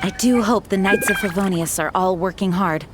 I do hope the Knights of Favonius are all working hard.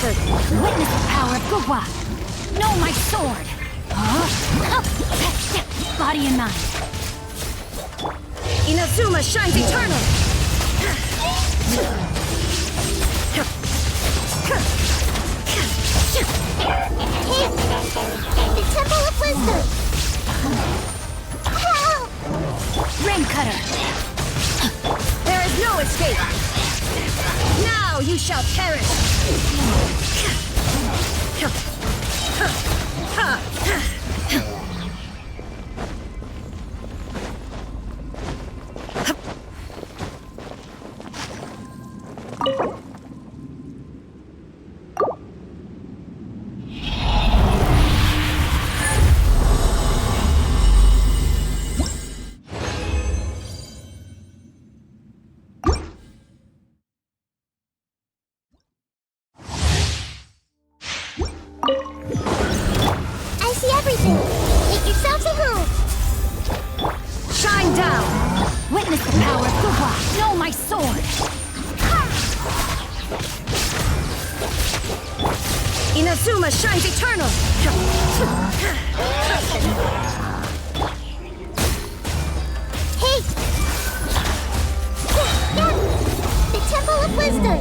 Witness the power of Gugwa! Know my sword! Body and mind. Inazuma shines eternal! The Temple of Wisdom! Help! Rain Cutter! There is no escape! Now you shall perish! I see everything. Make yourselves at home. Shine down! Witness the power of Gugwa! Know my sword! Inazuma shines eternal! Hey! The Temple of Wisdom!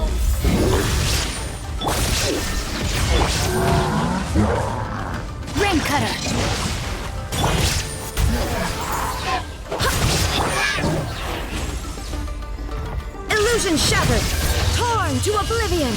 Ring cutter! Illusion shattered! Torn to oblivion!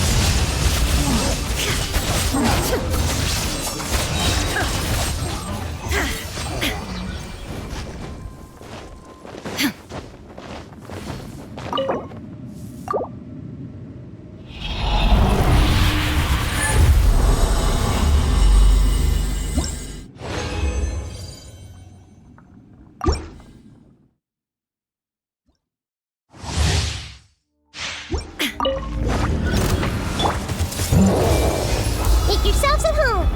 Make yourselves at home!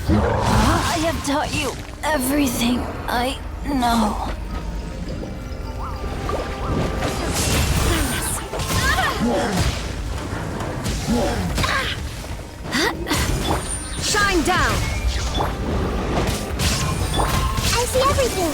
I have taught you everything I know. Shine down! I see everything!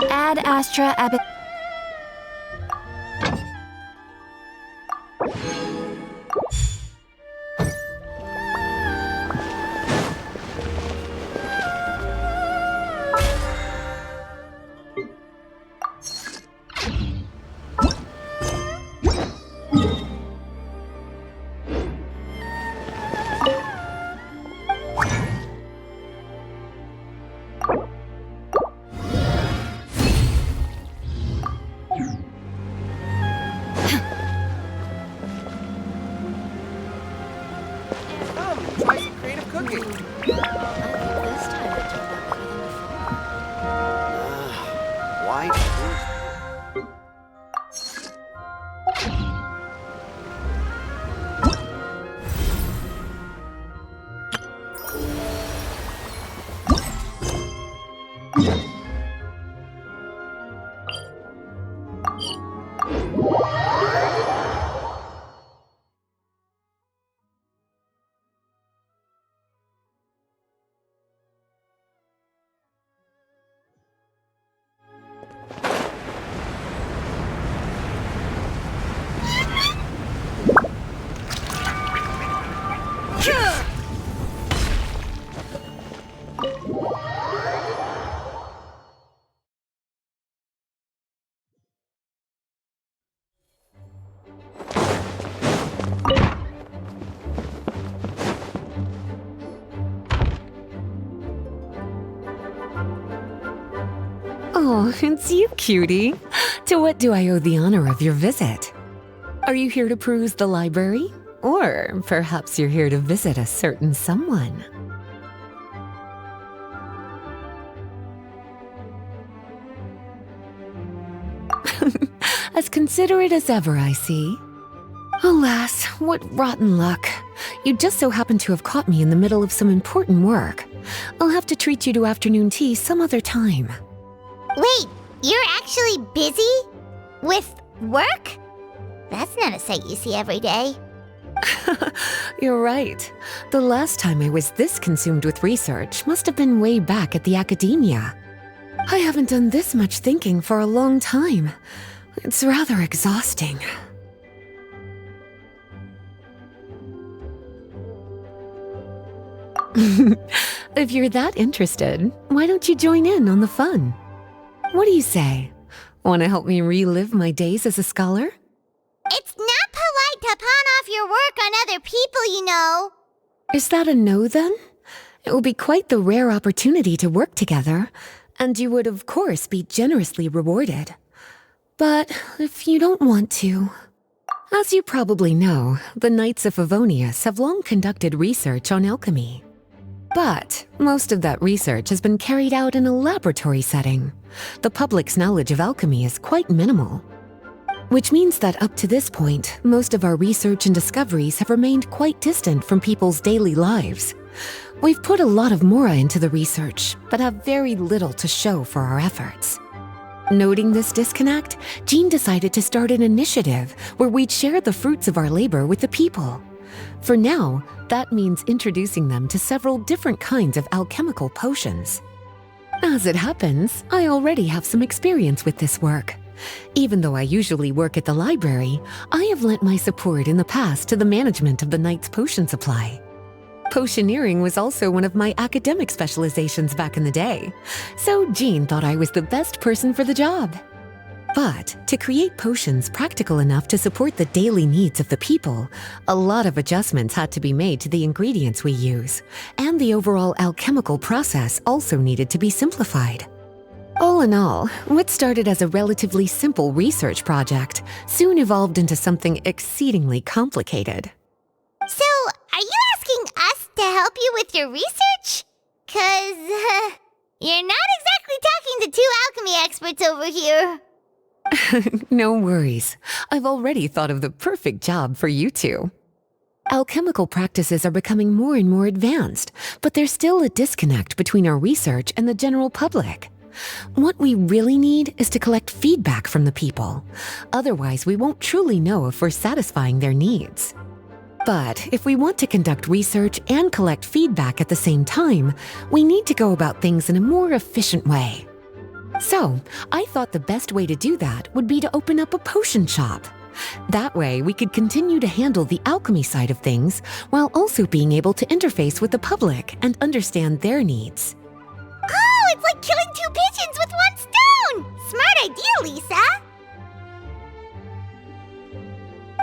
Ad Astra Abbot. Try some creative cooking. Why? Oh, it's you, cutie. To what do I owe the honor of your visit? Are you here to peruse the library? Or perhaps you're here to visit a certain someone? As considerate as ever, I see. Alas, what rotten luck. You just so happen to have caught me in the middle of some important work. I'll have to treat you to afternoon tea some other time. Wait, you're actually busy? With work? That's not a sight you see every day. You're right. The last time I was this consumed with research must have been way back at the academia. I haven't done this much thinking for a long time. It's rather exhausting. If you're that interested, why don't you join in on the fun? What do you say? Want to help me relive my days as a scholar? It's not polite to pawn off your work on other people, you know. Is that a no then? It will be quite the rare opportunity to work together, and you would of course be generously rewarded. But if you don't want to... As you probably know, the Knights of Favonius have long conducted research on alchemy. But most of that research has been carried out in a laboratory setting. The public's knowledge of alchemy is quite minimal. Which means that up to this point, most of our research and discoveries have remained quite distant from people's daily lives. We've put a lot of mora into the research, but have very little to show for our efforts. Noting this disconnect, Jean decided to start an initiative where we'd share the fruits of our labor with the people. For now, that means introducing them to several different kinds of alchemical potions. As it happens, I already have some experience with this work. Even though I usually work at the library, I have lent my support in the past to the management of the Knight's potion supply. Potioneering was also one of my academic specializations back in the day, so Jean thought I was the best person for the job. But to create potions practical enough to support the daily needs of the people, a lot of adjustments had to be made to the ingredients we use, and the overall alchemical process also needed to be simplified. All in all, what started as a relatively simple research project soon evolved into something exceedingly complicated. So, are you asking us to help you with your research? 'Cause, you're not exactly talking to two alchemy experts over here. No worries. I've already thought of the perfect job for you two. Alchemical practices are becoming more and more advanced, but there's still a disconnect between our research and the general public. What we really need is to collect feedback from the people. Otherwise, we won't truly know if we're satisfying their needs. But if we want to conduct research and collect feedback at the same time, we need to go about things in a more efficient way. So, I thought the best way to do that would be to open up a potion shop. That way, we could continue to handle the alchemy side of things while also being able to interface with the public and understand their needs. Oh, it's like killing two pigeons with one stone! Smart idea, Lisa!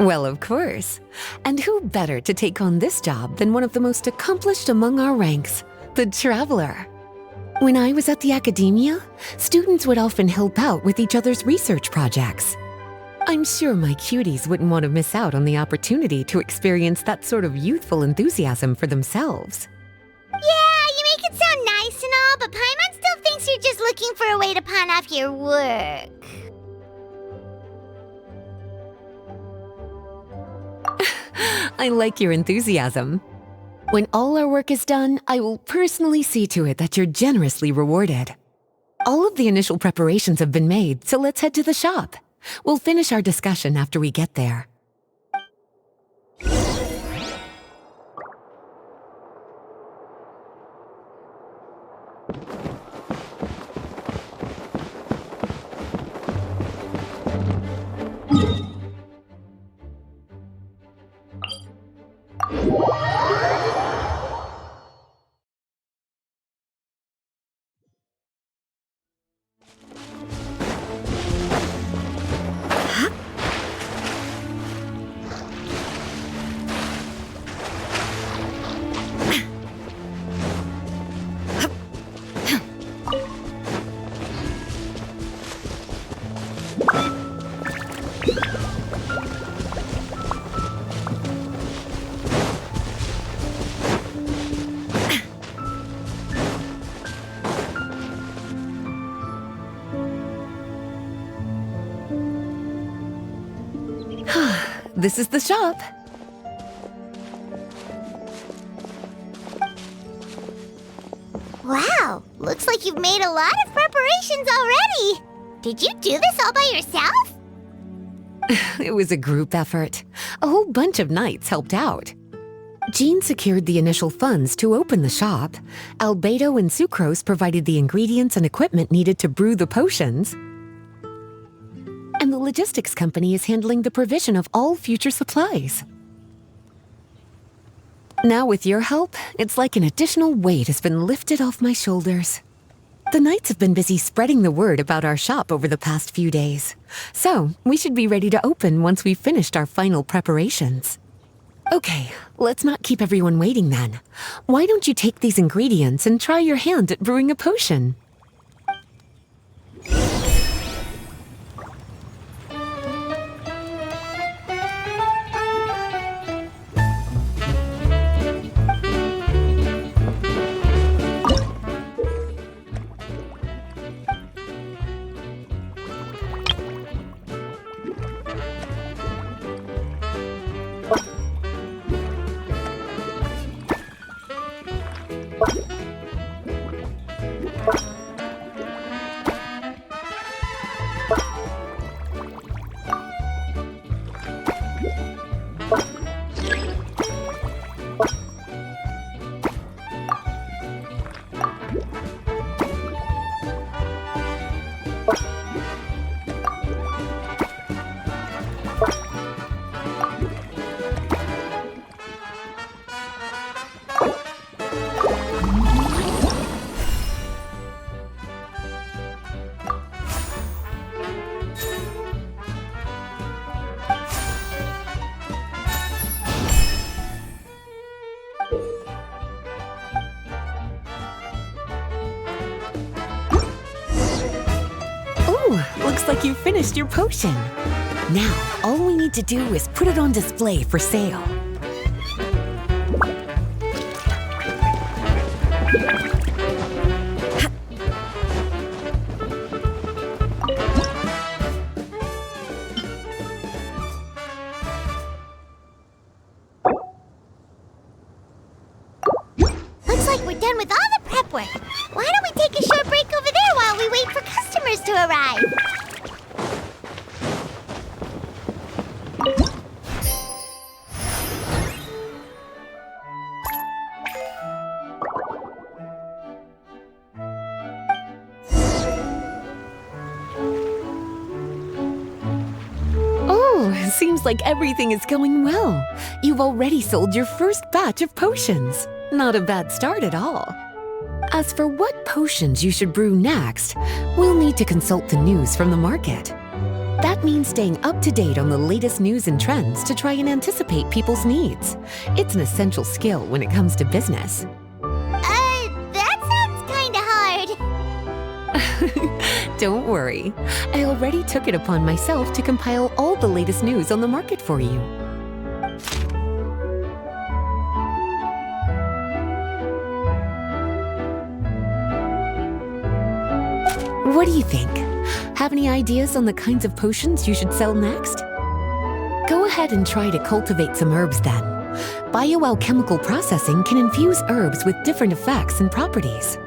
Well, of course. And who better to take on this job than one of the most accomplished among our ranks, the Traveler? When I was at the academia, students would often help out with each other's research projects. I'm sure my cuties wouldn't want to miss out on the opportunity to experience that sort of youthful enthusiasm for themselves. Yeah, you make it sound nice and all, but Paimon still thinks you're just looking for a way to pawn off your work. I like your enthusiasm. When all our work is done, I will personally see to it that you're generously rewarded. All of the initial preparations have been made, so let's head to the shop. We'll finish our discussion after we get there. this is the shop. Wow, looks like you've made a lot of preparations already. Did you do this all by yourself? It was a group effort. A whole bunch of knights helped out. Jean secured the initial funds to open the shop. Albedo and Sucrose provided the ingredients and equipment needed to brew the potions. And the logistics company is handling the provision of all future supplies. Now with your help, it's like an additional weight has been lifted off my shoulders. The knights have been busy spreading the word about our shop over the past few days. So, we should be ready to open once we've finished our final preparations. Okay, let's not keep everyone waiting then. Why don't you take these ingredients and try your hand at brewing a potion? Looks like you finished your potion. Now, all we need to do is put it on display for sale. Looks like we're done with all the prep work. Why don't we take a short break over there while we wait for customers to arrive? Oh, seems like everything is going well. You've already sold your first batch of potions. Not a bad start at all. As for what potions you should brew next, we'll need to consult the news from the market. That means staying up to date on the latest news and trends to try and anticipate people's needs. It's an essential skill when it comes to business. That sounds kinda hard. Don't worry. I already took it upon myself to compile all the latest news on the market for you. What do you think? Have any ideas on the kinds of potions you should sell next? Go ahead and try to cultivate some herbs then. Bioalchemical processing can infuse herbs with different effects and properties.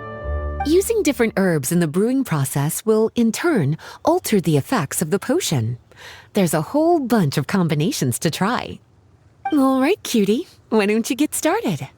Using different herbs in the brewing process will, in turn, alter the effects of the potion. There's a whole bunch of combinations to try. All right, cutie, why don't you get started?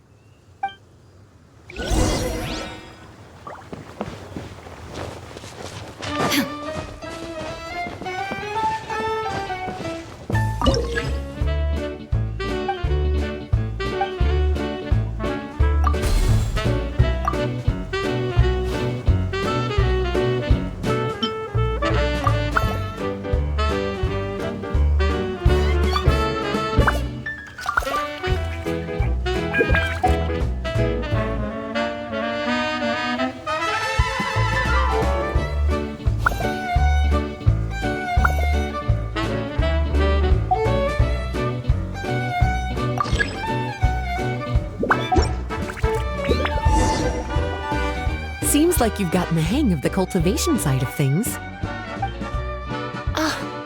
Seems like you've gotten the hang of the cultivation side of things.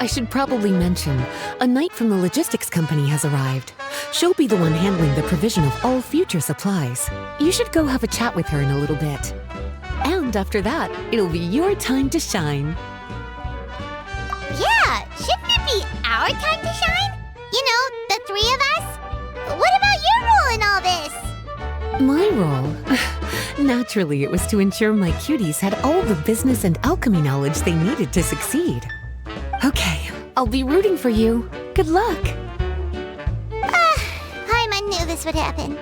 I should probably mention, a knight from the logistics company has arrived. She'll be the one handling the provision of all future supplies. You should go have a chat with her in a little bit. And after that, it'll be your time to shine. Yeah, shouldn't it be our time to shine? You know, the three of us? What about your role in all this? My role? Naturally, it was to ensure my cuties had all the business and alchemy knowledge they needed to succeed. Okay, I'll be rooting for you. Good luck! I knew this would happen.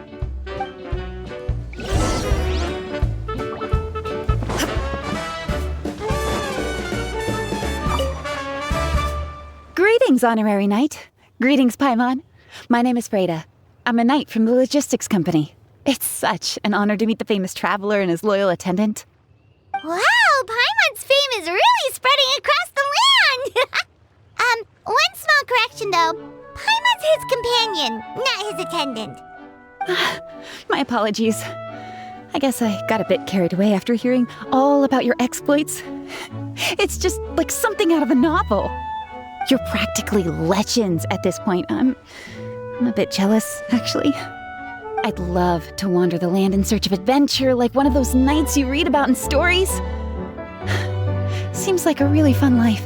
Greetings, Honorary Knight. Greetings, Paimon. My name is Freda. I'm a knight from the logistics company. It's such an honor to meet the famous traveler and his loyal attendant. Wow, Paimon's fame is really spreading across the land! One small correction though. Paimon's his companion, not his attendant. My apologies. I guess I got a bit carried away after hearing all about your exploits. It's just like something out of a novel. You're practically legends at this point. I'm a bit jealous, actually. I'd love to wander the land in search of adventure like one of those knights you read about in stories. Seems like a really fun life.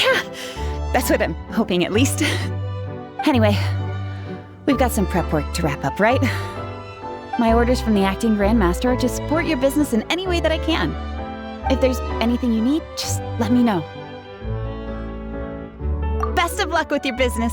Yeah, that's what I'm hoping at least. Anyway, we've got some prep work to wrap up, right? My orders from the acting Grandmaster are to support your business in any way that I can. If there's anything you need, just let me know. Best of luck with your business.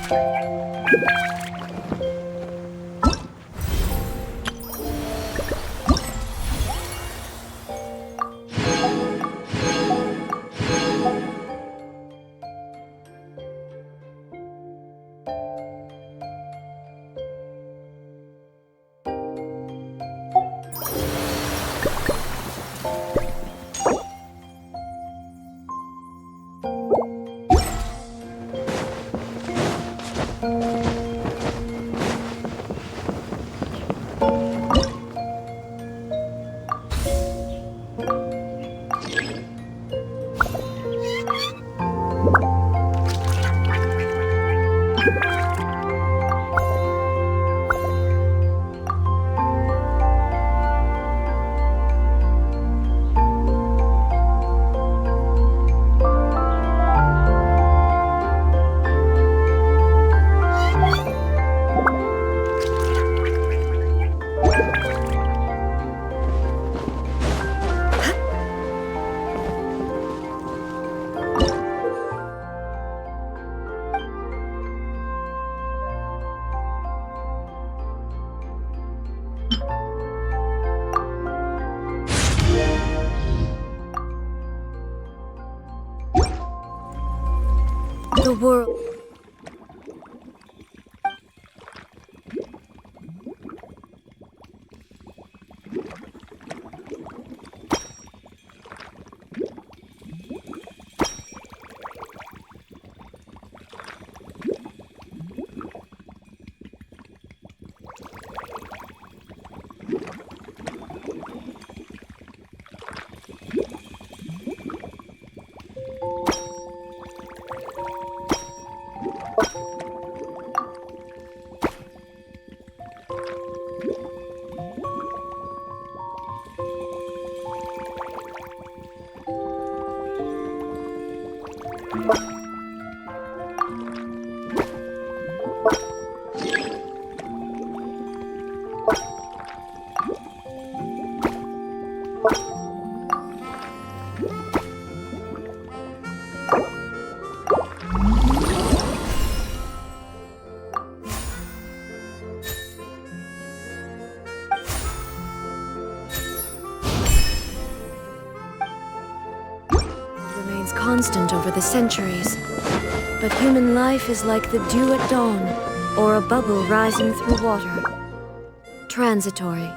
The world. Remains constant over the centuries. But human life is like the dew at dawn, or a bubble rising through water. Transitory.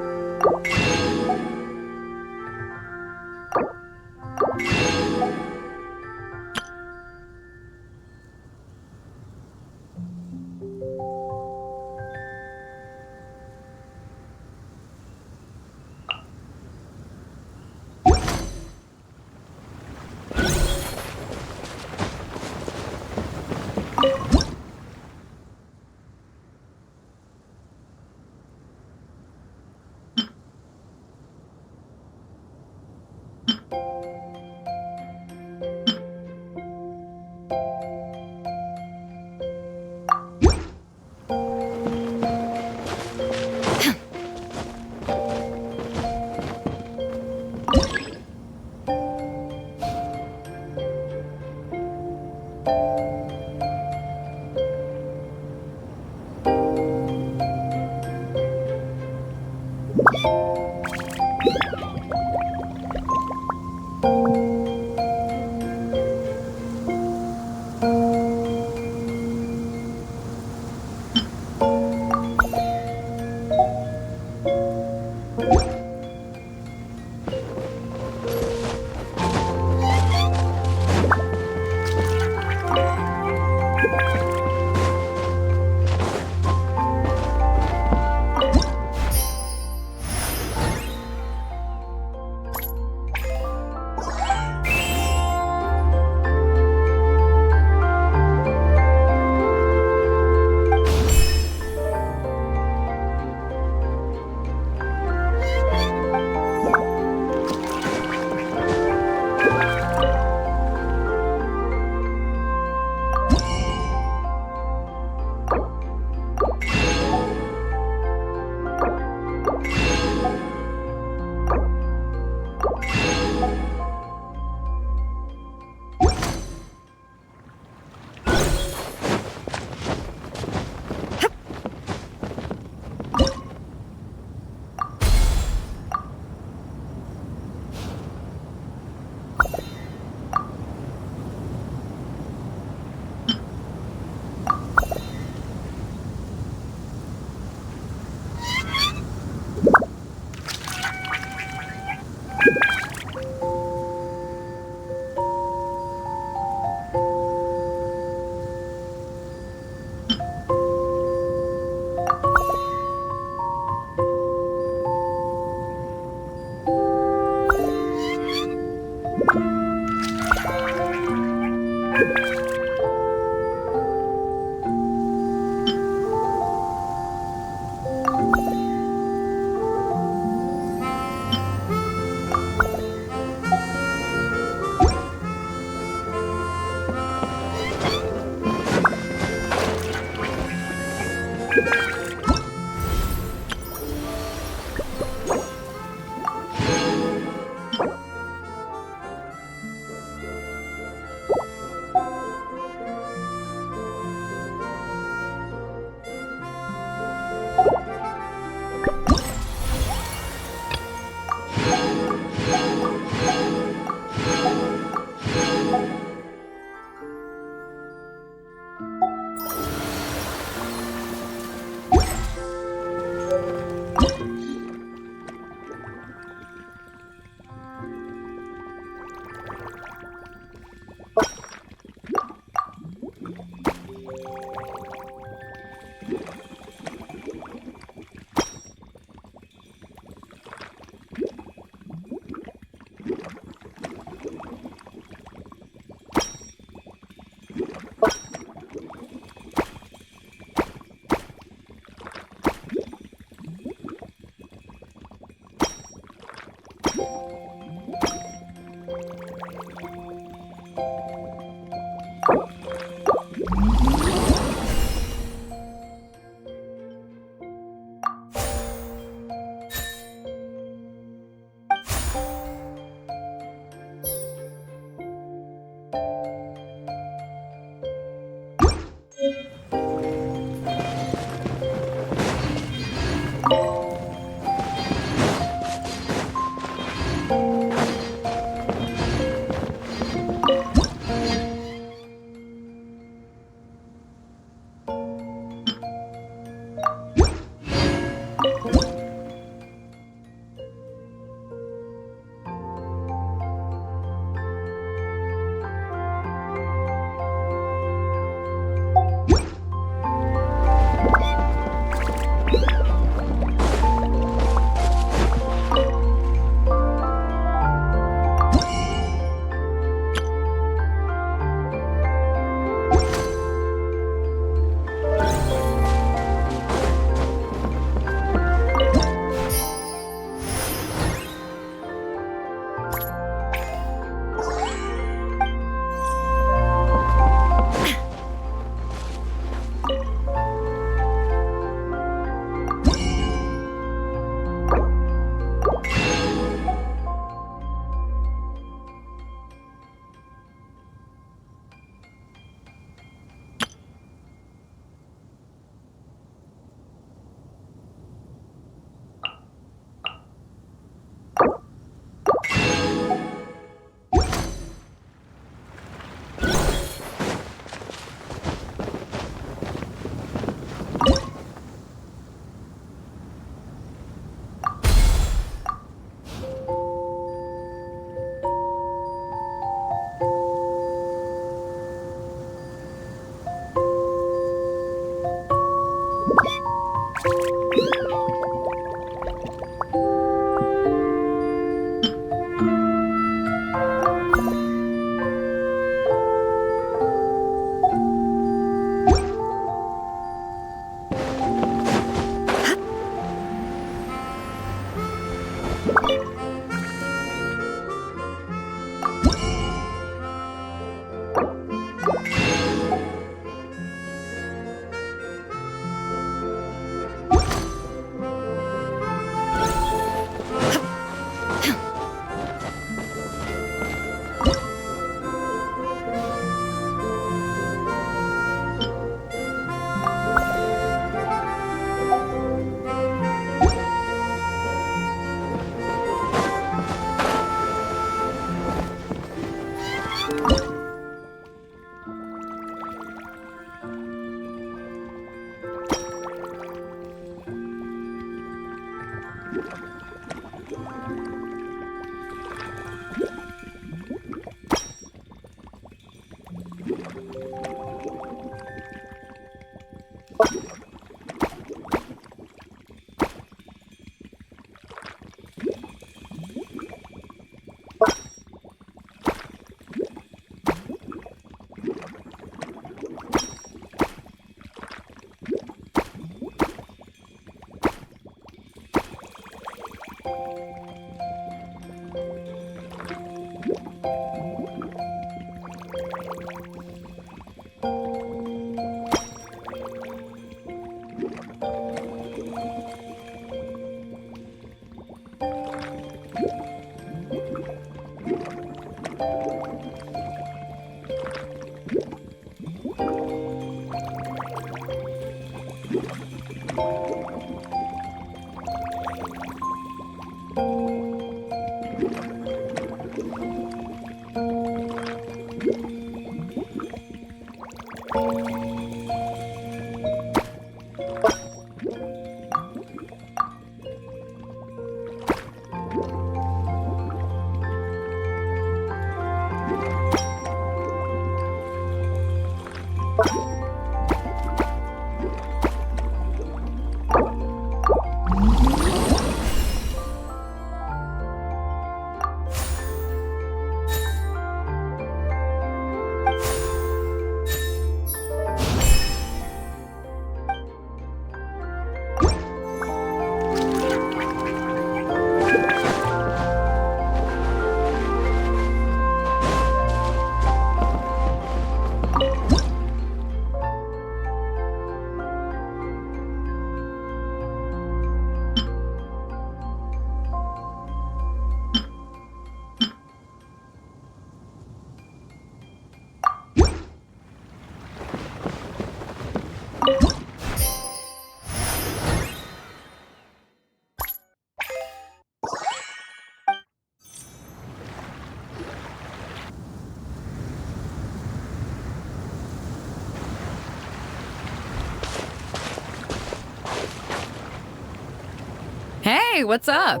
Hey, what's up?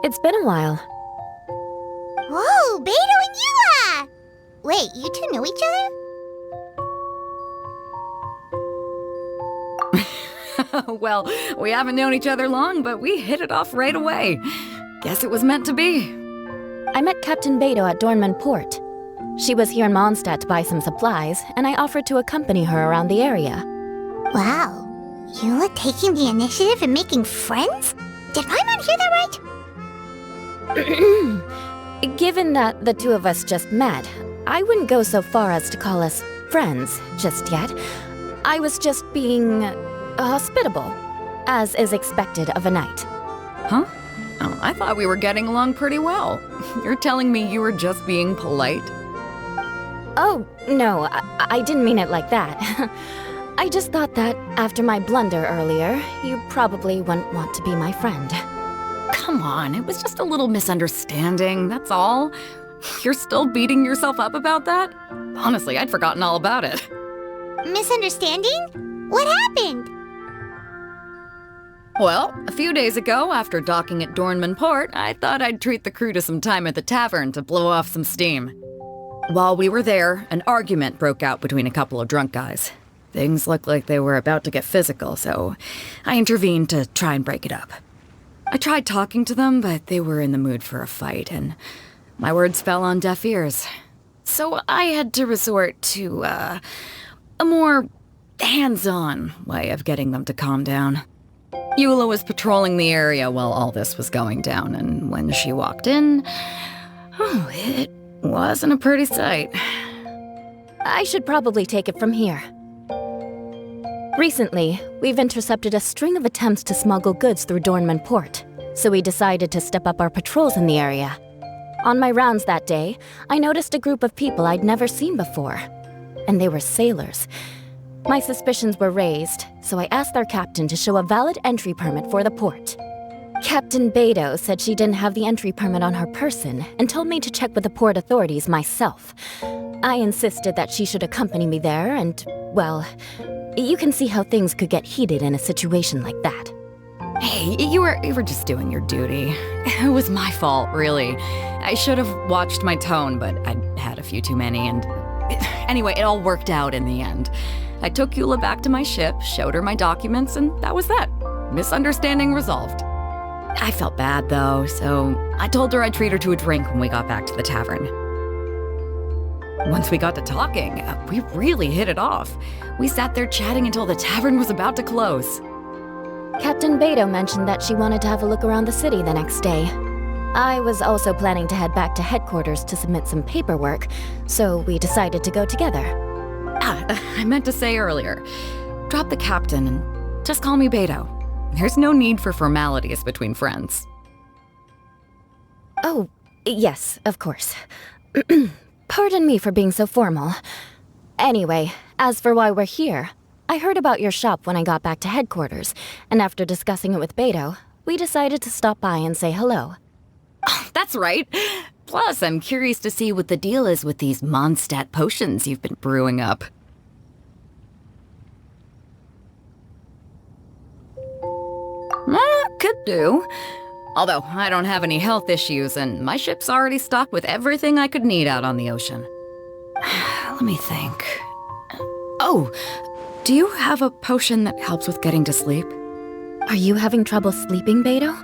It's been a while. Whoa, Beto and Yua! Wait, you two know each other? Well, we haven't known each other long, but we hit it off right away. Guess it was meant to be. I met Captain Beto at Dornman Port. She was here in Mondstadt to buy some supplies, and I offered to accompany her around the area. Wow. Yua taking the initiative and making friends? Did Paimon hear that right? Given that the two of us just met, I wouldn't go so far as to call us friends just yet. I was just being hospitable, as is expected of a knight. Huh? Oh, I thought we were getting along pretty well. You're telling me you were just being polite? Oh, no, I didn't mean it like that. I just thought that after my blunder earlier, you probably wouldn't want to be my friend. Come on, it was just a little misunderstanding, that's all. You're still beating yourself up about that? Honestly, I'd forgotten all about it. Misunderstanding? What happened? Well, a few days ago, after docking at Dornman Port, I thought I'd treat the crew to some time at the tavern to blow off some steam. While we were there, an argument broke out between a couple of drunk guys. Things looked like they were about to get physical, so I intervened to try and break it up. I tried talking to them, but they were in the mood for a fight, and my words fell on deaf ears. So I had to resort to, a more hands-on way of getting them to calm down. Eula was patrolling the area while all this was going down, and when she walked in, oh, it wasn't a pretty sight. I should probably take it from here. Recently, we've intercepted a string of attempts to smuggle goods through Dornman Port, so we decided to step up our patrols in the area. On my rounds that day, I noticed a group of people I'd never seen before, and they were sailors. My suspicions were raised, so I asked their captain to show a valid entry permit for the port. Captain Beto said she didn't have the entry permit on her person and told me to check with the port authorities myself. I insisted that she should accompany me there and, well, you can see how things could get heated in a situation like that. Hey, you were just doing your duty. It was my fault, really. I should have watched my tone, but I had a few too many, and anyway, it all worked out in the end. I took Eula back to my ship, showed her my documents, and that was that. Misunderstanding resolved. I felt bad, though, so I told her I'd treat her to a drink when we got back to the tavern. Once we got to talking, we really hit it off. We sat there chatting until the tavern was about to close. Captain Beto mentioned that she wanted to have a look around the city the next day. I was also planning to head back to headquarters to submit some paperwork, so we decided to go together. I meant to say earlier, drop the captain and just call me Beto. There's no need for formalities between friends. Oh, yes, of course. Pardon me for being so formal. Anyway, as for why we're here, I heard about your shop when I got back to headquarters, and after discussing it with Beto, we decided to stop by and say hello. Oh, that's right. Plus, I'm curious to see what the deal is with these Mondstadt potions you've been brewing up. Could do. Although, I don't have any health issues, and my ship's already stocked with everything I could need out on the ocean. Let me think. Oh, do you have a potion that helps with getting to sleep? Are you having trouble sleeping, Beto?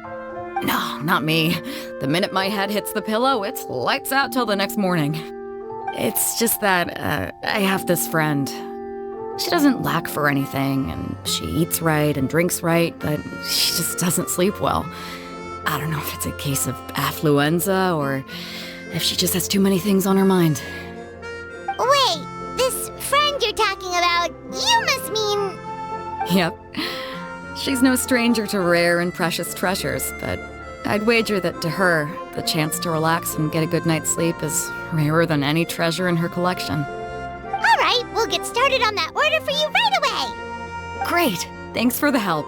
No, not me. The minute my head hits the pillow, it's lights out till the next morning. It's just that, I have this friend. She doesn't lack for anything, and she eats right and drinks right, but she just doesn't sleep well. I don't know if it's a case of affluenza or if she just has too many things on her mind. Wait, this friend you're talking about, you must mean... Yep. She's no stranger to rare and precious treasures, but I'd wager that to her, the chance to relax and get a good night's sleep is rarer than any treasure in her collection. All right, we'll get started on that order for you right away. Great! Thanks for the help.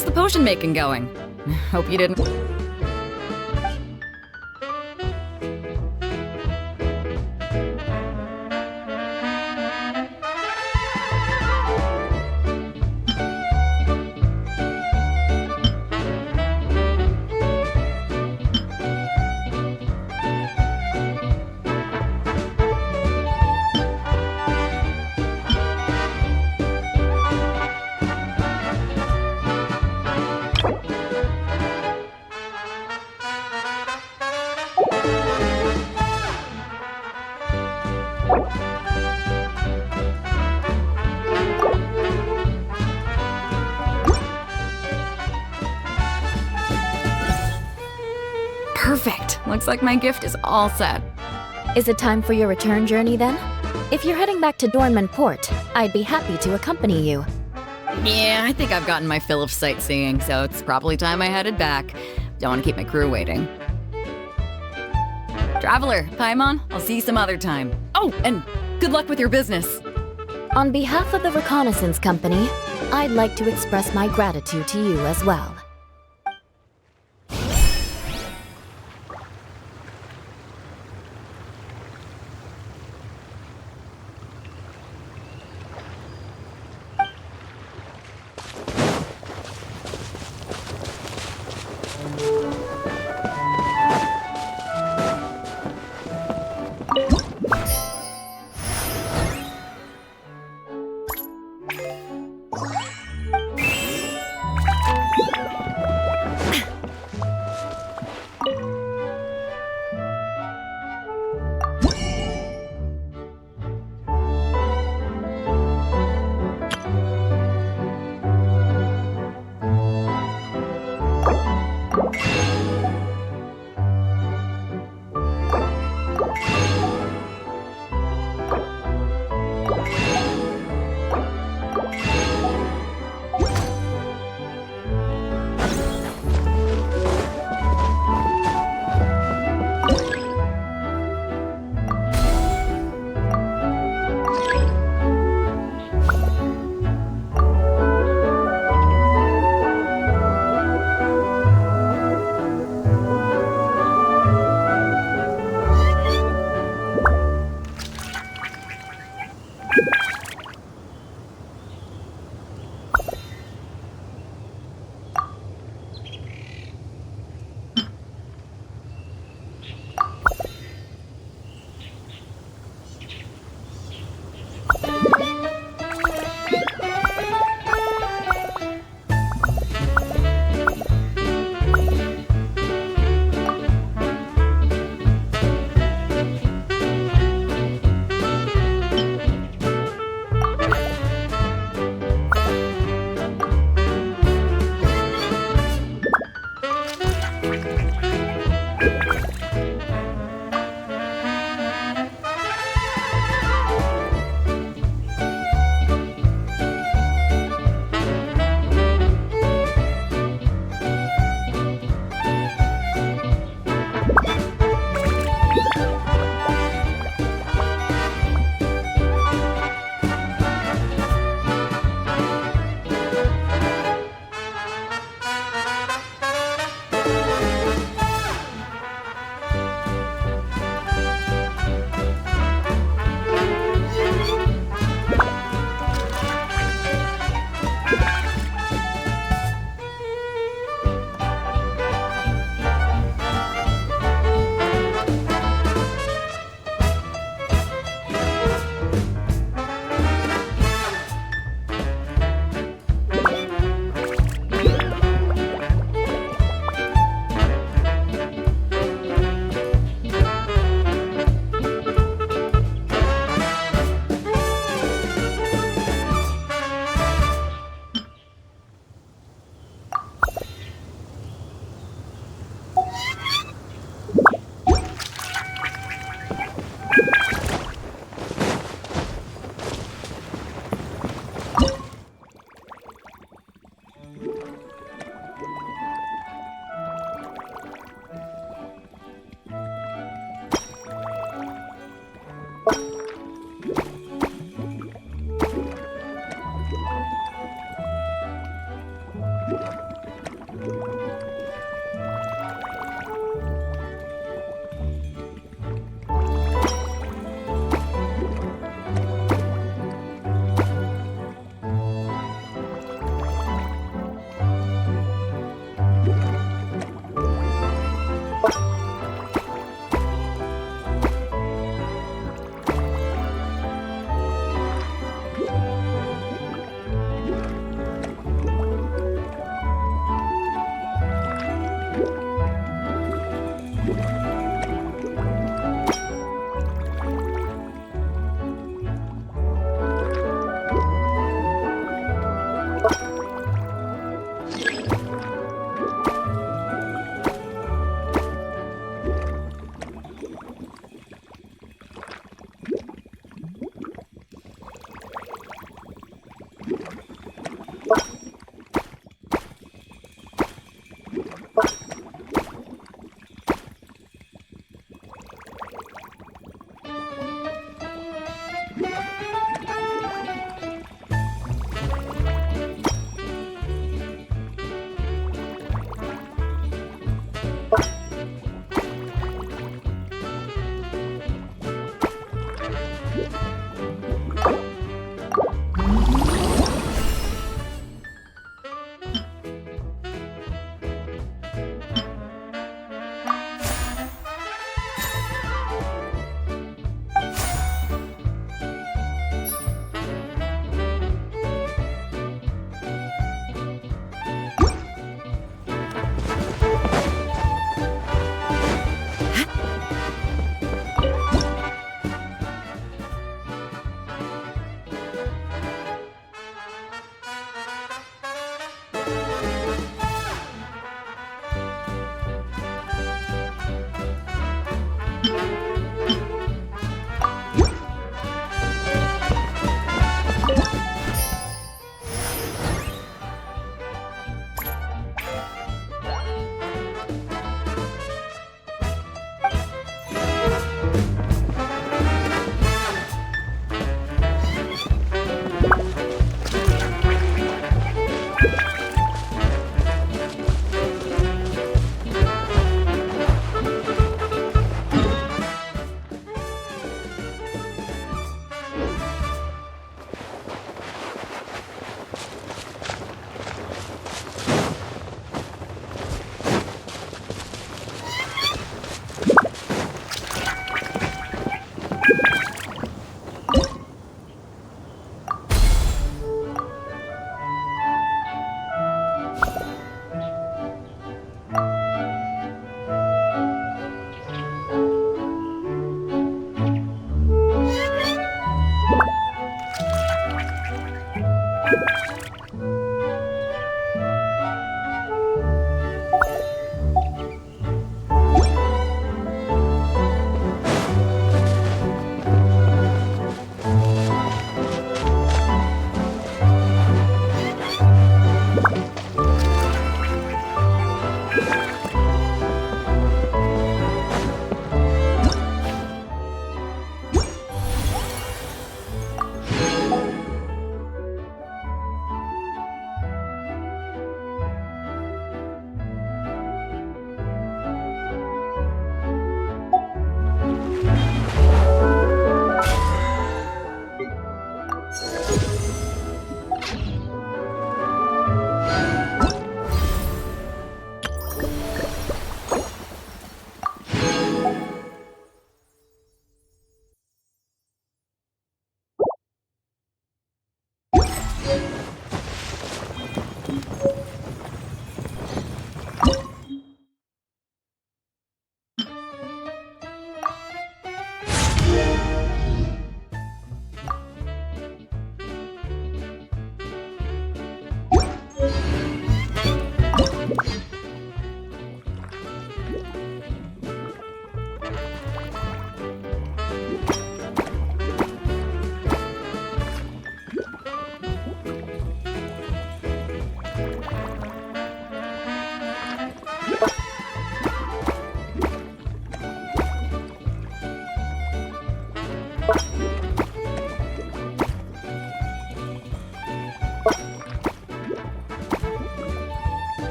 How's the potion making going? Hope you didn't. Perfect. Looks like my gift is all set. Is it time for your return journey then? If you're heading back to Dornman Port, I'd be happy to accompany you. Yeah, I think I've gotten my fill of sightseeing, so it's probably time I headed back. Don't want to keep my crew waiting. Traveler, Paimon, I'll see you some other time. Oh, and good luck with your business. On behalf of the Reconnaissance Company, I'd like to express my gratitude to you as well.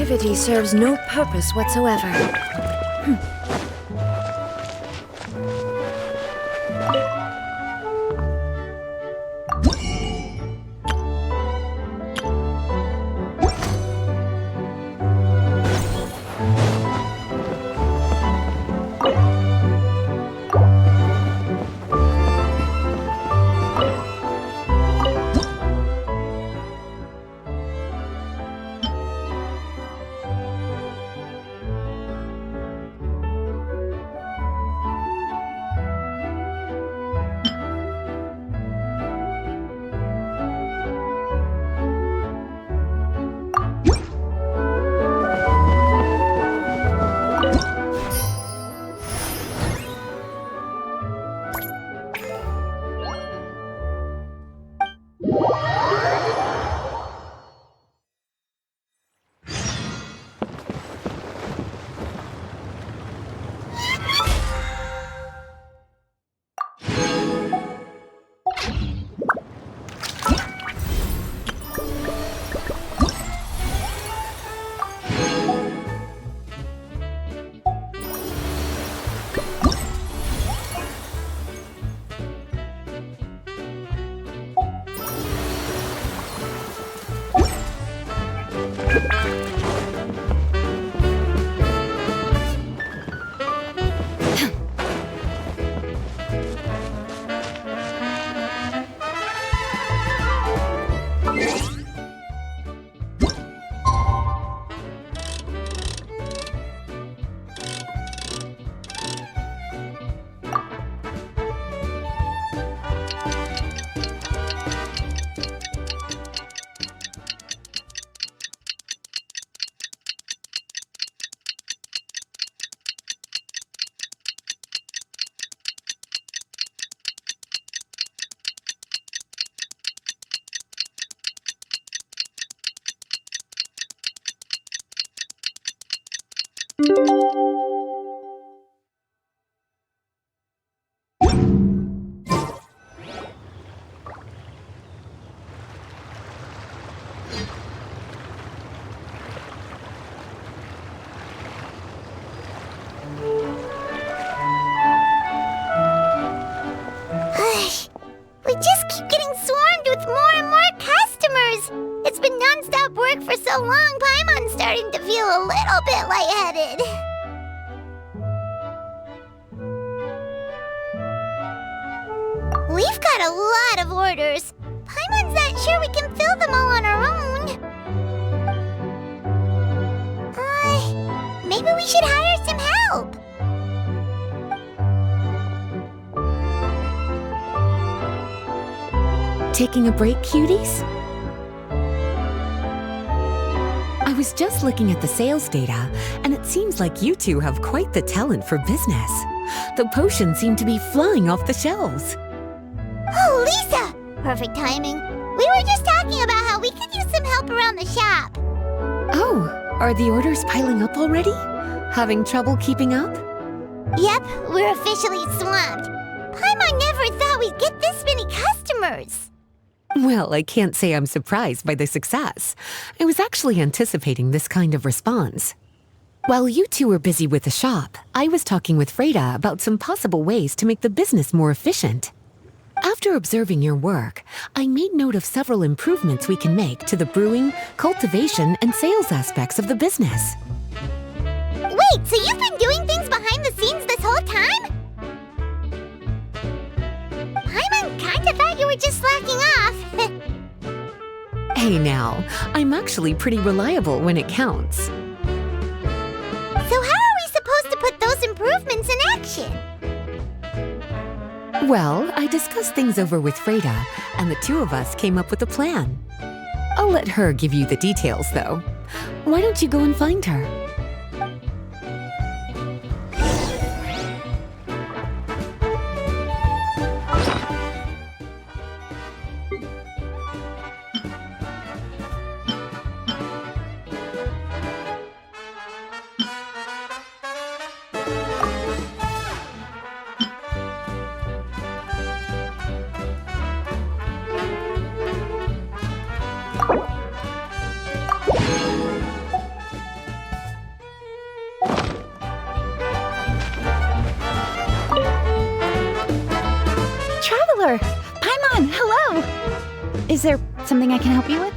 Inactivity serves no purpose whatsoever. We just keep getting swarmed with more and more customers. It's been non-stop work for so long, Paimon's starting to feel a little bit lightheaded. We've got a lot of orders. Paimon's not sure we can fill them all on our own. Maybe we should hire some help. Taking a break, cuties? I was just looking at the sales data, and it seems like you two have quite the talent for business. The potions seem to be flying off the shelves. Oh, Lisa! Perfect timing. We were just talking about how we could use some help around the shop. Oh, are the orders piling up already? Having trouble keeping up? Yep, we're officially swamped. Paimon never thought we'd get this many customers. Well, I can't say I'm surprised by the success. I was actually anticipating this kind of response. While you two were busy with the shop, I was talking with Freda about some possible ways to make the business more efficient. After observing your work, I made note of several improvements we can make to the brewing, cultivation, and sales aspects of the business. Wait, so you've been doing things behind the scenes this whole time? Paimon kinda thought you were just slacking off. Hey now, I'm actually pretty reliable when it counts. So how are we supposed to put those improvements in action? Well, I discussed things over with Freda, and the two of us came up with a plan. I'll let her give you the details, though. Why don't you go and find her? Traveler! Paimon, hello! Is there something I can help you with?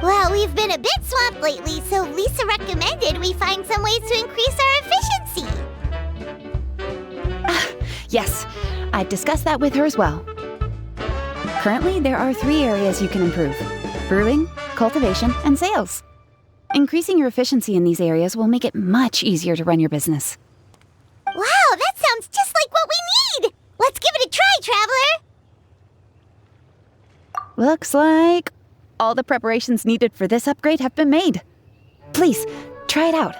Well, we've been a bit swamped lately, so Lisa recommended we find some ways to increase our efficiency. Yes, I discussed that with her as well. Currently, there are 3 areas you can improve: brewing, cultivation, and sales. Increasing your efficiency in these areas will make it much easier to run your business. Wow, that sounds just like what we need! Let's give it a try, Traveler! Looks like all the preparations needed for this upgrade have been made. Please, try it out.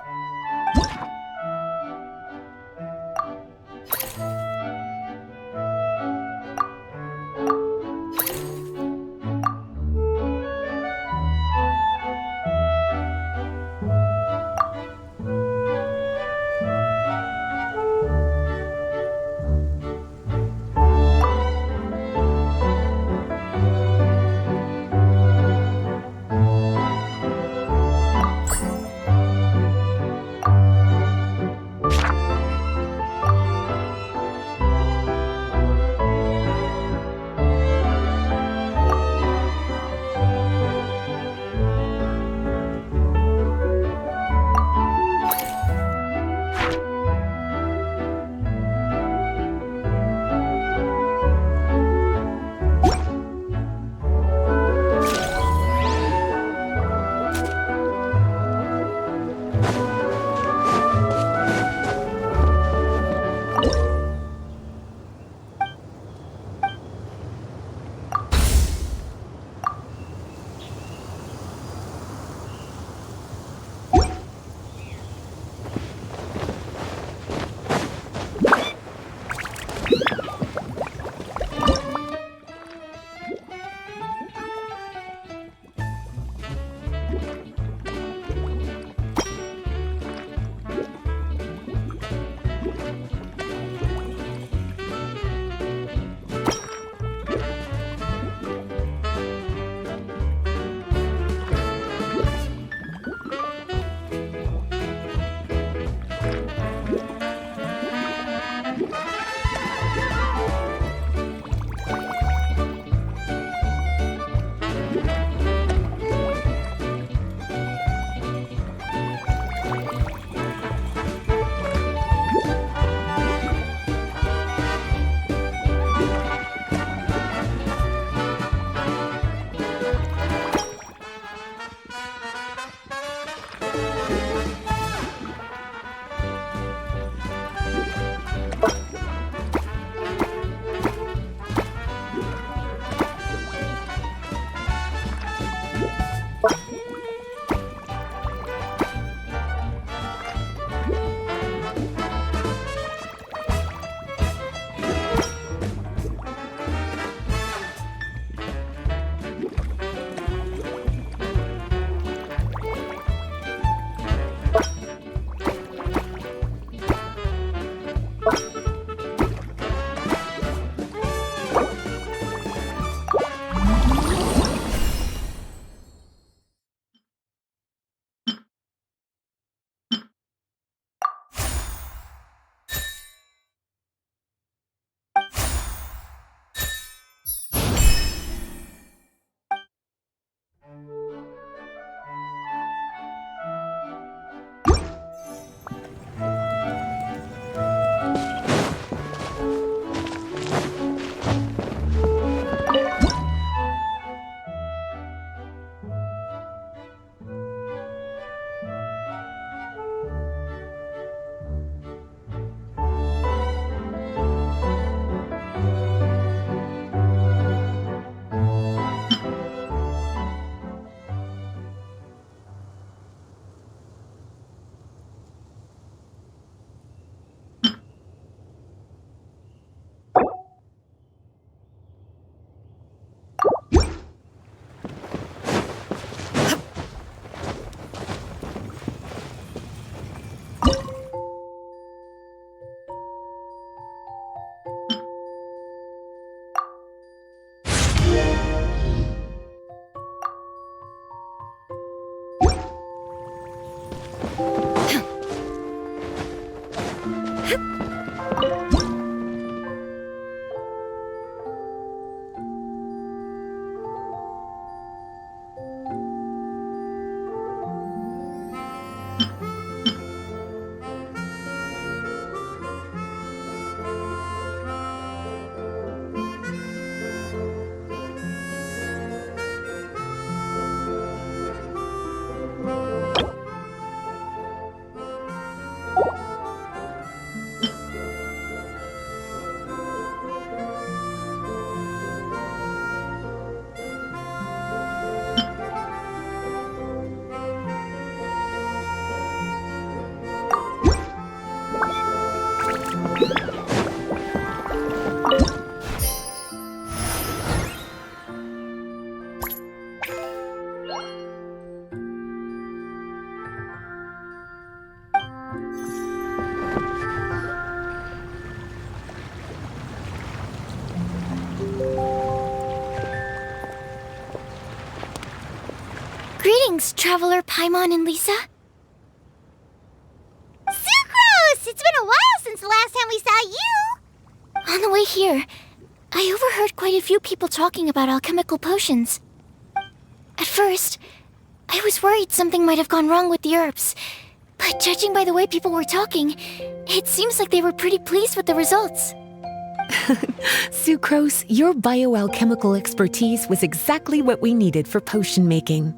Greetings, Traveler Paimon and Lisa. Sucrose! It's been a while since the last time we saw you! On the way here, I overheard quite a few people talking about alchemical potions. At first, I was worried something might have gone wrong with the herbs. But judging by the way people were talking, it seems like they were pretty pleased with the results. Sucrose, your bioalchemical expertise was exactly what we needed for potion making.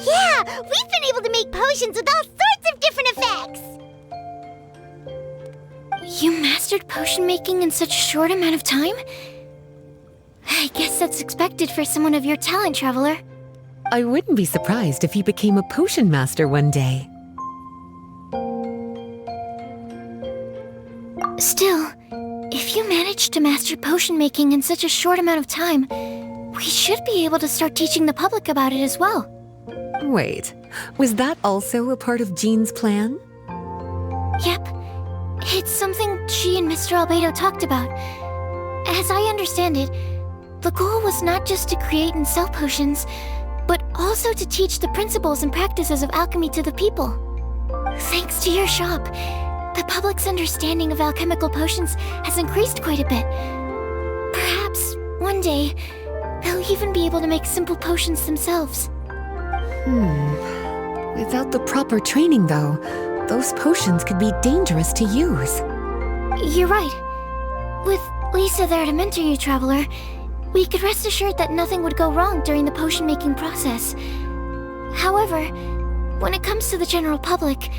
Yeah, we've been able to make potions with all sorts of different effects! You mastered potion making in such a short amount of time? I guess that's expected for someone of your talent, Traveler. I wouldn't be surprised if you became a potion master one day. Still, if you managed to master potion making in such a short amount of time, we should be able to start teaching the public about it as well. Wait, was that also a part of Jean's plan? Yep. It's something she and Mr. Albedo talked about. As I understand it, the goal was not just to create and sell potions, but also to teach the principles and practices of alchemy to the people. Thanks to your shop, the public's understanding of alchemical potions has increased quite a bit. Perhaps, one day, they'll even be able to make simple potions themselves. Without the proper training, though, those potions could be dangerous to use. You're right. With Lisa there to mentor you, Traveler, we could rest assured that nothing would go wrong during the potion-making process. However, when it comes to the general public,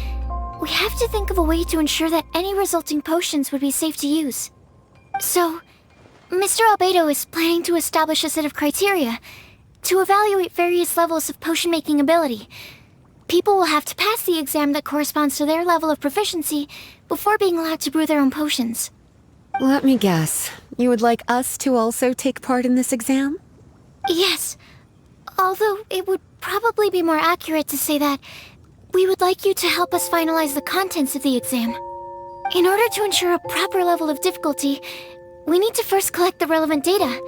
we have to think of a way to ensure that any resulting potions would be safe to use. So, Mr. Albedo is planning to establish a set of criteria to evaluate various levels of potion-making ability. People will have to pass the exam that corresponds to their level of proficiency before being allowed to brew their own potions. Let me guess. You would like us to also take part in this exam? Yes. Although it would probably be more accurate to say that we would like you to help us finalize the contents of the exam. In order to ensure a proper level of difficulty, we need to first collect the relevant data.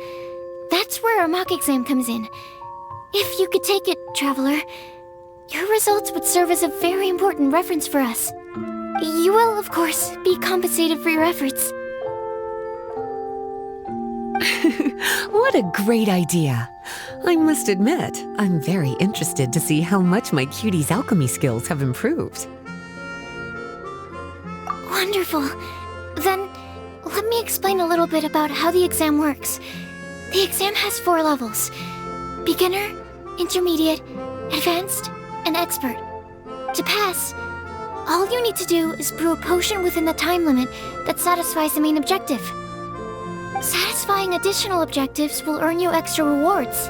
That's where our mock exam comes in. If you could take it, Traveler, your results would serve as a very important reference for us. You will, of course, be compensated for your efforts. What a great idea! I must admit, I'm very interested to see how much my cutie's alchemy skills have improved. Wonderful. Then, let me explain a little bit about how the exam works. The exam has 4 levels: beginner, intermediate, advanced, and expert. To pass, all you need to do is brew a potion within the time limit that satisfies the main objective. Satisfying additional objectives will earn you extra rewards.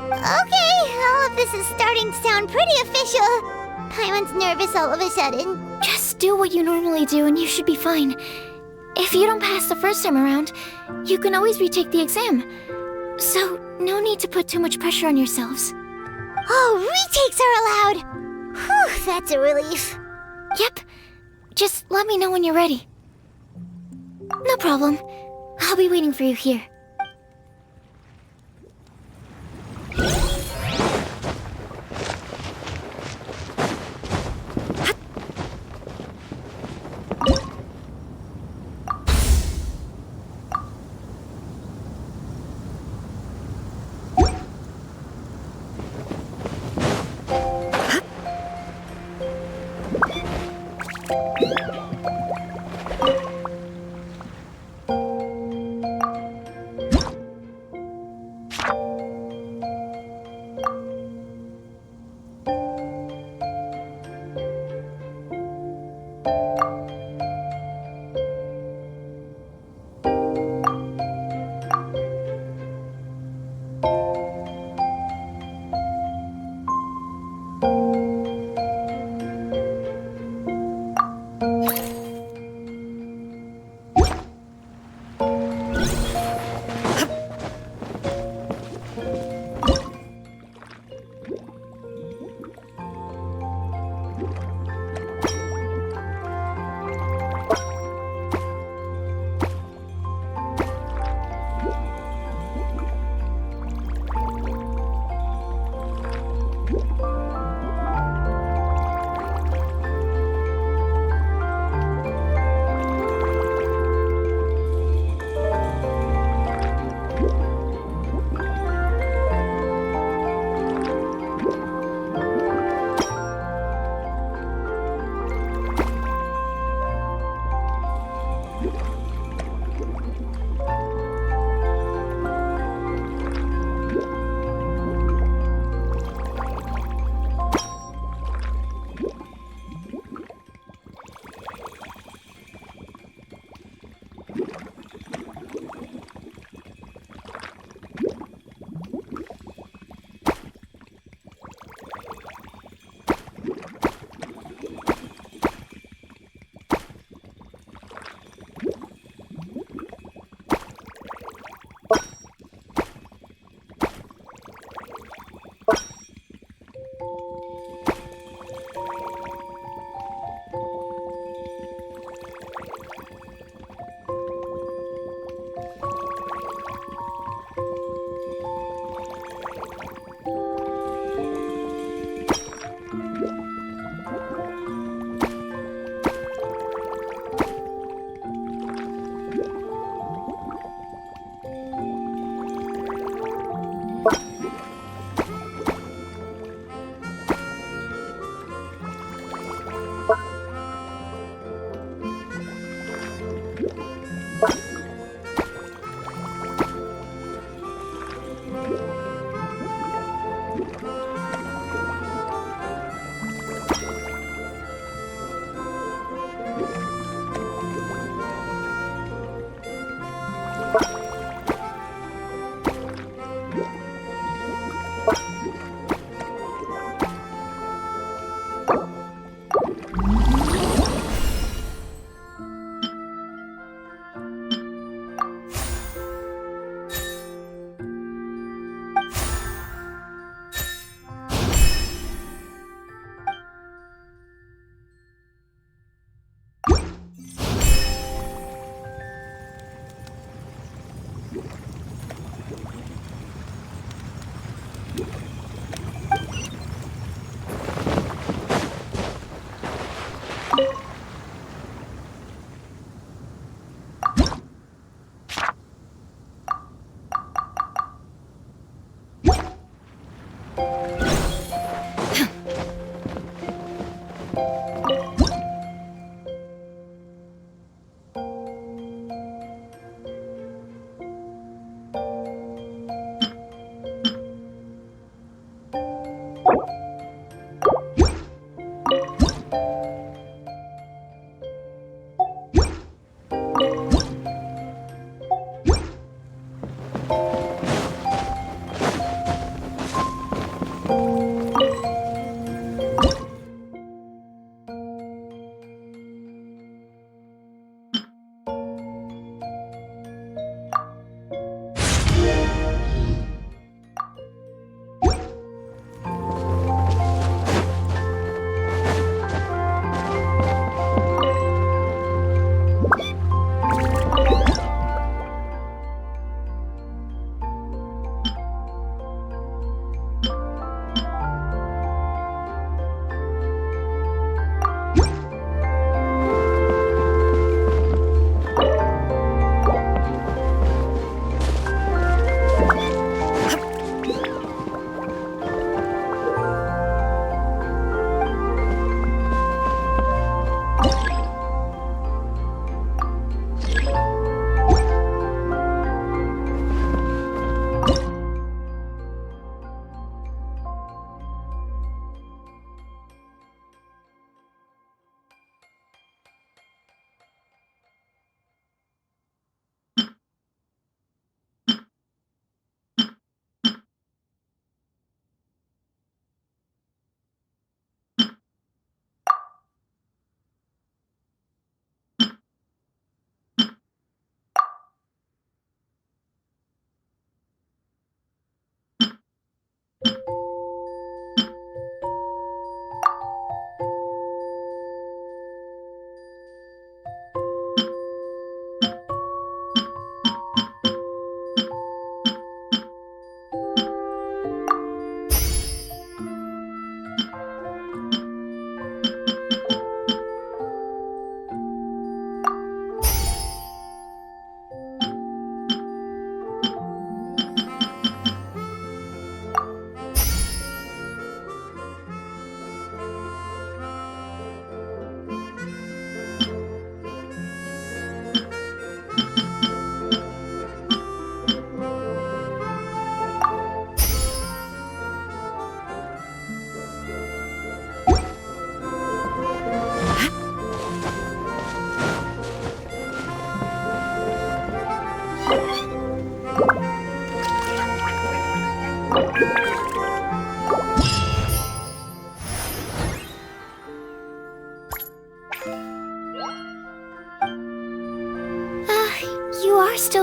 Okay, all of this is starting to sound pretty official. Paimon's nervous all of a sudden. Just do what you normally do and you should be fine. If you don't pass the first time around, you can always retake the exam. So, no need to put too much pressure on yourselves. Oh, retakes are allowed! Whew, that's a relief. Yep. Just let me know when you're ready. No problem. I'll be waiting for you here.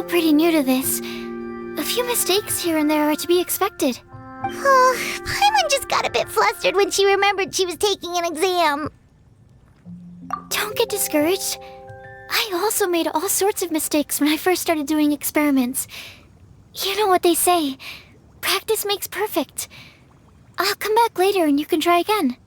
still pretty new to this. A few mistakes here and there are to be expected. Paimon just got a bit flustered when she remembered she was taking an exam. Don't get discouraged. I also made all sorts of mistakes when I first started doing experiments. You know what they say, practice makes perfect. I'll come back later and you can try again.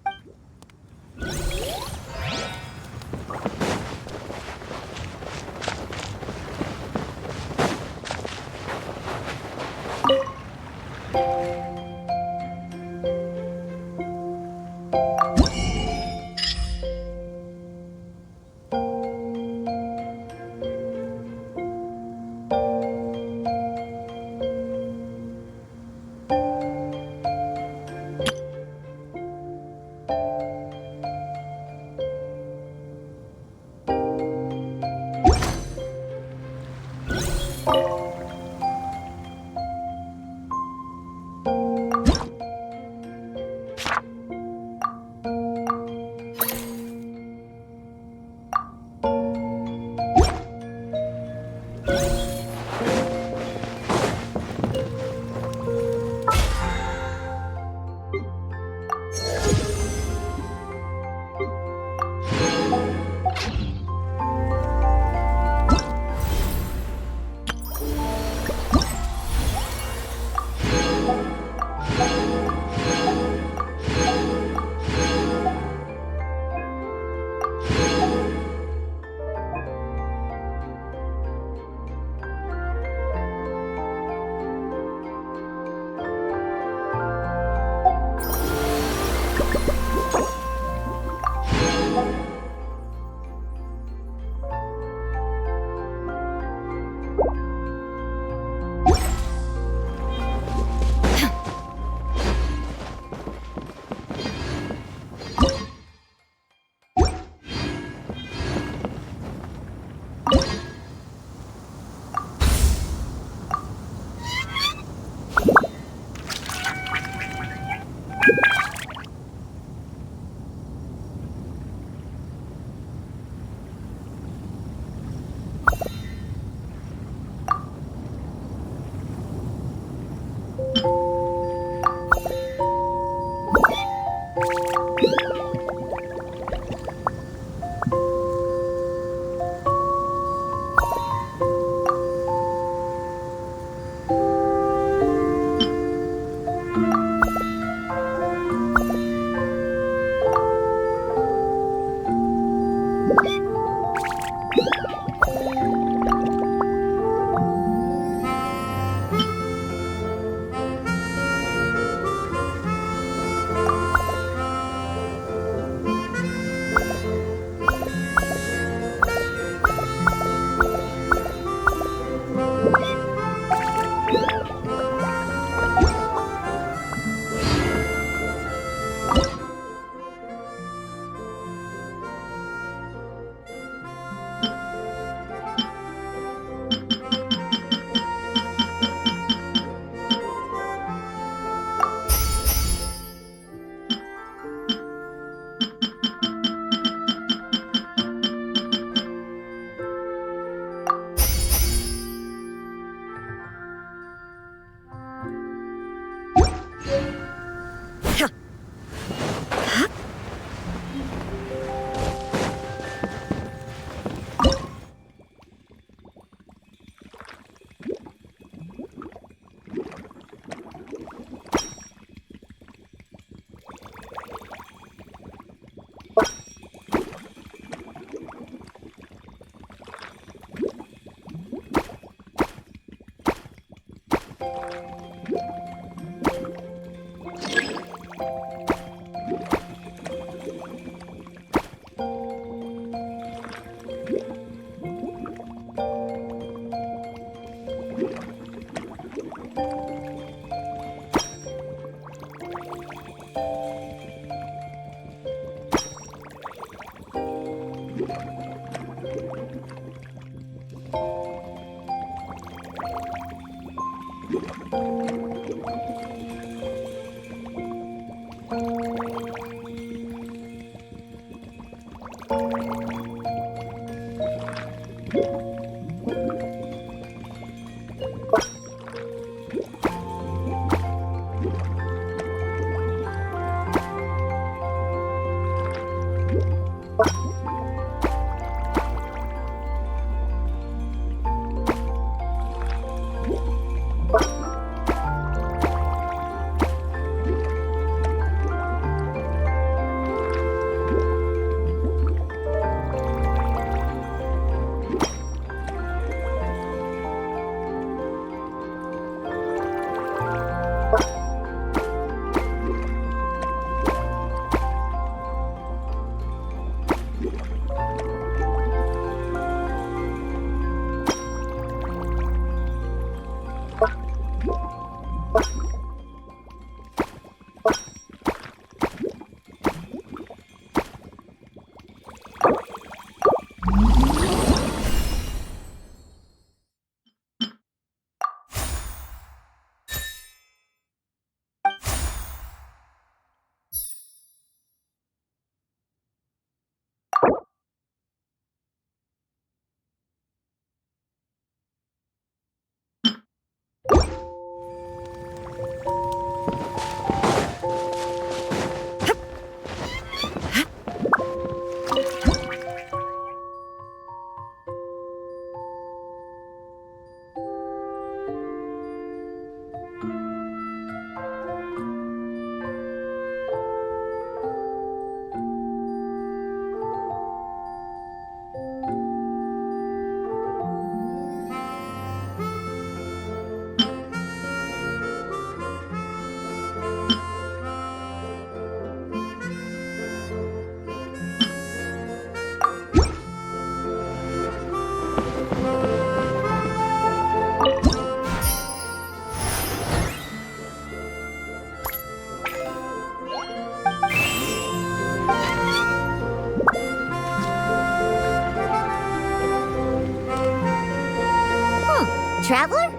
Traveler?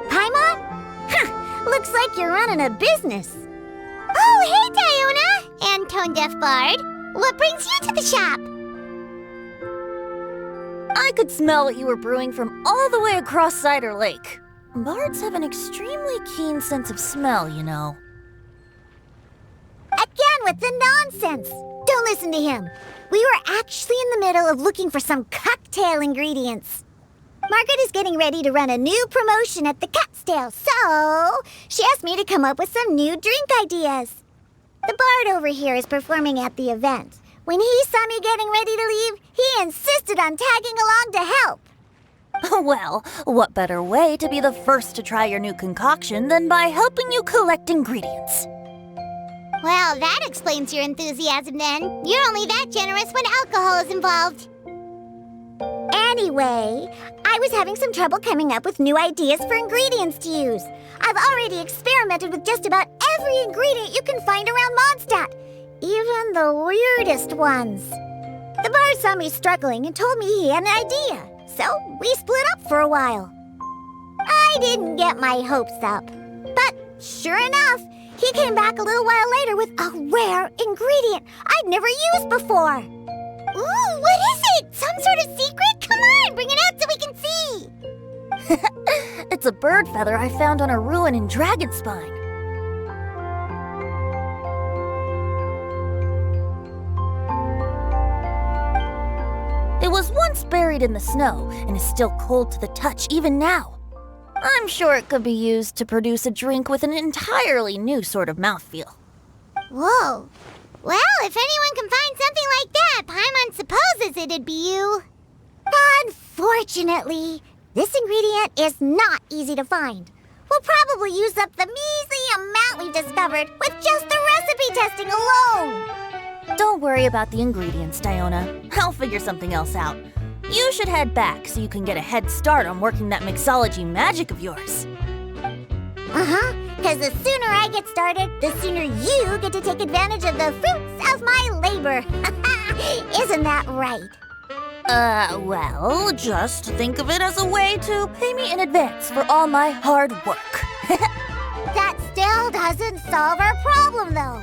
Paimon? Huh, looks like you're running a business. Oh, hey, Diona! And Tone Deaf Bard. What brings you to the shop? I could smell what you were brewing from all the way across Cider Lake. Bards have an extremely keen sense of smell, you know. Again with the nonsense! Don't listen to him. We were actually in the middle of looking for some cocktail ingredients. Margaret is getting ready to run a new promotion at the Catstail, so she asked me to come up with some new drink ideas. The bard over here is performing at the event. When he saw me getting ready to leave, he insisted on tagging along to help. Well, what better way to be the first to try your new concoction than by helping you collect ingredients? Well, that explains your enthusiasm then. You're only that generous when alcohol is involved. Anyway, I was having some trouble coming up with new ideas for ingredients to use. I've already experimented with just about every ingredient you can find around Mondstadt, even the weirdest ones. The bard saw me struggling and told me he had an idea, so we split up for a while. I didn't get my hopes up, but sure enough, he came back a little while later with a rare ingredient I'd never used before. Ooh, what is it? Some sort of secret? Come on, bring it out so we can see. It's a bird feather I found on a ruin in Dragonspine. It was once buried in the snow and is still cold to the touch even now. I'm sure it could be used to produce a drink with an entirely new sort of mouthfeel. Whoa. Well, if anyone can find something like that, Paimon supposes it'd be you. Unfortunately, this ingredient is not easy to find. We'll probably use up the measly amount we've discovered with just the recipe testing alone. Don't worry about the ingredients, Diona. I'll figure something else out. You should head back so you can get a head start on working that mixology magic of yours. Uh-huh, because the sooner I get started, the sooner you get to take advantage of the fruits of my labor. Isn't that right? Well, just think of it as a way to pay me in advance for all my hard work. That still doesn't solve our problem, though.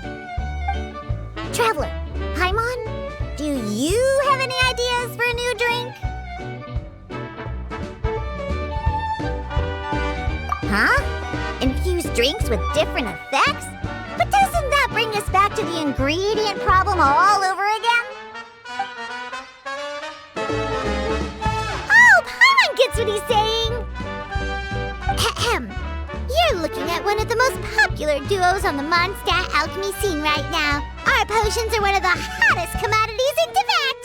Traveler, Paimon, do you have any ideas for a new drink? Huh? Infused drinks with different effects? But doesn't that bring us back to the ingredient problem all over again? Oh, Paimon gets what he's saying! Ahem. You're looking at one of the most popular duos on the Mondstadt alchemy scene right now. Our potions are one of the hottest commodities in Tibet!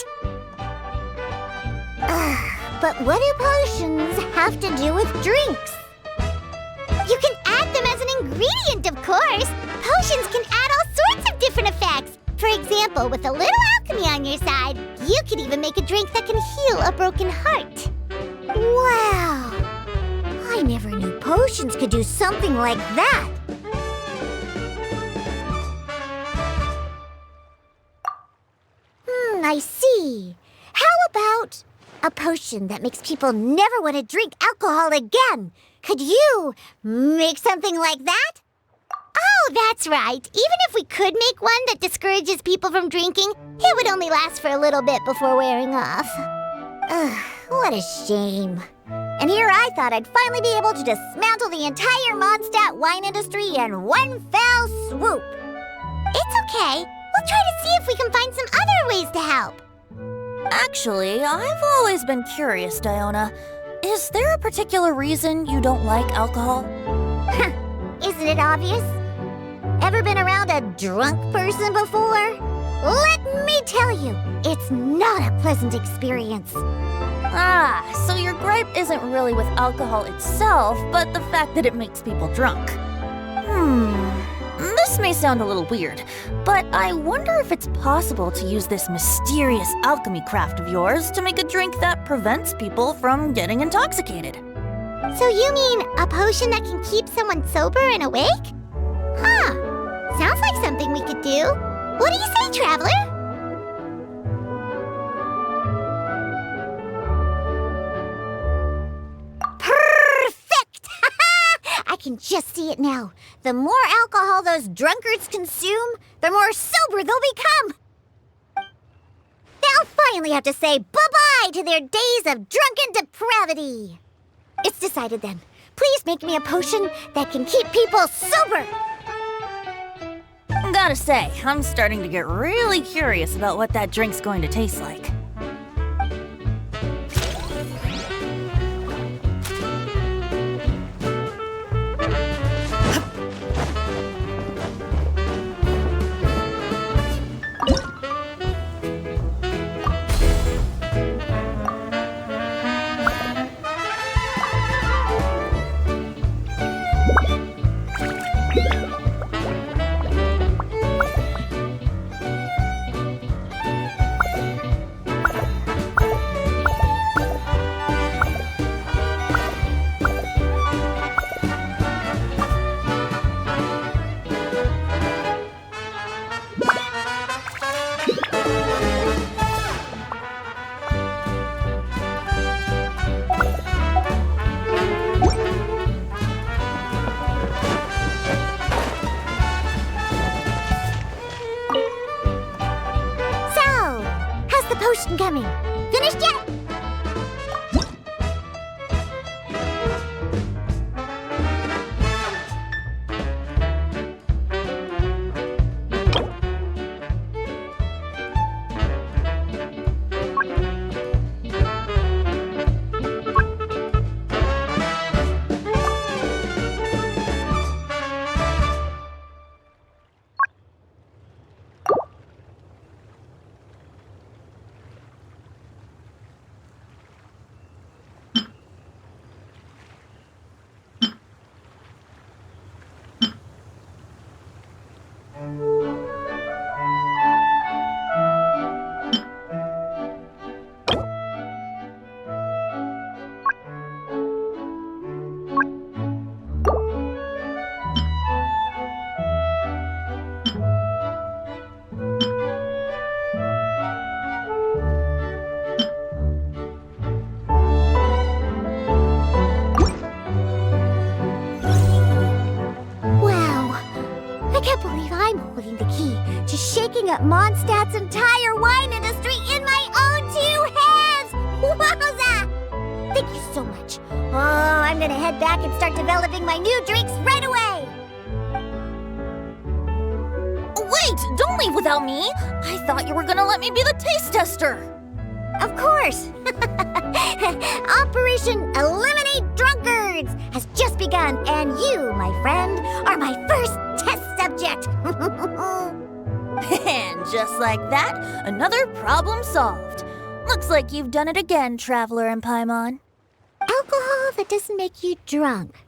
But what do potions have to do with drinks? You can add them as an ingredient, of course! Potions can add all sorts of different effects! For example, with a little alchemy on your side, you could even make a drink that can heal a broken heart. Wow! I never knew potions could do something like that! I see. How about a potion that makes people never want to drink alcohol again? Could you make something like that? Oh, that's right. Even if we could make one that discourages people from drinking, it would only last for a little bit before wearing off. Ugh, what a shame. And here I thought I'd finally be able to dismantle the entire Mondstadt wine industry in one fell swoop. It's okay. We'll try to see if we can find some other ways to help. Actually, I've always been curious, Diona. Is there a particular reason you don't like alcohol? Isn't it obvious? Ever been around a drunk person before? Let me tell you, it's not a pleasant experience. Ah, so your gripe isn't really with alcohol itself, but the fact that it makes people drunk. This may sound a little weird, but I wonder if it's possible to use this mysterious alchemy craft of yours to make a drink that prevents people from getting intoxicated. So you mean a potion that can keep someone sober and awake? Huh. Sounds like something we could do. What do you say, Traveler? can just see it now. The more alcohol those drunkards consume, the more sober they'll become. They'll finally have to say bye-bye to their days of drunken depravity. It's decided then. Please make me a potion that can keep people sober. Gotta say, I'm starting to get really curious about what that drink's going to taste like. Potion coming. Finished yet? Up Mondstadt's entire wine industry in my own 2 hands! Wowza! Thank you so much. Oh, I'm gonna head back and start developing my new drinks right away! Wait! Don't leave without me! I thought you were gonna let me be the taste tester! Of course! Operation Eliminate Drunkards has just begun, and you, my friend, are my first test subject! And just like that, another problem solved. Looks like you've done it again, Traveler and Paimon. Alcohol that doesn't make you drunk.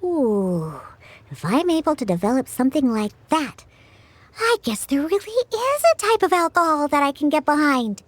Ooh, if I'm able to develop something like that, I guess there really is a type of alcohol that I can get behind.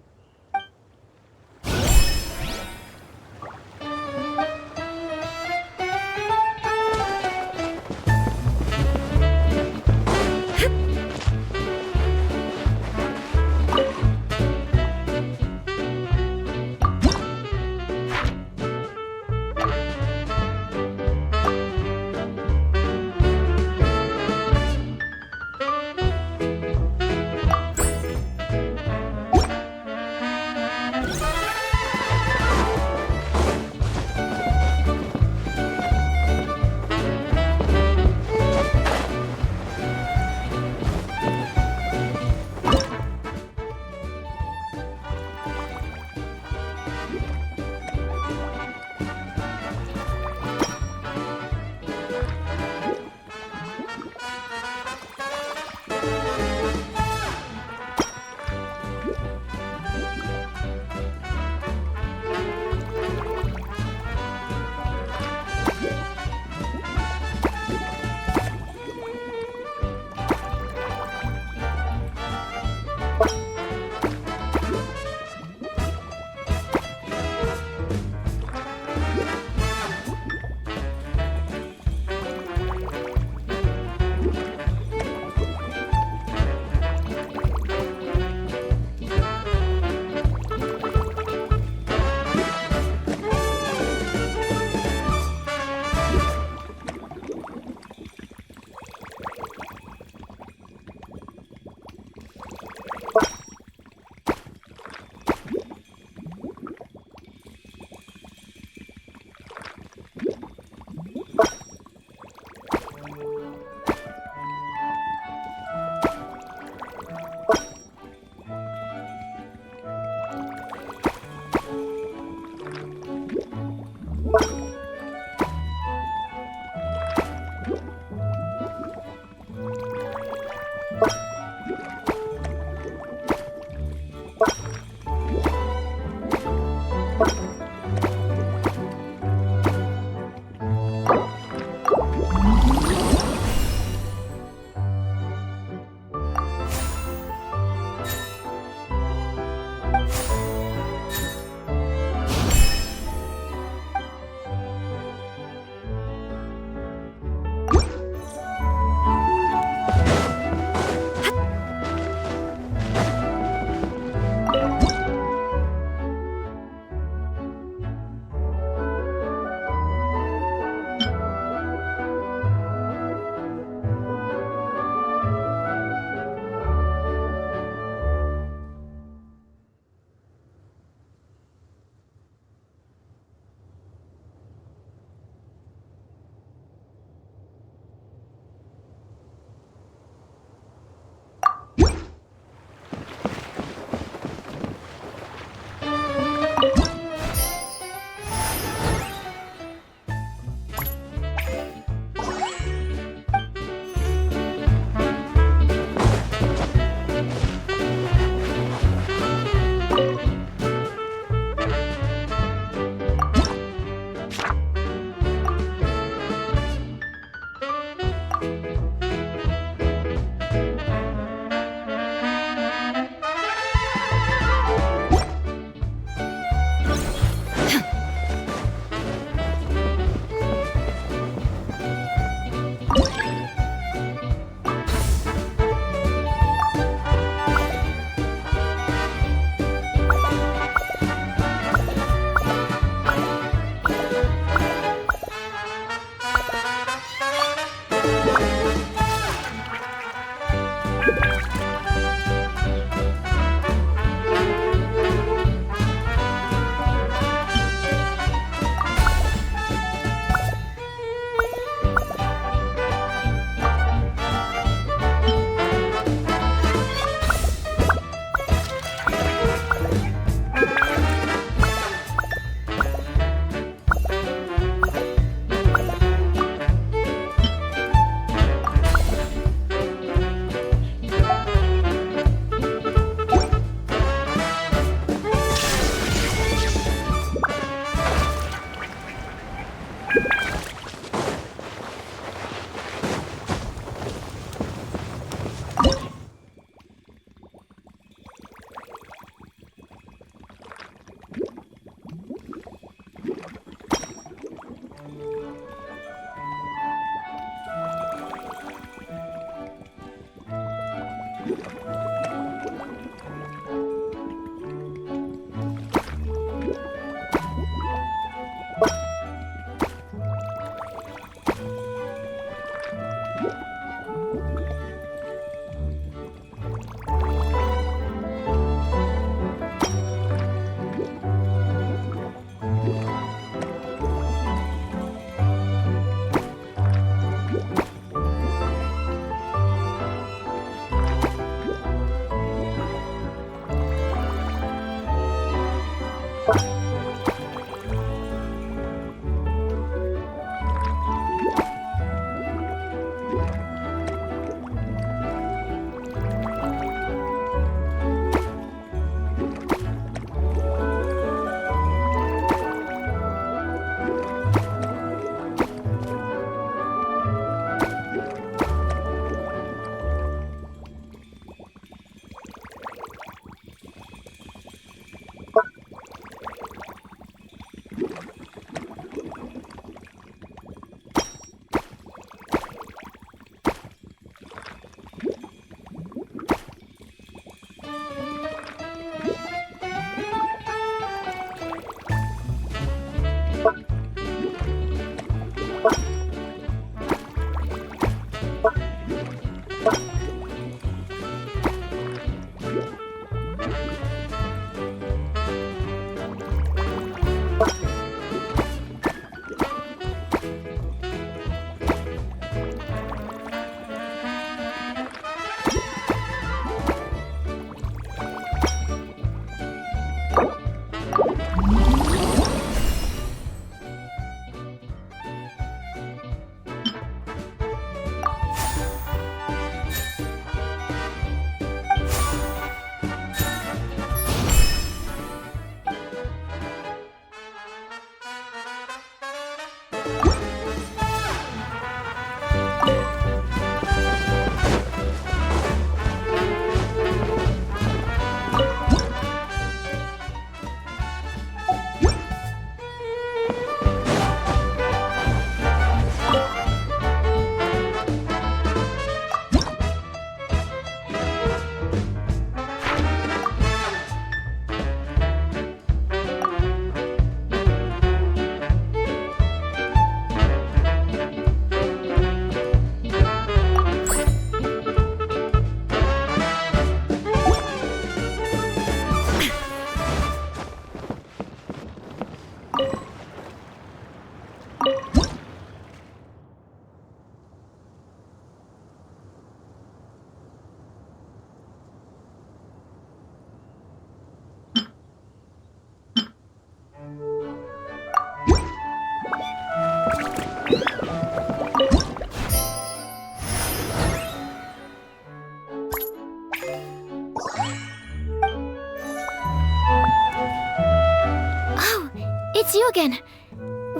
it's you again.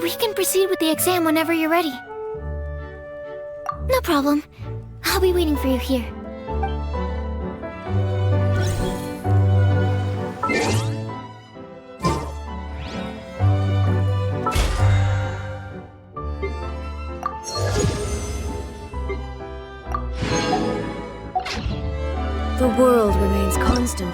We can proceed with the exam whenever you're ready. No problem. I'll be waiting for you here. The world remains constant.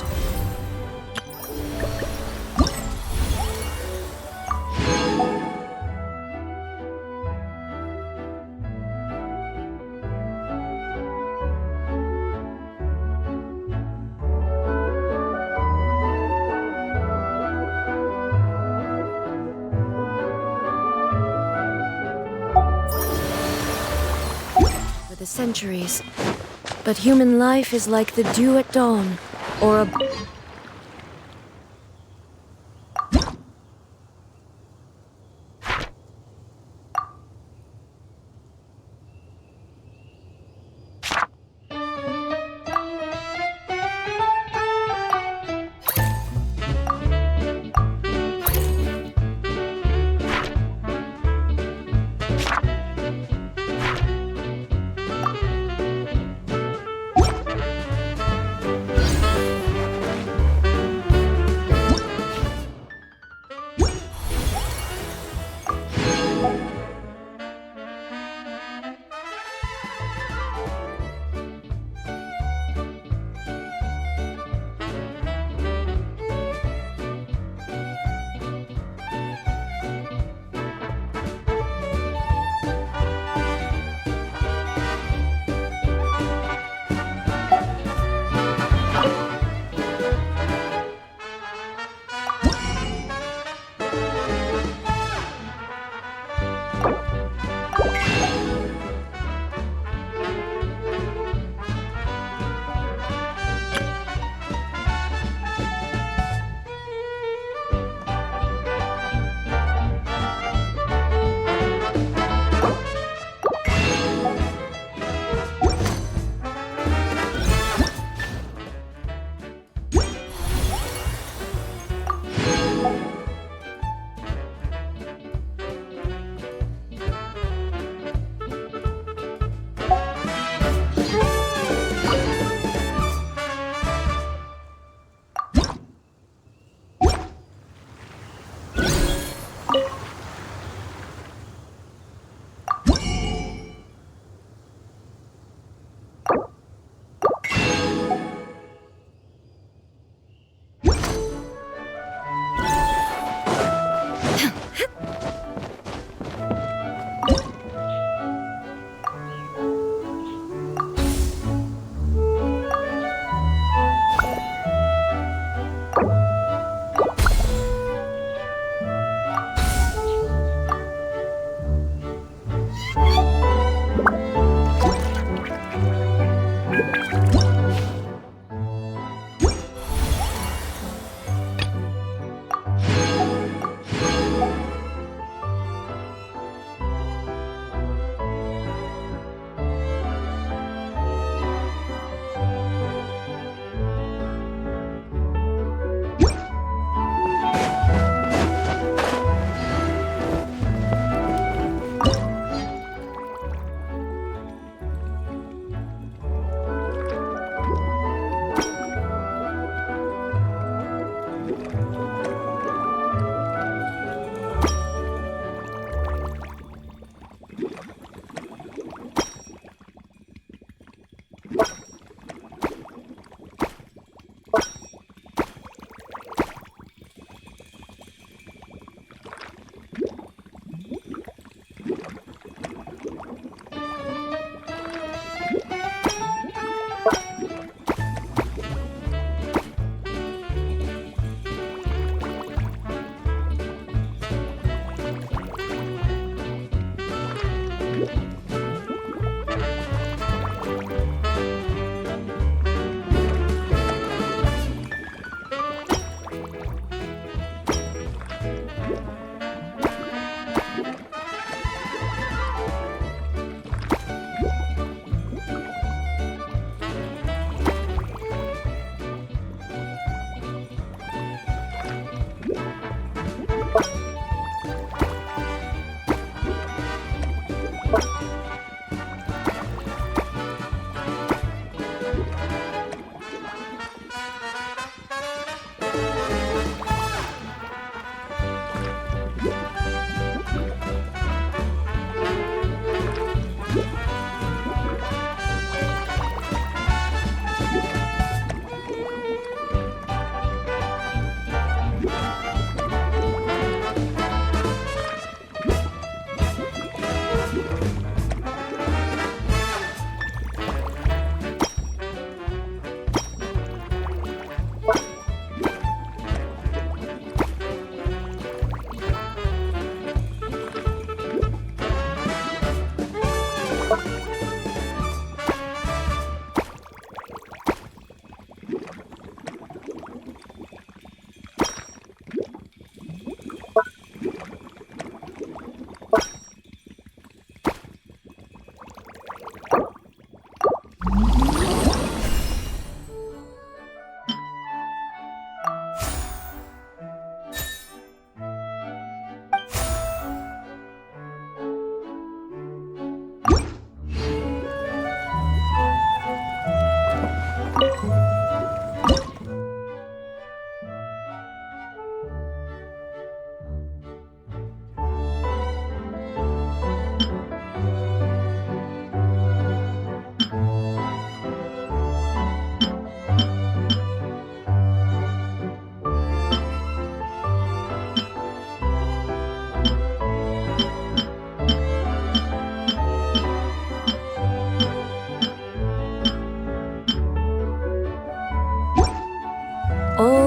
For the centuries. But human life is like the dew at dawn, or a...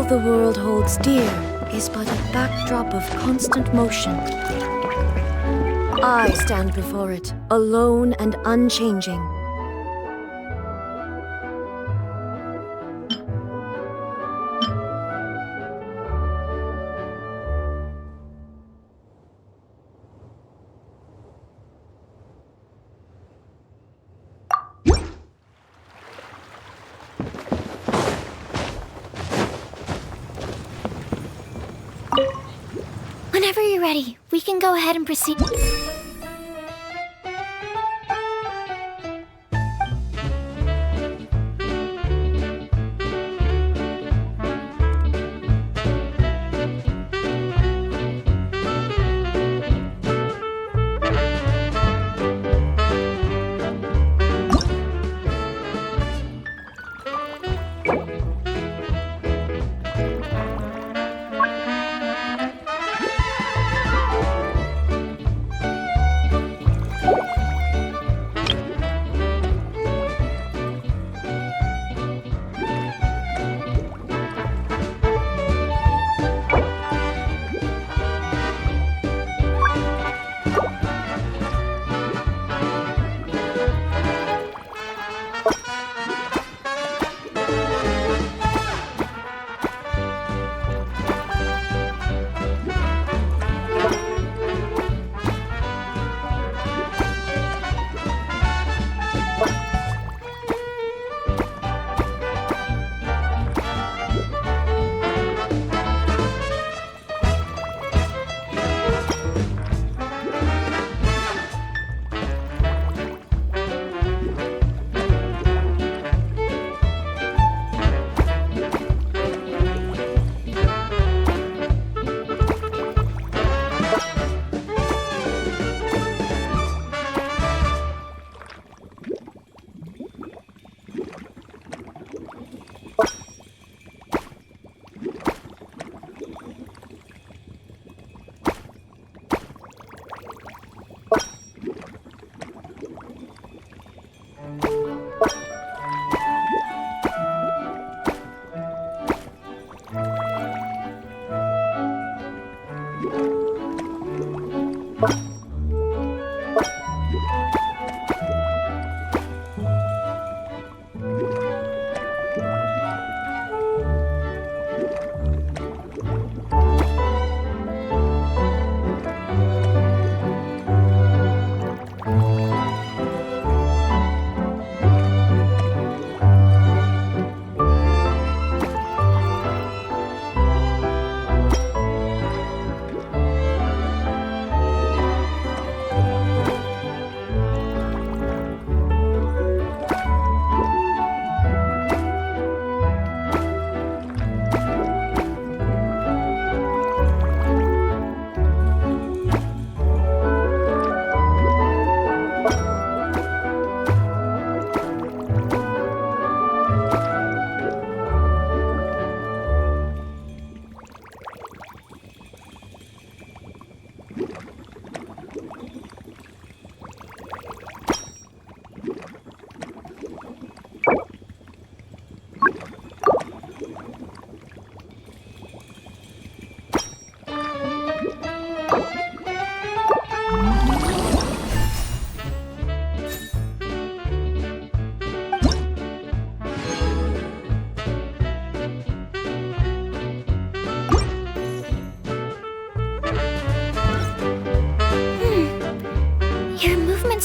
the world holds dear is but a backdrop of constant motion. I stand before it, alone and unchanging. Whenever you're ready, we can go ahead and proceed.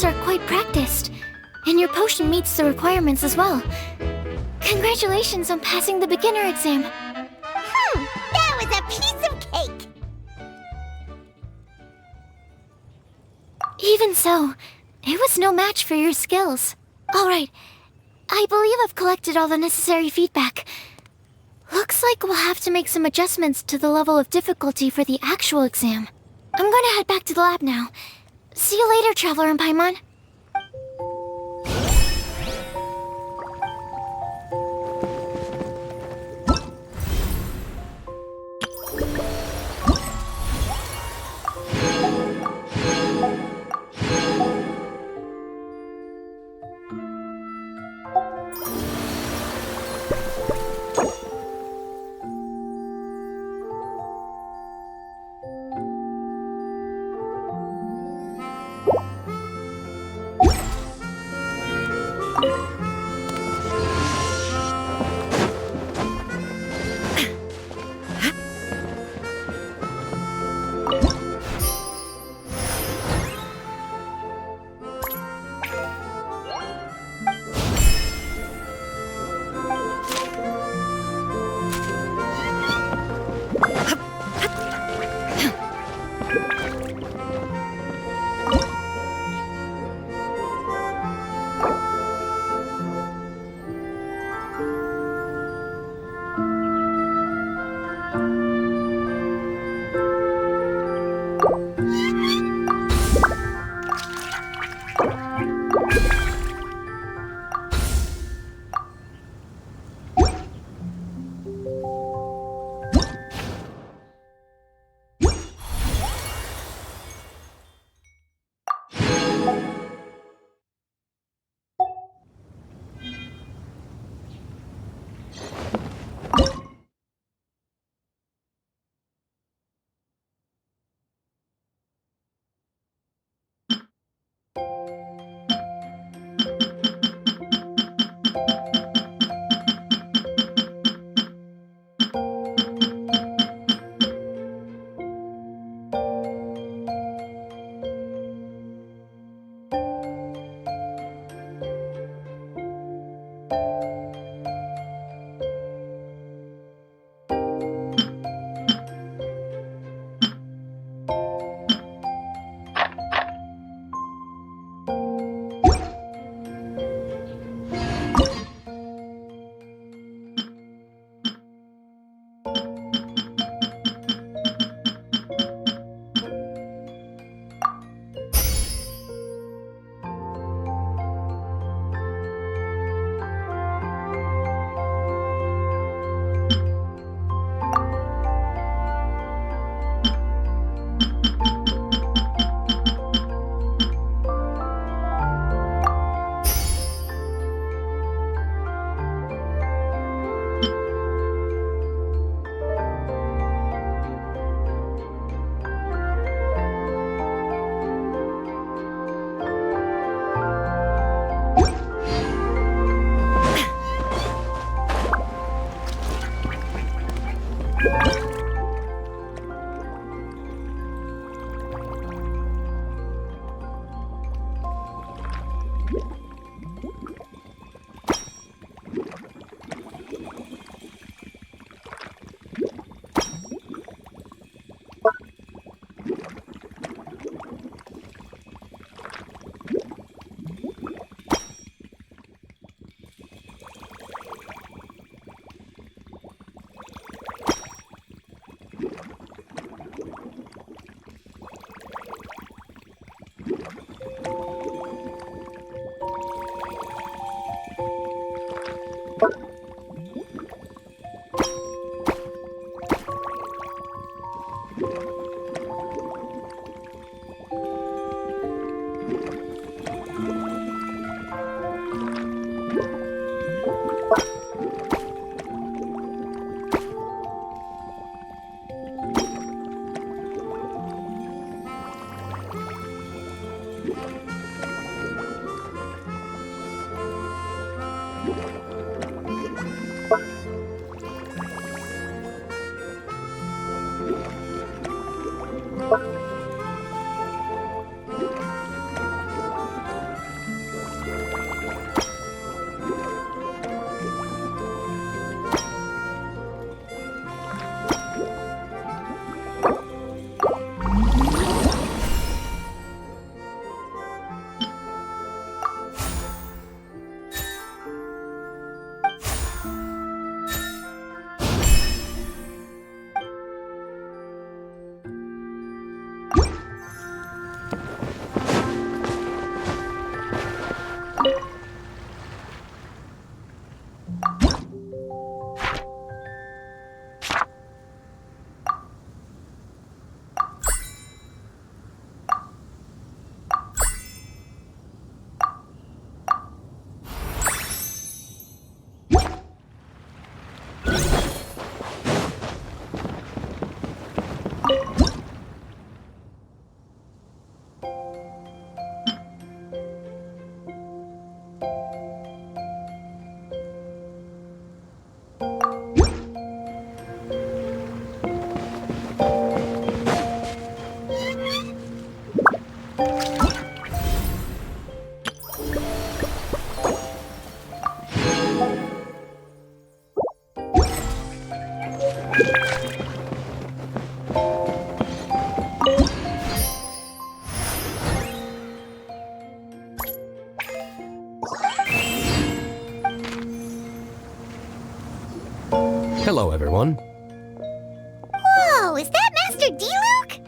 Are quite practiced, and your potion meets the requirements as well. Congratulations on passing the beginner exam. That was a piece of cake! Even so, it was no match for your skills. Alright, I believe I've collected all the necessary feedback. Looks like we'll have to make some adjustments to the level of difficulty for the actual exam. I'm gonna head back to the lab now. See you later, Traveler and Paimon. Hello, everyone. Whoa, is that Master D-Luke?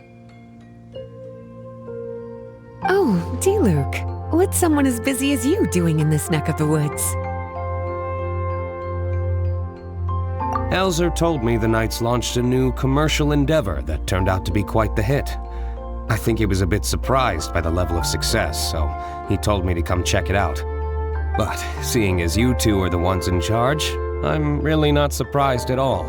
Oh, D-Luke. What's someone as busy as you doing in this neck of the woods? Elzer told me the Knights launched a new commercial endeavor that turned out to be quite the hit. I think he was a bit surprised by the level of success, so he told me to come check it out. But seeing as you two are the ones in charge, I'm really not surprised at all.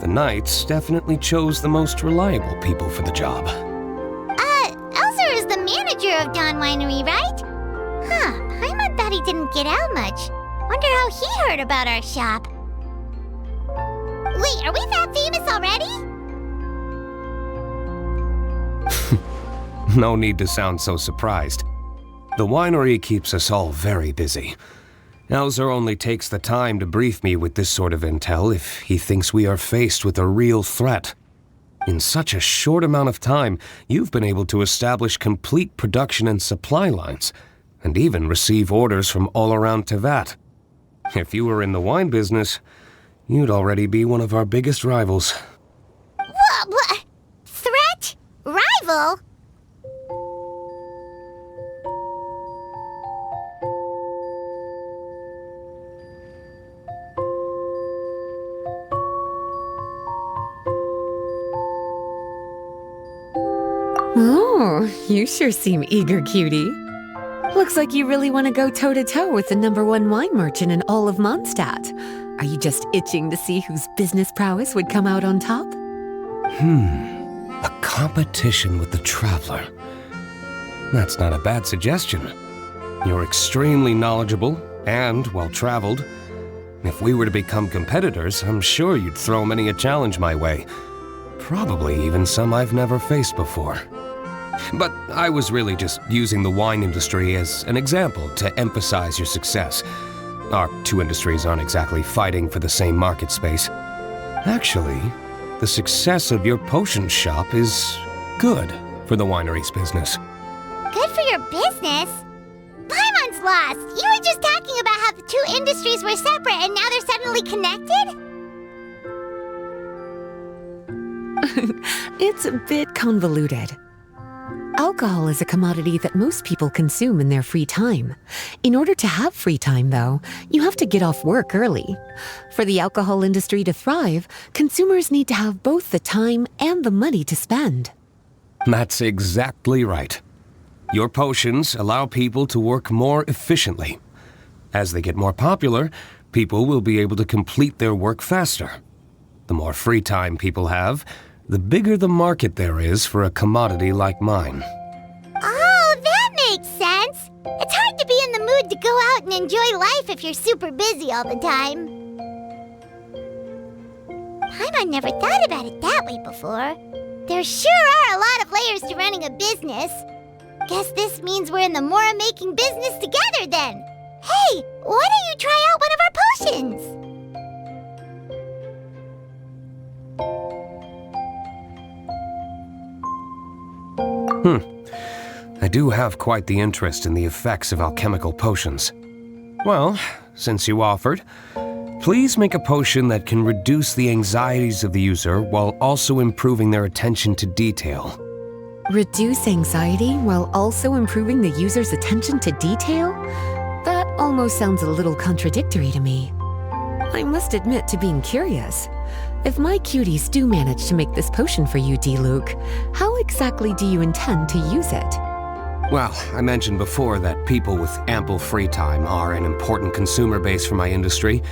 The Knights definitely chose the most reliable people for the job. Elzer is the manager of Dawn Winery, right? Huh, Paimon thought he didn't get out much. Wonder how he heard about our shop. Wait, are we that famous already? No need to sound so surprised. The winery keeps us all very busy. Elzer only takes the time to brief me with this sort of intel if he thinks we are faced with a real threat. In such a short amount of time, you've been able to establish complete production and supply lines, and even receive orders from all around Tevat. If you were in the wine business, you'd already be one of our biggest rivals. What? Threat? Rival? Oh, you sure seem eager, cutie. Looks like you really want to go toe-to-toe with the #1 wine merchant in all of Mondstadt. Are you just itching to see whose business prowess would come out on top? A competition with the Traveler. That's not a bad suggestion. You're extremely knowledgeable and well-traveled. If we were to become competitors, I'm sure you'd throw many a challenge my way. Probably even some I've never faced before. But I was really just using the wine industry as an example to emphasize your success. Our two industries aren't exactly fighting for the same market space. Actually, the success of your potion shop is good for the winery's business. Good for your business? Paimon's lost! You were just talking about how the two industries were separate and now they're suddenly connected? It's a bit convoluted. Alcohol is a commodity that most people consume in their free time. In order to have free time, though, you have to get off work early. For the alcohol industry to thrive, consumers need to have both the time and the money to spend. That's exactly right. Your potions allow people to work more efficiently. As they get more popular, people will be able to complete their work faster. The more free time people have, the bigger the market there is for a commodity like mine. Oh, that makes sense! It's hard to be in the mood to go out and enjoy life if you're super busy all the time. Paimon never thought about it that way before. There sure are a lot of layers to running a business. Guess this means we're in the Mora-making business together then. Hey, why don't you try out one of our potions? I do have quite the interest in the effects of alchemical potions. Well, since you offered, please make a potion that can reduce the anxieties of the user while also improving their attention to detail. Reduce anxiety while also improving the user's attention to detail? That almost sounds a little contradictory to me. I must admit to being curious. If my cuties do manage to make this potion for you, D-Luke, how exactly do you intend to use it? Well, I mentioned before that people with ample free time are an important consumer base for my industry.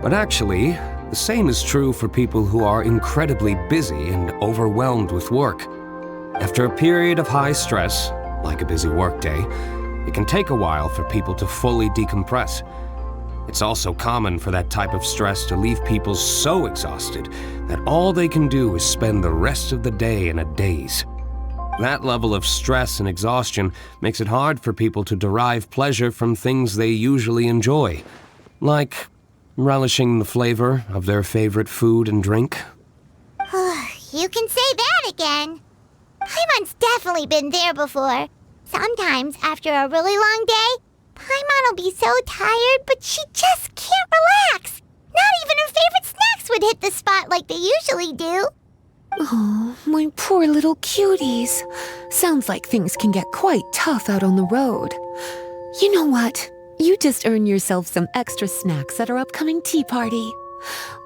But actually, the same is true for people who are incredibly busy and overwhelmed with work. After a period of high stress, like a busy workday, it can take a while for people to fully decompress. It's also common for that type of stress to leave people so exhausted that all they can do is spend the rest of the day in a daze. That level of stress and exhaustion makes it hard for people to derive pleasure from things they usually enjoy, like relishing the flavor of their favorite food and drink. You can say that again. Paimon's definitely been there before. Sometimes, after a really long day, Paimon will be so tired, but she just can't relax. Not even her favorite snacks would hit the spot like they usually do. Oh, my poor little cuties. Sounds like things can get quite tough out on the road. You know what? You just earn yourself some extra snacks at our upcoming tea party.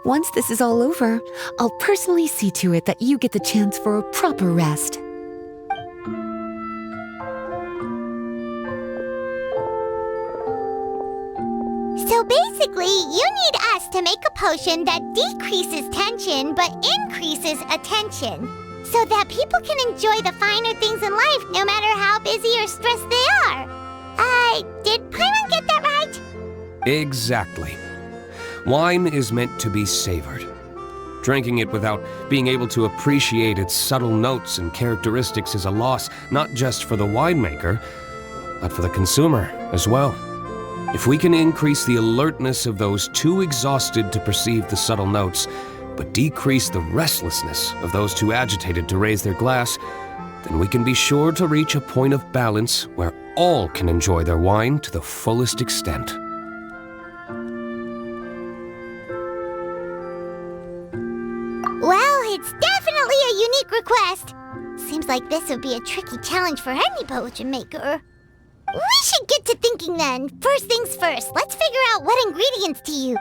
Once this is all over, I'll personally see to it that you get the chance for a proper rest. So basically, you need us to make a potion that decreases tension but increases attention, so that people can enjoy the finer things in life no matter how busy or stressed they are. Did Paimon get that right? Exactly. Wine is meant to be savored. Drinking it without being able to appreciate its subtle notes and characteristics is a loss not just for the winemaker, but for the consumer as well. If we can increase the alertness of those too exhausted to perceive the subtle notes, but decrease the restlessness of those too agitated to raise their glass, then we can be sure to reach a point of balance where all can enjoy their wine to the fullest extent. Well, it's definitely a unique request. Seems like this would be a tricky challenge for any potion maker. We should get to thinking then. First things first, let's figure out what ingredients to use.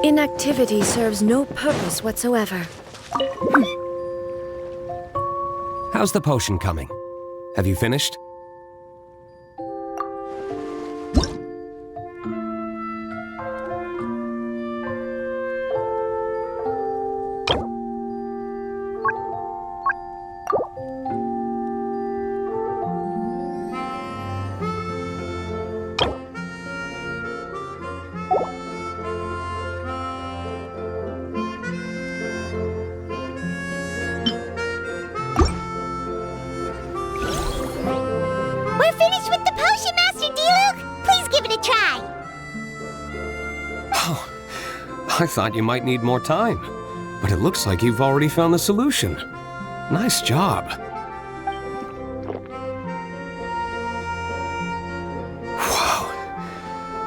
Inactivity serves no purpose whatsoever. How's the potion coming? Have you finished? We're finished with the potion, Master D-Luke! Please give it a try! Oh, I thought you might need more time, but it looks like you've already found the solution. Nice job. Wow,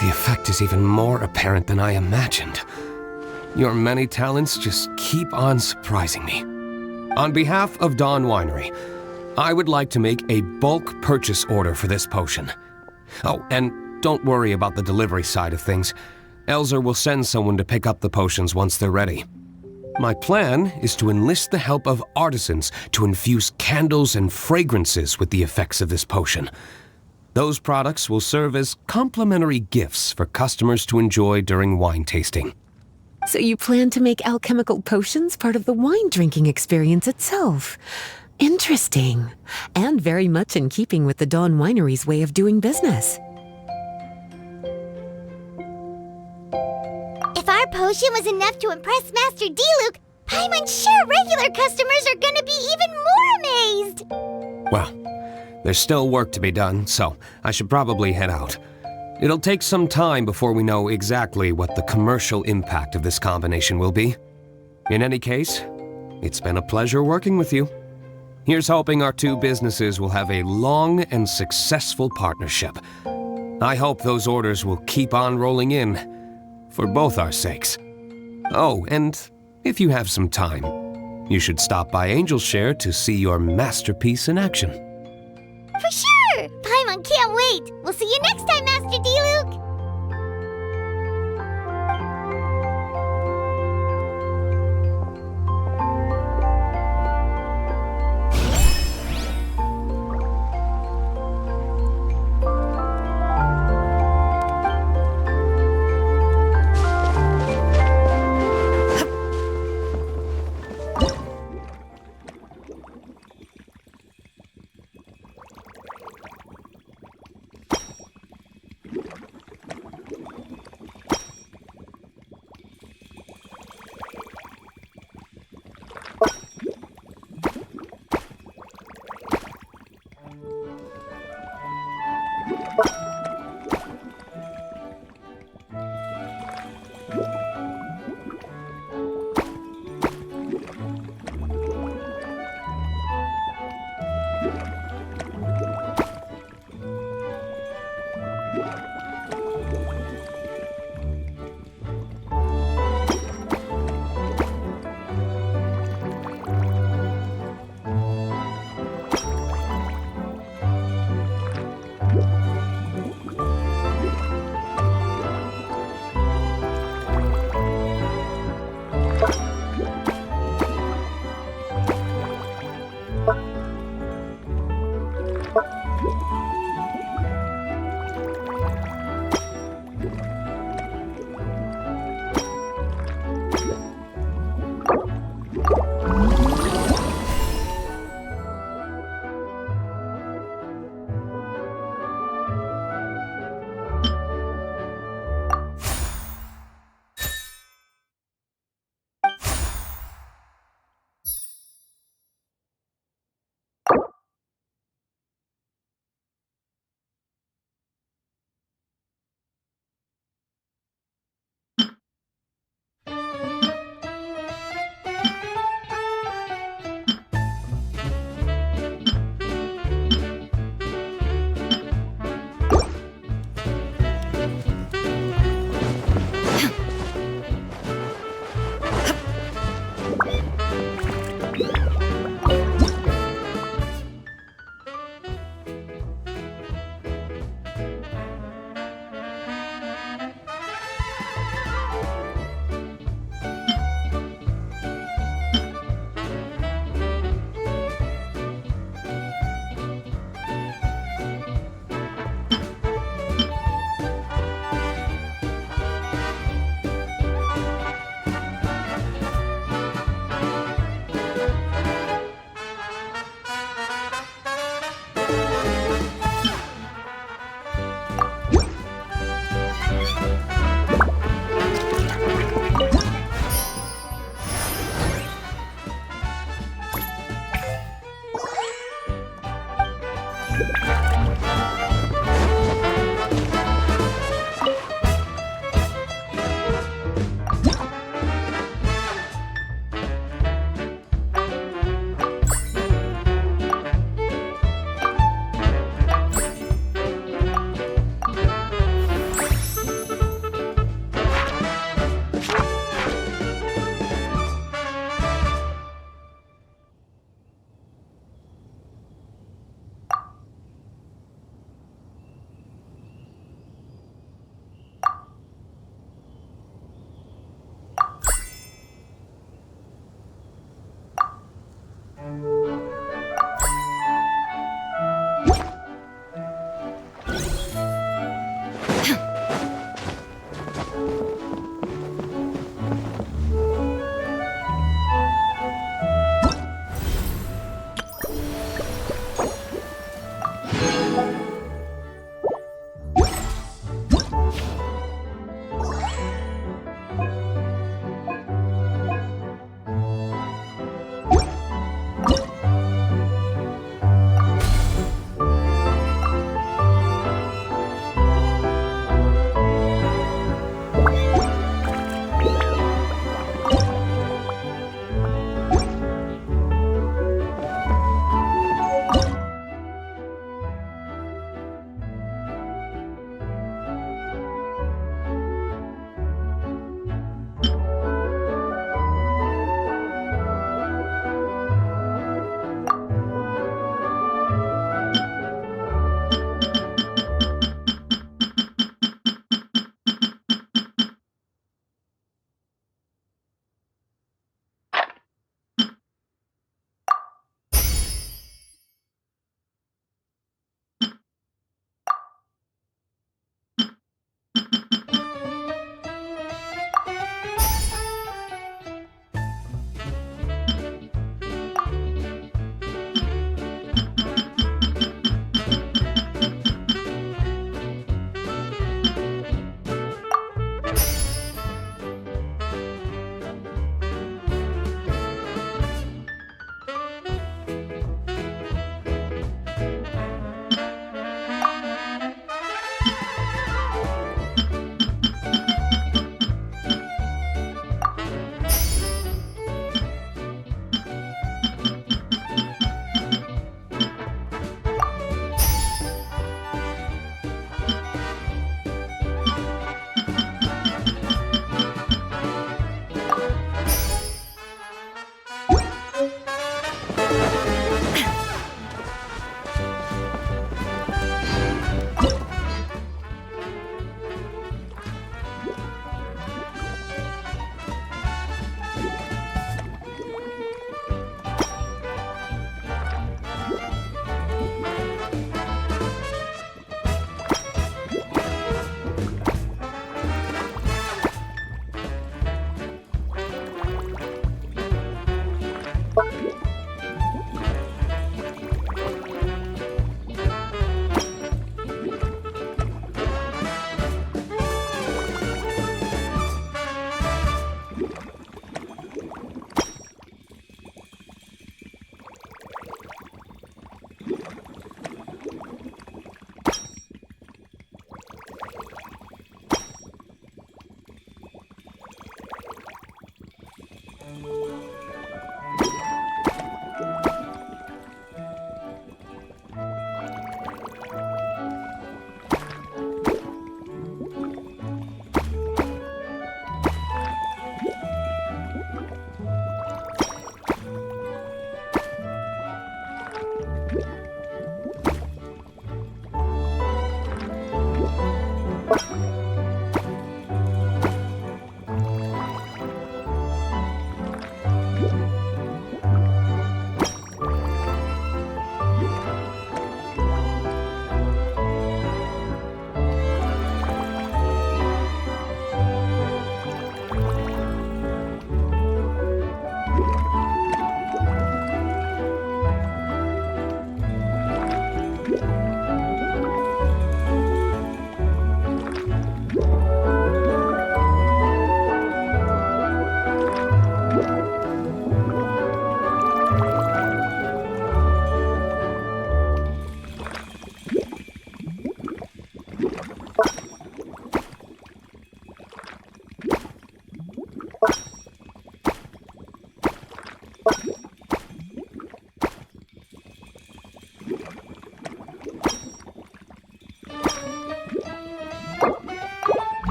the effect is even more apparent than I imagined. Your many talents just keep on surprising me. On behalf of Dawn Winery, I would like to make a bulk purchase order for this potion. Oh, and don't worry about the delivery side of things. Elzer will send someone to pick up the potions once they're ready. My plan is to enlist the help of artisans to infuse candles and fragrances with the effects of this potion. Those products will serve as complimentary gifts for customers to enjoy during wine tasting. So you plan to make alchemical potions part of the wine drinking experience itself? Interesting. And very much in keeping with the Dawn Winery's way of doing business. If our potion was enough to impress Master D-Luke, Paimon's sure regular customers are gonna be even more amazed! Well, there's still work to be done, so I should probably head out. It'll take some time before we know exactly what the commercial impact of this combination will be. In any case, It's been a pleasure working with you. Here's hoping our two businesses will have a long and successful partnership. I hope those orders will keep on rolling in, for both our sakes. Oh, and if you have some time, you should stop by Angel's Share to see your masterpiece in action. For sure! Paimon can't wait! We'll see you next time, Master D-Luke!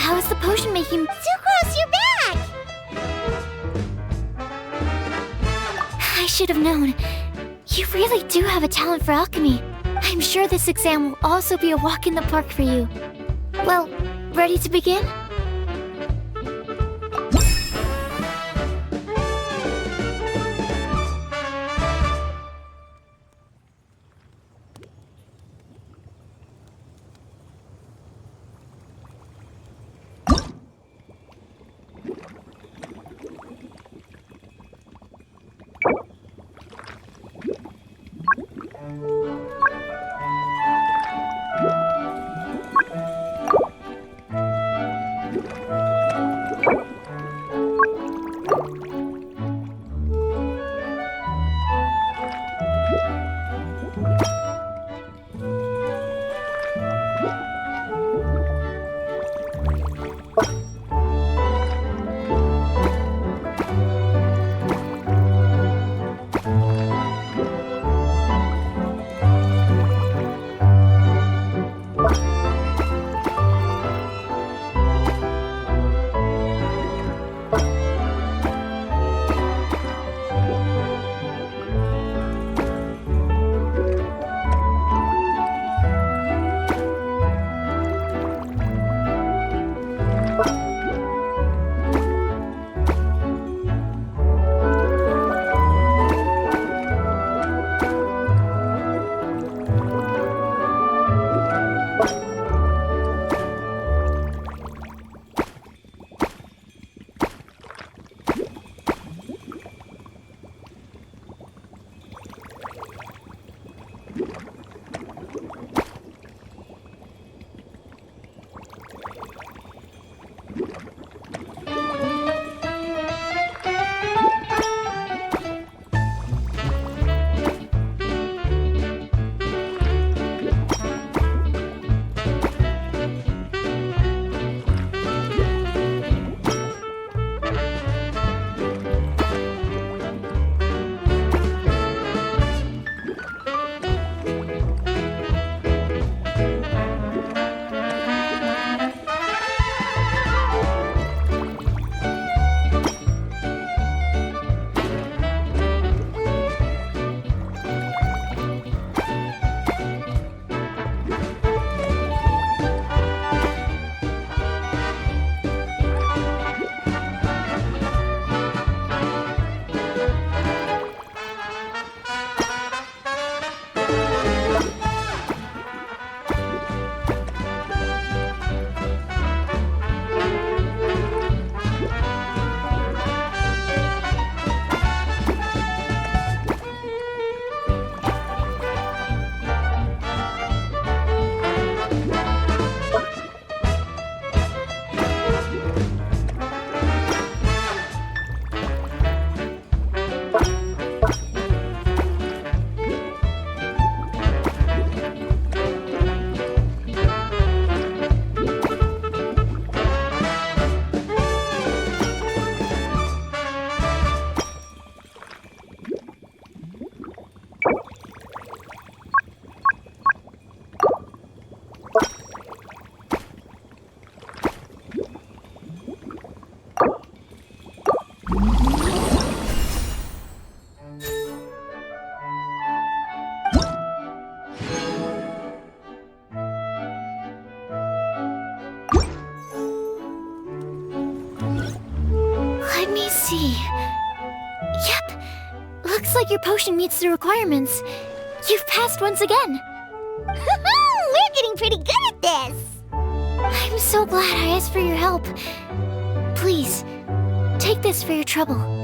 How is the potion making? Sucrose, you're back! I should have known. You really do have a talent for alchemy. I'm sure this exam will also be a walk in the park for you. Well, ready to begin? Looks like your potion meets the requirements. You've passed once again. We're getting pretty good at this! I'm so glad I asked for your help. Please, take this for your trouble.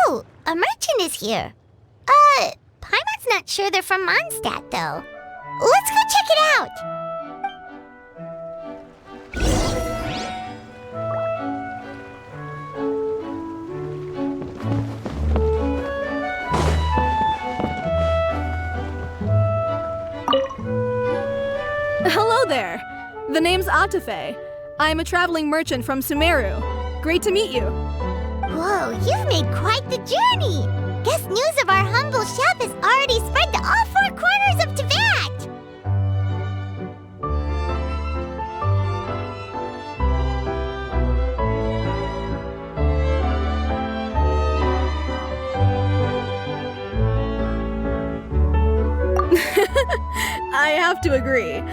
Oh, a merchant is here. Paimon's not sure they're from Mondstadt, though. Let's go check it out. Hello there. The name's Atafe. I'm a traveling merchant from Sumeru. Great to meet you. Whoa, you've made quite the journey! Guess news of our humble shop has already spread to all four corners of Tibet! I have to agree.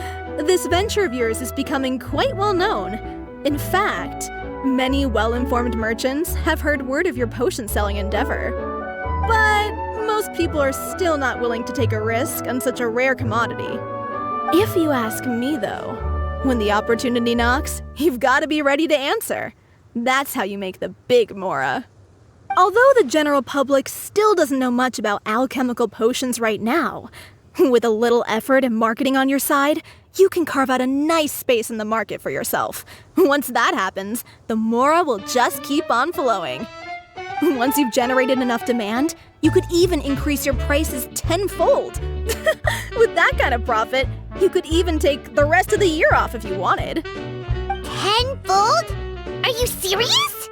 This venture of yours is becoming quite well known. In fact, many well-informed merchants have heard word of your potion-selling endeavor. But most people are still not willing to take a risk on such a rare commodity. If you ask me, though, when the opportunity knocks, you've got to be ready to answer. That's how you make the big Mora. Although the general public still doesn't know much about alchemical potions right now, with a little effort and marketing on your side, you can carve out a nice space in the market for yourself. Once that happens, the Mora will just keep on flowing. Once you've generated enough demand, you could even increase your prices tenfold. With that kind of profit, you could even take the rest of the year off if you wanted. Tenfold? Are you serious?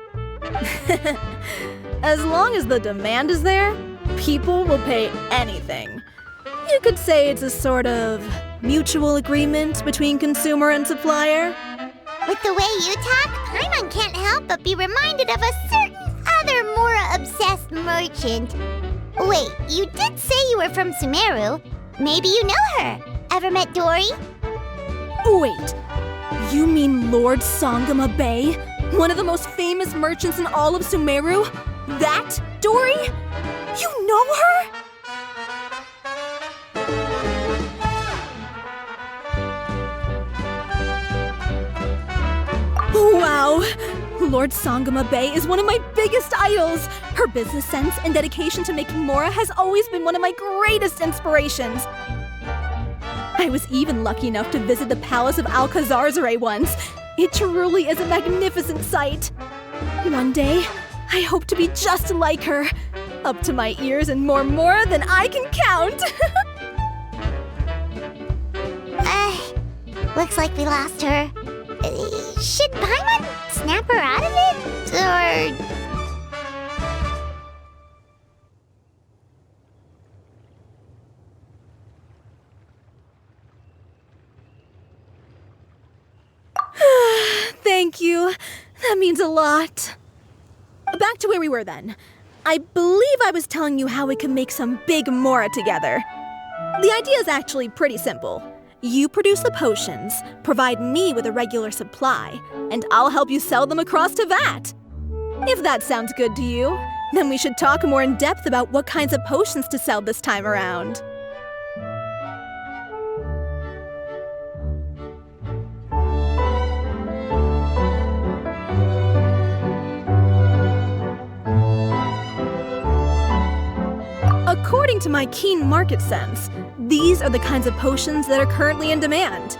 As long as the demand is there, people will pay anything. You could say it's a sort of mutual agreement between consumer and supplier. With the way you talk, Paimon can't help but be reminded of a certain other Mora-obsessed merchant. Wait, you did say you were from Sumeru. Maybe you know her. Ever met Dory? Wait, you mean Lord Sangama Bay? One of the most famous merchants in all of Sumeru? That Dory? You know her? Wow! Lord Sangama Bay is one of my biggest idols! Her business sense and dedication to making Mora has always been one of my greatest inspirations. I was even lucky enough to visit the Palace of Alcazarzare once. It truly is a magnificent sight. One day, I hope to be just like her. Up to my ears and more Mora than I can count! Looks like we lost her. Should Paimon snap her out of it? Or... Thank you. That means a lot. Back to where we were then. I believe I was telling you how we could make some big Mora together. The idea is actually pretty simple. You produce the potions, provide me with a regular supply, and I'll help you sell them across to Vat. If that sounds good to you, then we should talk more in depth about what kinds of potions to sell this time around. According to my keen market sense, these are the kinds of potions that are currently in demand.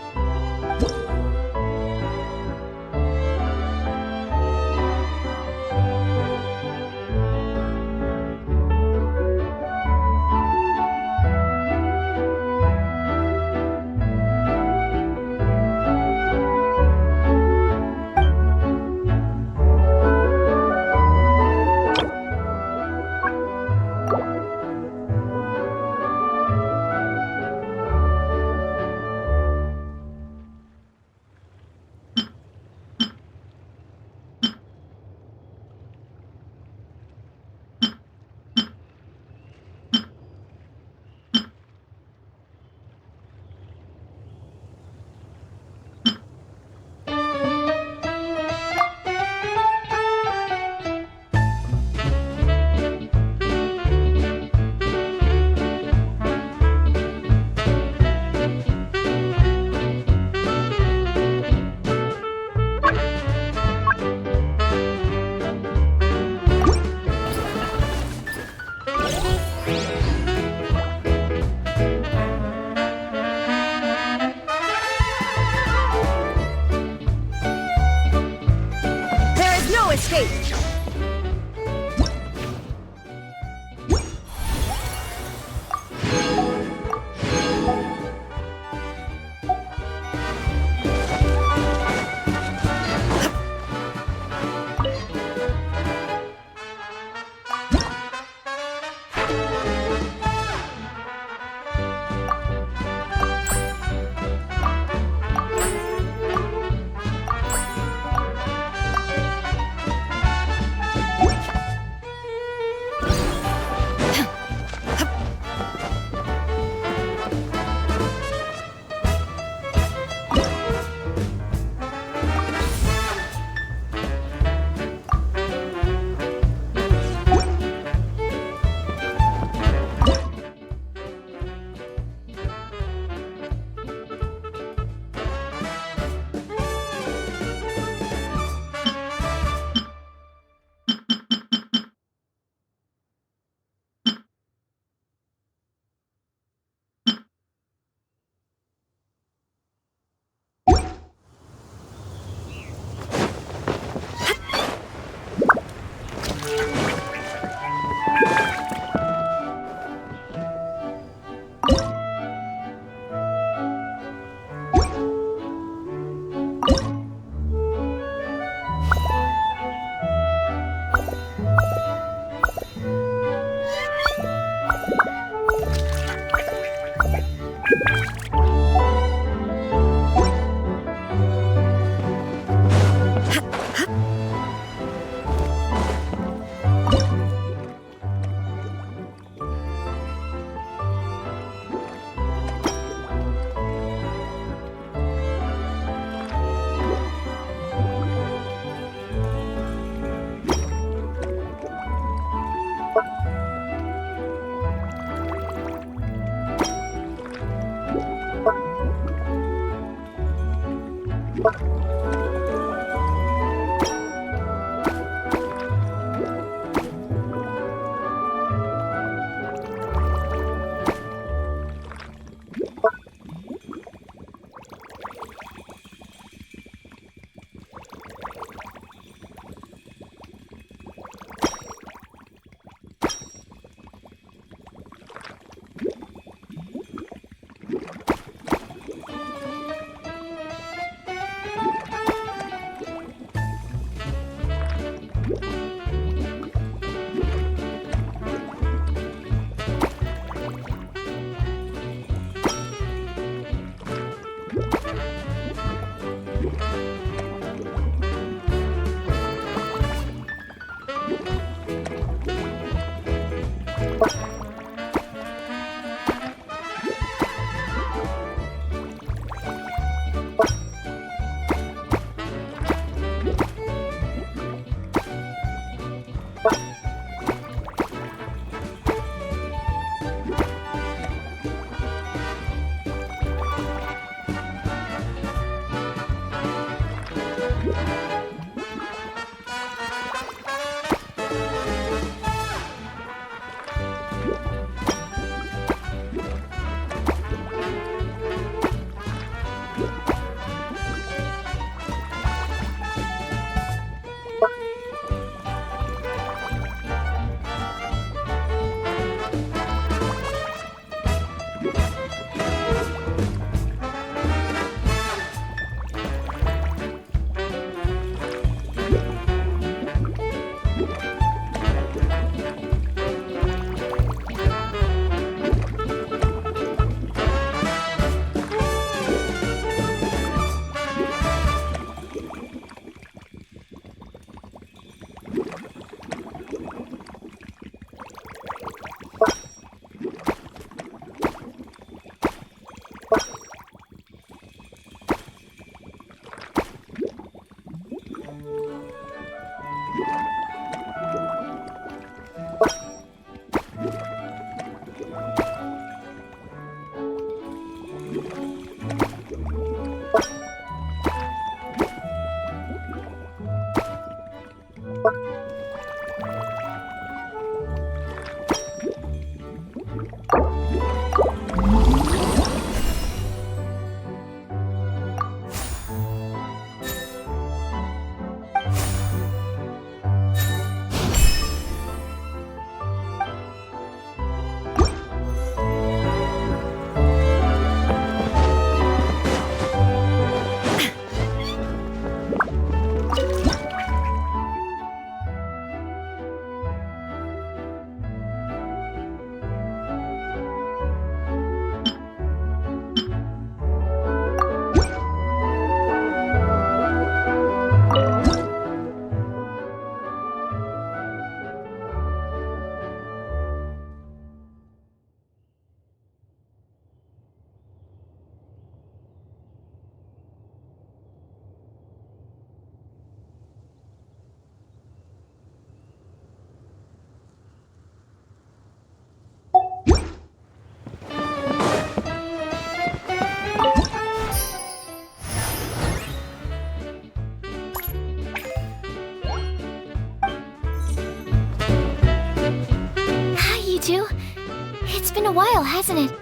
It's been a while, hasn't it?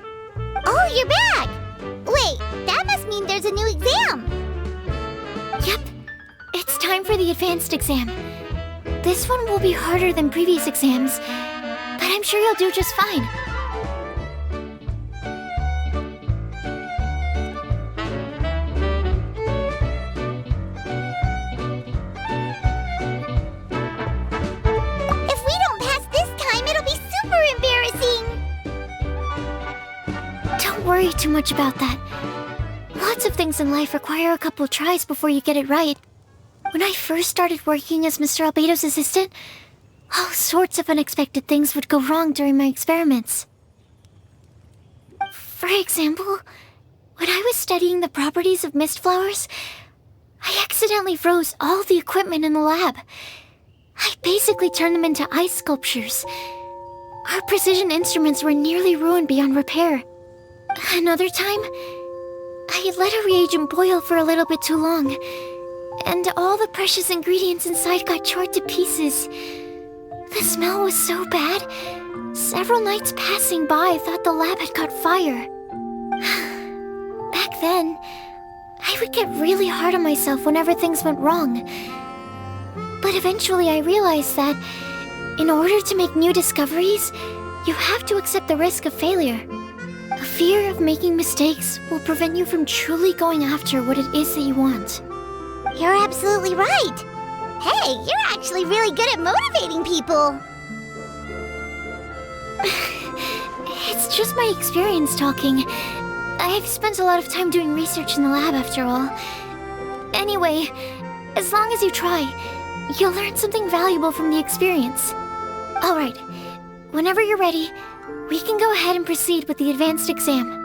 Oh, you're back! Wait, that must mean there's a new exam! Yep. It's time for the advanced exam. This one will be harder than previous exams, but I'm sure you'll do just fine. If we don't pass this time, it'll be super embarrassing! Don't worry too much about that. Lots of things in life require a couple tries before you get it right. When I first started working as Mr. Albedo's assistant, all sorts of unexpected things would go wrong during my experiments. For example, when I was studying the properties of mist flowers, I accidentally froze all the equipment in the lab. I basically turned them into ice sculptures. Our precision instruments were nearly ruined beyond repair. Another time, I let a reagent boil for a little bit too long, and all the precious ingredients inside got charred to pieces. The smell was so bad, several nights passing by thought the lab had caught fire. Back then, I would get really hard on myself whenever things went wrong. But eventually I realized that in order to make new discoveries, you have to accept the risk of failure. A fear of making mistakes will prevent you from truly going after what it is that you want. You're absolutely right. Hey, you're actually really good at motivating people. It's just my experience talking. I've spent a lot of time doing research in the lab after all. Anyway, as long as you try, you'll learn something valuable from the experience. Alright, whenever you're ready, we can go ahead and proceed with the advanced exam.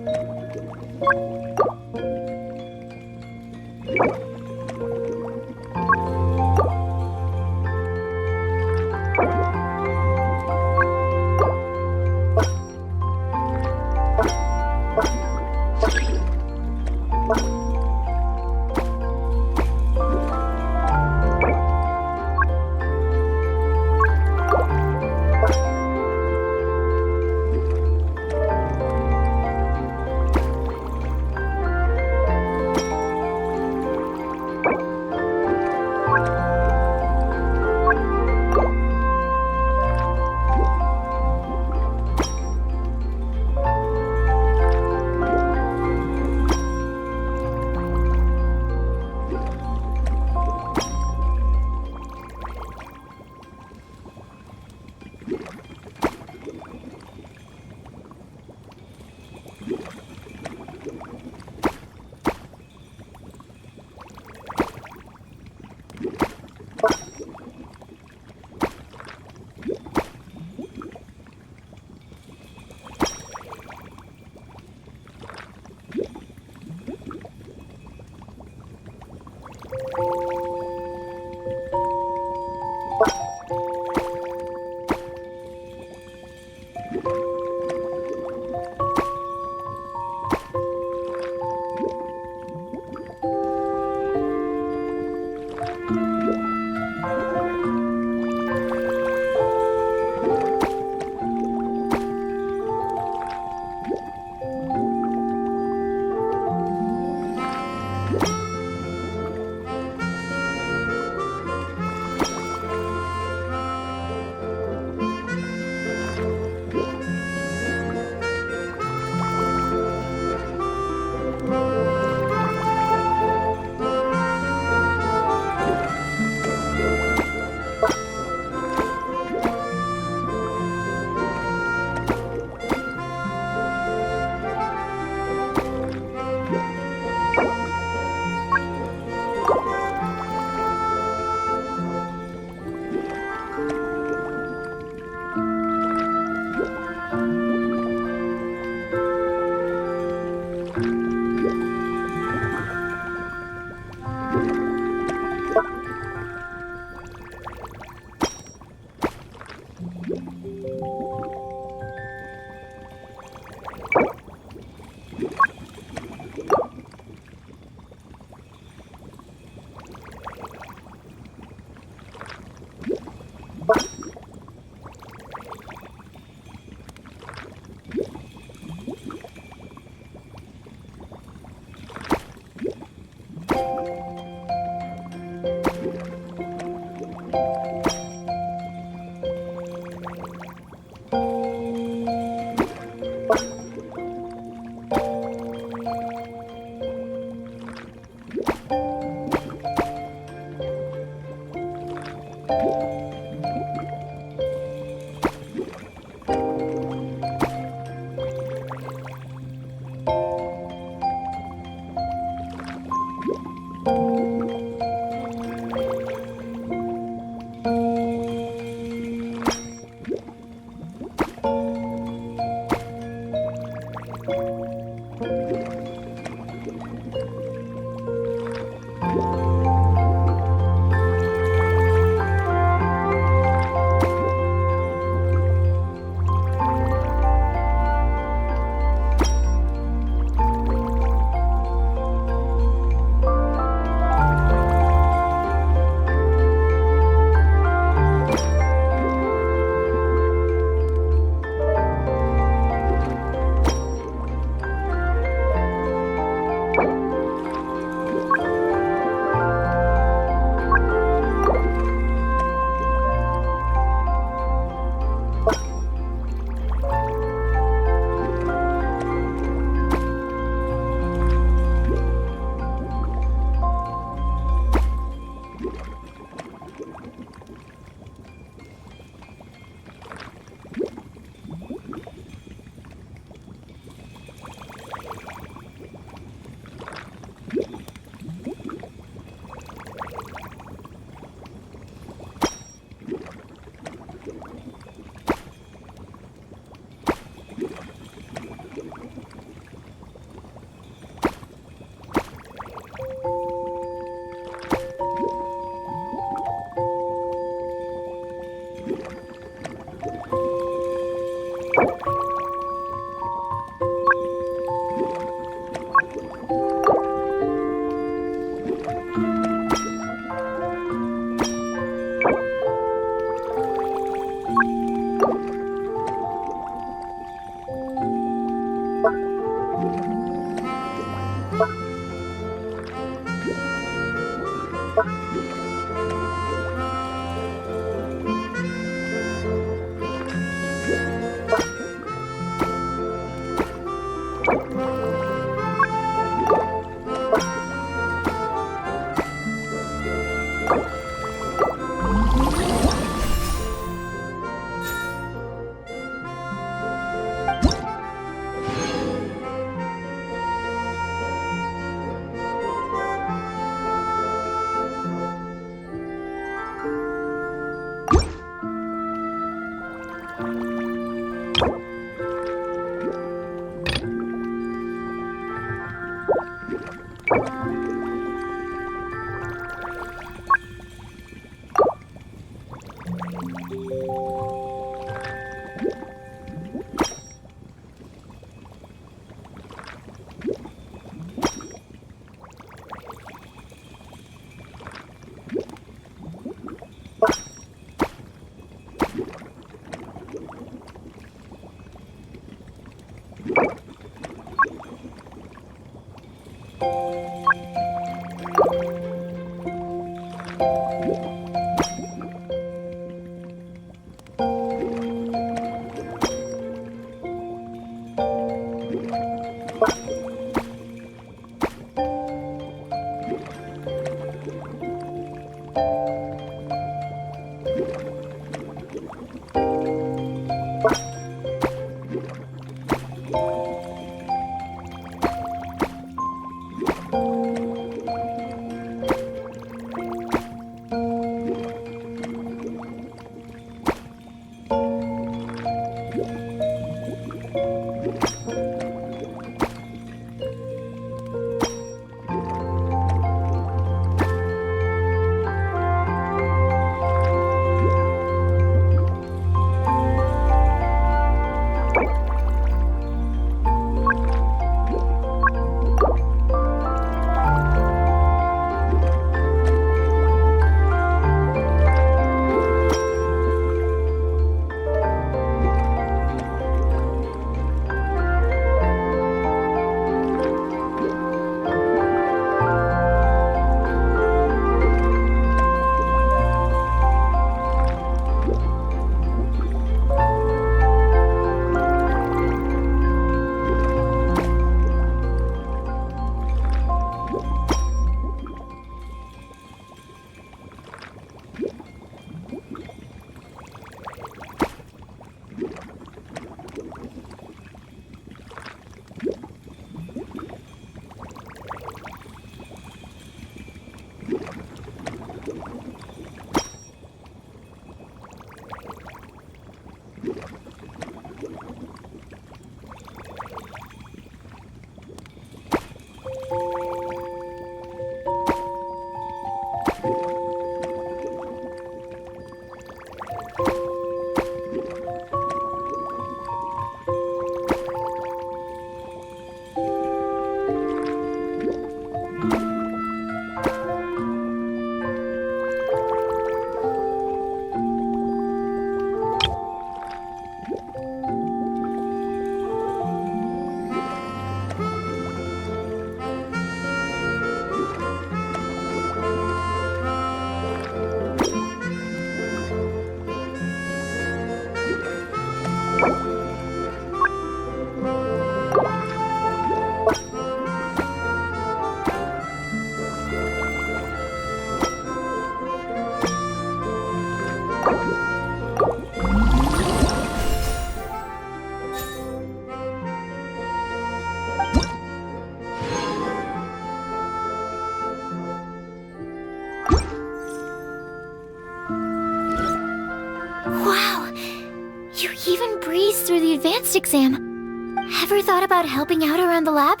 through the advanced exam. Ever thought about helping out around the lab?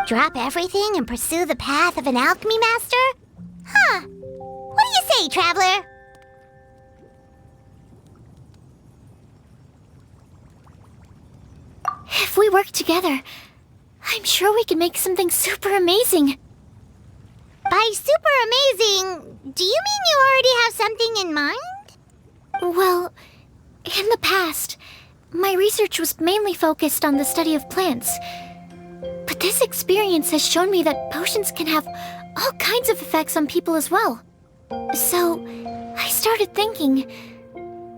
Drop everything and pursue the path of an alchemy master? Huh. What do you say, traveler? If we work together, I'm sure we can make something super amazing. By super amazing, do you mean you already have something in mind? Well, in the past, my research was mainly focused on the study of plants. But This experience has shown me that potions can have all kinds of effects on people as well. So, I started thinking,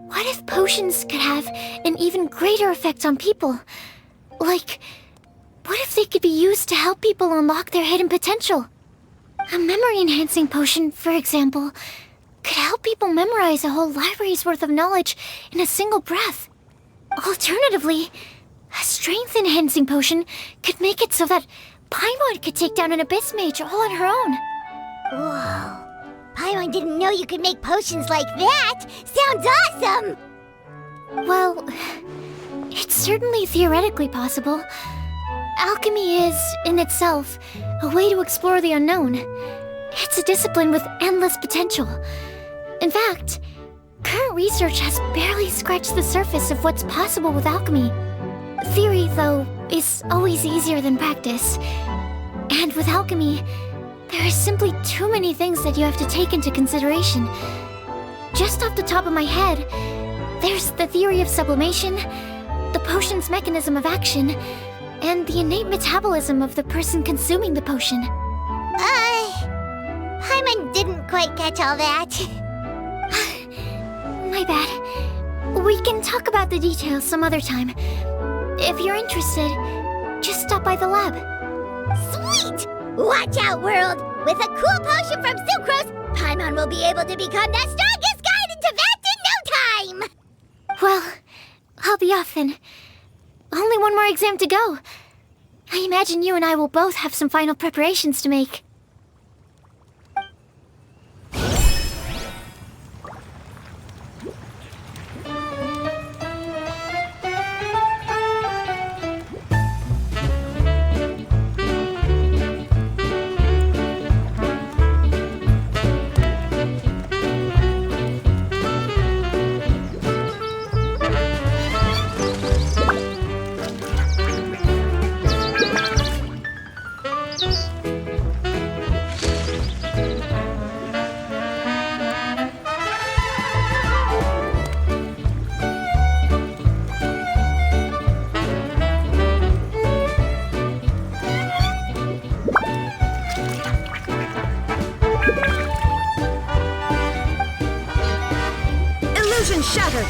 what if potions could have an even greater effect on people? Like, what if they could be used to help people unlock their hidden potential? A memory-enhancing potion, for example, could help people memorize a whole library's worth of knowledge in a single breath. Alternatively, a strength-enhancing potion could make it so that Paimon could take down an Abyss Mage all on her own. Whoa. Paimon didn't know you could make potions like that! Sounds awesome! Well, it's certainly theoretically possible. Alchemy is, in itself, a way to explore the unknown. It's a discipline with endless potential. In fact, current research has barely scratched the surface of what's possible with alchemy. Theory, though, is always easier than practice. And with alchemy, there are simply too many things that you have to take into consideration. Just off the top of my head, there's the theory of sublimation, the potion's mechanism of action, and the innate metabolism of the person consuming the potion. Paimon didn't quite catch all that. My bad. We can talk about the details some other time. If you're interested, just stop by the lab. Sweet! Watch out, world! With a cool potion from Sucrose, Paimon will be able to become the strongest guide into Vact in no time! Well, I'll be off then. Only one more exam to go. I imagine you and I will both have some final preparations to make. Illusion shattered!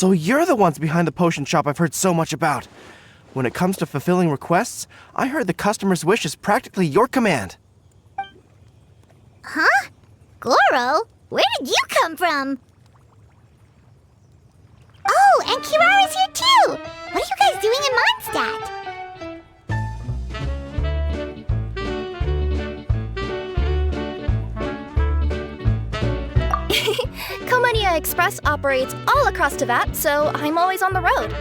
So you're the ones behind the potion shop I've heard so much about. When it comes to fulfilling requests, I heard the customer's wish is practically your command. Huh? Goro? Where did you come from? Oh, and Kirara's here too! What are you guys doing in Mondstadt? Komania Express operates all across Teyvat, so I'm always on the road.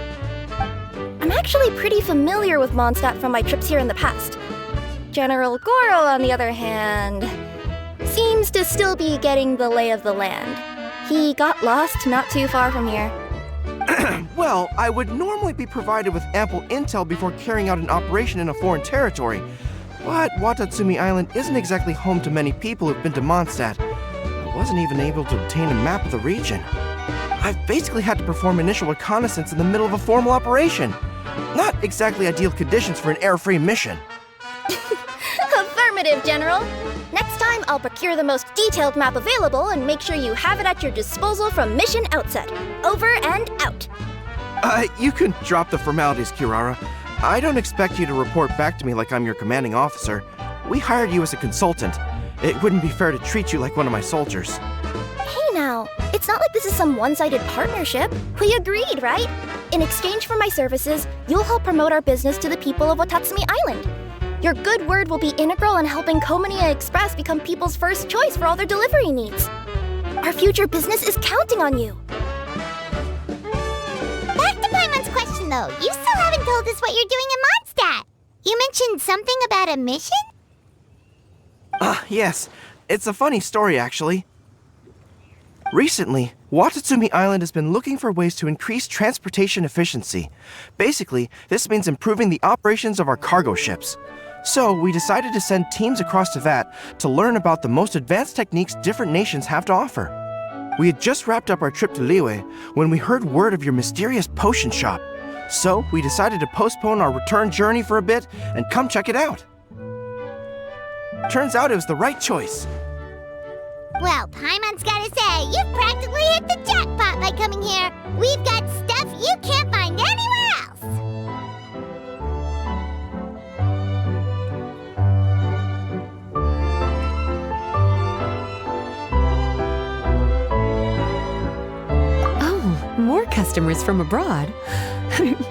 I'm actually pretty familiar with Mondstadt from my trips here in the past. General Goro, on the other hand, seems to still be getting the lay of the land. He got lost not too far from here. Well, I would normally be provided with ample intel before carrying out an operation in a foreign territory. But Watatsumi Island isn't exactly home to many people who've been to Mondstadt. I wasn't even able to obtain a map of the region. I've basically had to perform initial reconnaissance in the middle of a formal operation. Not exactly ideal conditions for an air-free mission. Affirmative, General. Next time, I'll procure the most detailed map available and make sure you have it at your disposal from mission outset. Over and out. You can drop the formalities, Kirara. I don't expect you to report back to me like I'm your commanding officer. We hired you as a consultant. It wouldn't be fair to treat you like one of my soldiers. Hey now, it's not like this is some one-sided partnership. We agreed, right? In exchange for my services, you'll help promote our business to the people of Watatsumi Island. Your good word will be integral in helping Komania Express become people's first choice for all their delivery needs. Our future business is counting on you. Back to Paimon's question though, you still haven't told us what you're doing in Mondstadt. You mentioned something about a mission? Yes. It's a funny story, actually. Recently, Watatsumi Island has been looking for ways to increase transportation efficiency. Basically, this means improving the operations of our cargo ships. So, we decided to send teams across Teyvat to learn about the most advanced techniques different nations have to offer. We had just wrapped up our trip to Liyue when we heard word of your mysterious potion shop. So, we decided to postpone our return journey for a bit and come check it out. Turns out it was the right choice. Well, Paimon's gotta say, you've practically hit the jackpot by coming here. We've got stuff you can't find anywhere else. Oh, more customers from abroad.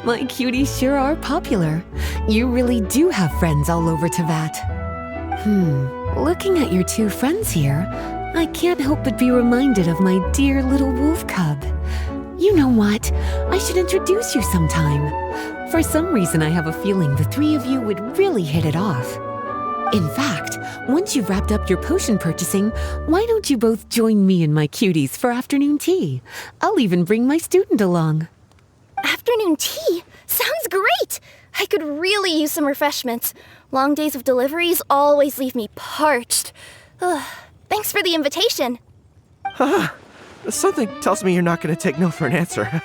My cuties sure are popular. You really do have friends all over Teyvat. Looking at your two friends here, I can't help but be reminded of my dear little wolf cub. You know what? I should introduce you sometime. For some reason, I have a feeling the three of you would really hit it off. In fact, once you've wrapped up your potion purchasing, why don't you both join me and my cuties for afternoon tea? I'll even bring my student along. Afternoon tea? Sounds great! I could really use some refreshments. Long days of deliveries always leave me parched. Ugh. Thanks for the invitation. Something tells me you're not going to take no for an answer.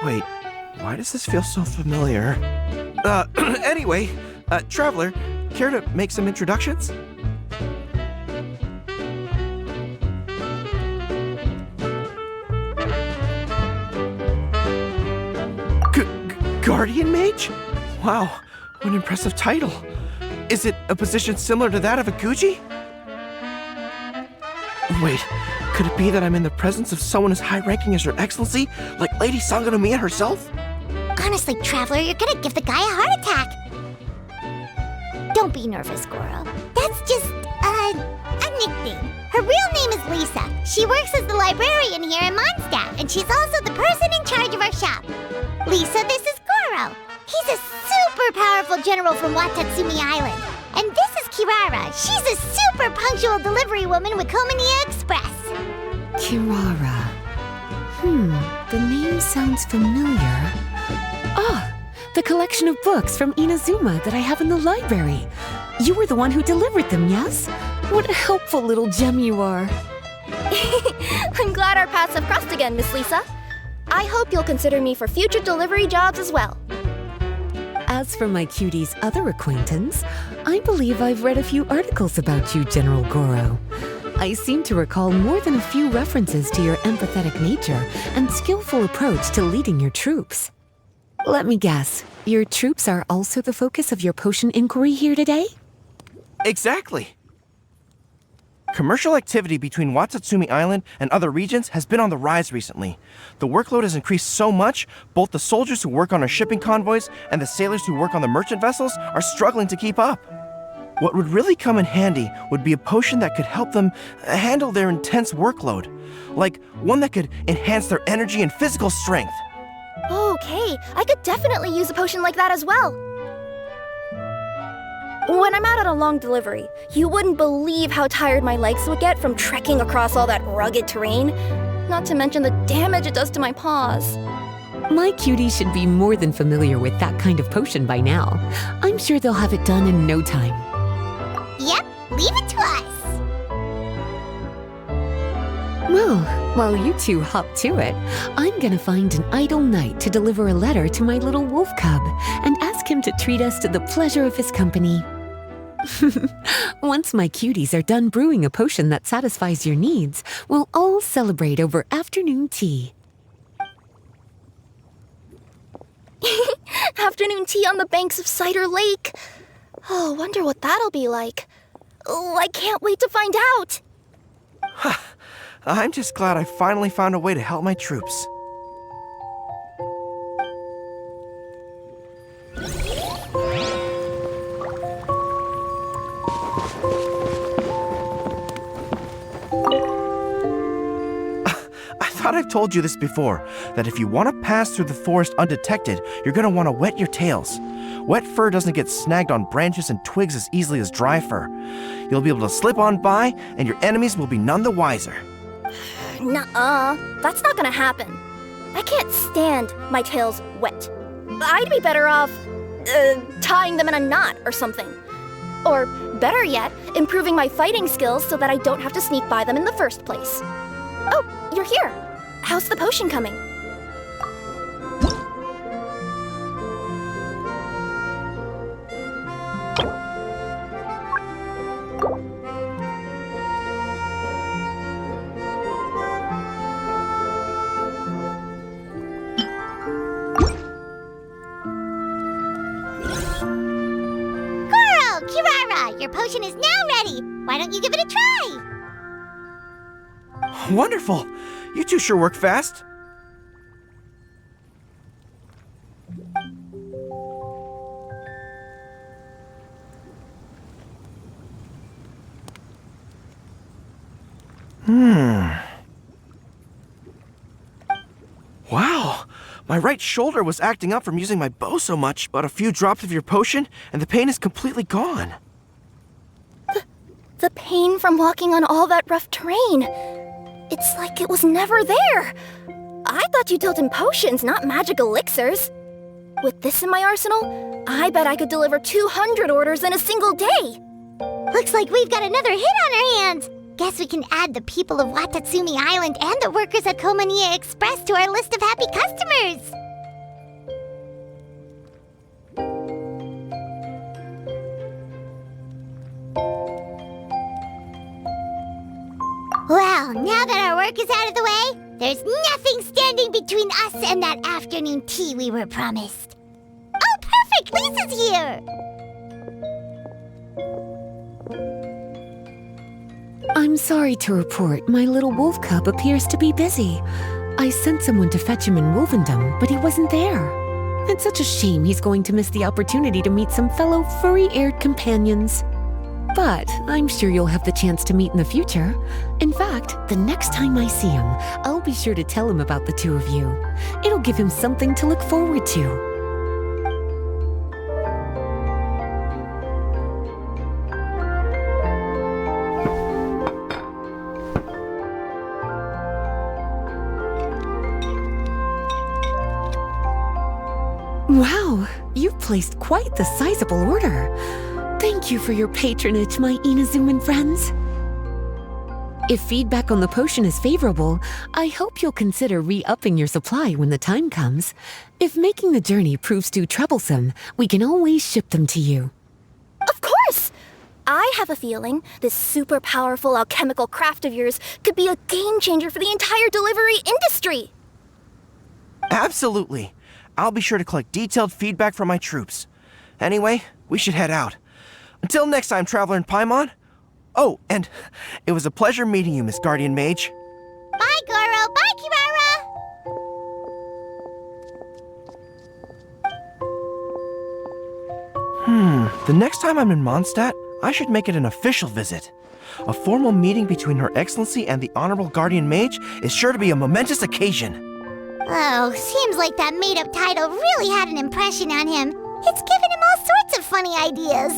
Wait, why does this feel so familiar? Anyway, Traveler, care to make some introductions? Guardian Mage? Wow, what an impressive title. Is it a position similar to that of a Guji? Wait, could it be that I'm in the presence of someone as high-ranking as Your Excellency, like Lady Sangonomiya herself? Honestly, Traveler, you're gonna give the guy a heart attack. Don't be nervous, Goro. That's just, a nickname. Her real name is Lisa. She works as the librarian here in Mondstadt, and she's also the person in charge of our shop. Lisa, this is Goro. He's a super powerful general from Watatsumi Island. And this is Kirara. She's a super punctual delivery woman with Komania Express. Kirara. The name sounds familiar. Ah, the collection of books from Inazuma that I have in the library. You were the one who delivered them, yes? What a helpful little gem you are. I'm glad our paths have crossed again, Miss Lisa. I hope you'll consider me for future delivery jobs as well. As for my cutie's other acquaintance, I believe I've read a few articles about you, General Goro. I seem to recall more than a few references to your empathetic nature and skillful approach to leading your troops. Let me guess, your troops are also the focus of your potion inquiry here today? Exactly. Commercial activity between Watatsumi Island and other regions has been on the rise recently. The workload has increased so much, both the soldiers who work on our shipping convoys and the sailors who work on the merchant vessels are struggling to keep up. What would really come in handy would be a potion that could help them handle their intense workload. Like one that could enhance their energy and physical strength. Okay, I could definitely use a potion like that as well. When I'm out on a long delivery, you wouldn't believe how tired my legs would get from trekking across all that rugged terrain. Not to mention the damage it does to my paws. My cuties should be more than familiar with that kind of potion by now. I'm sure they'll have it done in no time. Yep, leave it to us. Well, while you two hop to it, I'm gonna find an idle knight to deliver a letter to my little wolf cub and ask him to treat us to the pleasure of his company. Once my cuties are done brewing a potion that satisfies your needs, we'll all celebrate over afternoon tea. Afternoon tea on the banks of Cider Lake. Oh, wonder what that'll be like. Oh, I can't wait to find out. I'm just glad I finally found a way to help my troops. I thought I've told you this before, that if you want to pass through the forest undetected, you're going to want to wet your tails. Wet fur doesn't get snagged on branches and twigs as easily as dry fur. You'll be able to slip on by, and your enemies will be none the wiser. Nuh-uh, that's not gonna happen. I can't stand my tails wet. I'd be better off, tying them in a knot or something. Or, better yet, improving my fighting skills so that I don't have to sneak by them in the first place. Oh, you're here. How's the potion coming? Kirara, your potion is now ready. Why don't you give it a try? Wonderful! You two sure work fast. Wow! My right shoulder was acting up from using my bow so much, but a few drops of your potion, and the pain is completely gone. The pain from walking on all that rough terrain. It's like it was never there. I thought you dealt in potions, not magic elixirs. With this in my arsenal, I bet I could deliver 200 orders in a single day. Looks like we've got another hit on our hands. Guess we can add the people of Watatsumi Island and the workers at Komaniya Express to our list of happy customers. Well, now that our work is out of the way, there's nothing standing between us and that afternoon tea we were promised. Oh, perfect! Lisa's here! I'm sorry to report, my little wolf cub appears to be busy. I sent someone to fetch him in Wolvendom, but he wasn't there. It's such a shame he's going to miss the opportunity to meet some fellow furry-eared companions. But I'm sure you'll have the chance to meet in the future. In fact, the next time I see him, I'll be sure to tell him about the two of you. It'll give him something to look forward to. Wow, you've placed quite the sizable order. Thank you for your patronage, my Inazuman friends. If feedback on the potion is favorable, I hope you'll consider re-upping your supply when the time comes. If making the journey proves too troublesome, we can always ship them to you. Of course! I have a feeling this super powerful alchemical craft of yours could be a game changer for the entire delivery industry. Absolutely. I'll be sure to collect detailed feedback from my troops. Anyway, we should head out. Until next time, Traveler in Paimon. Oh, and it was a pleasure meeting you, Miss Guardian Mage. Bye, Goro. Bye, Kirara. The next time I'm in Mondstadt, I should make it an official visit. A formal meeting between Her Excellency and the Honorable Guardian Mage is sure to be a momentous occasion. Oh, seems like that made-up title really had an impression on him. It's given him all sorts of funny ideas.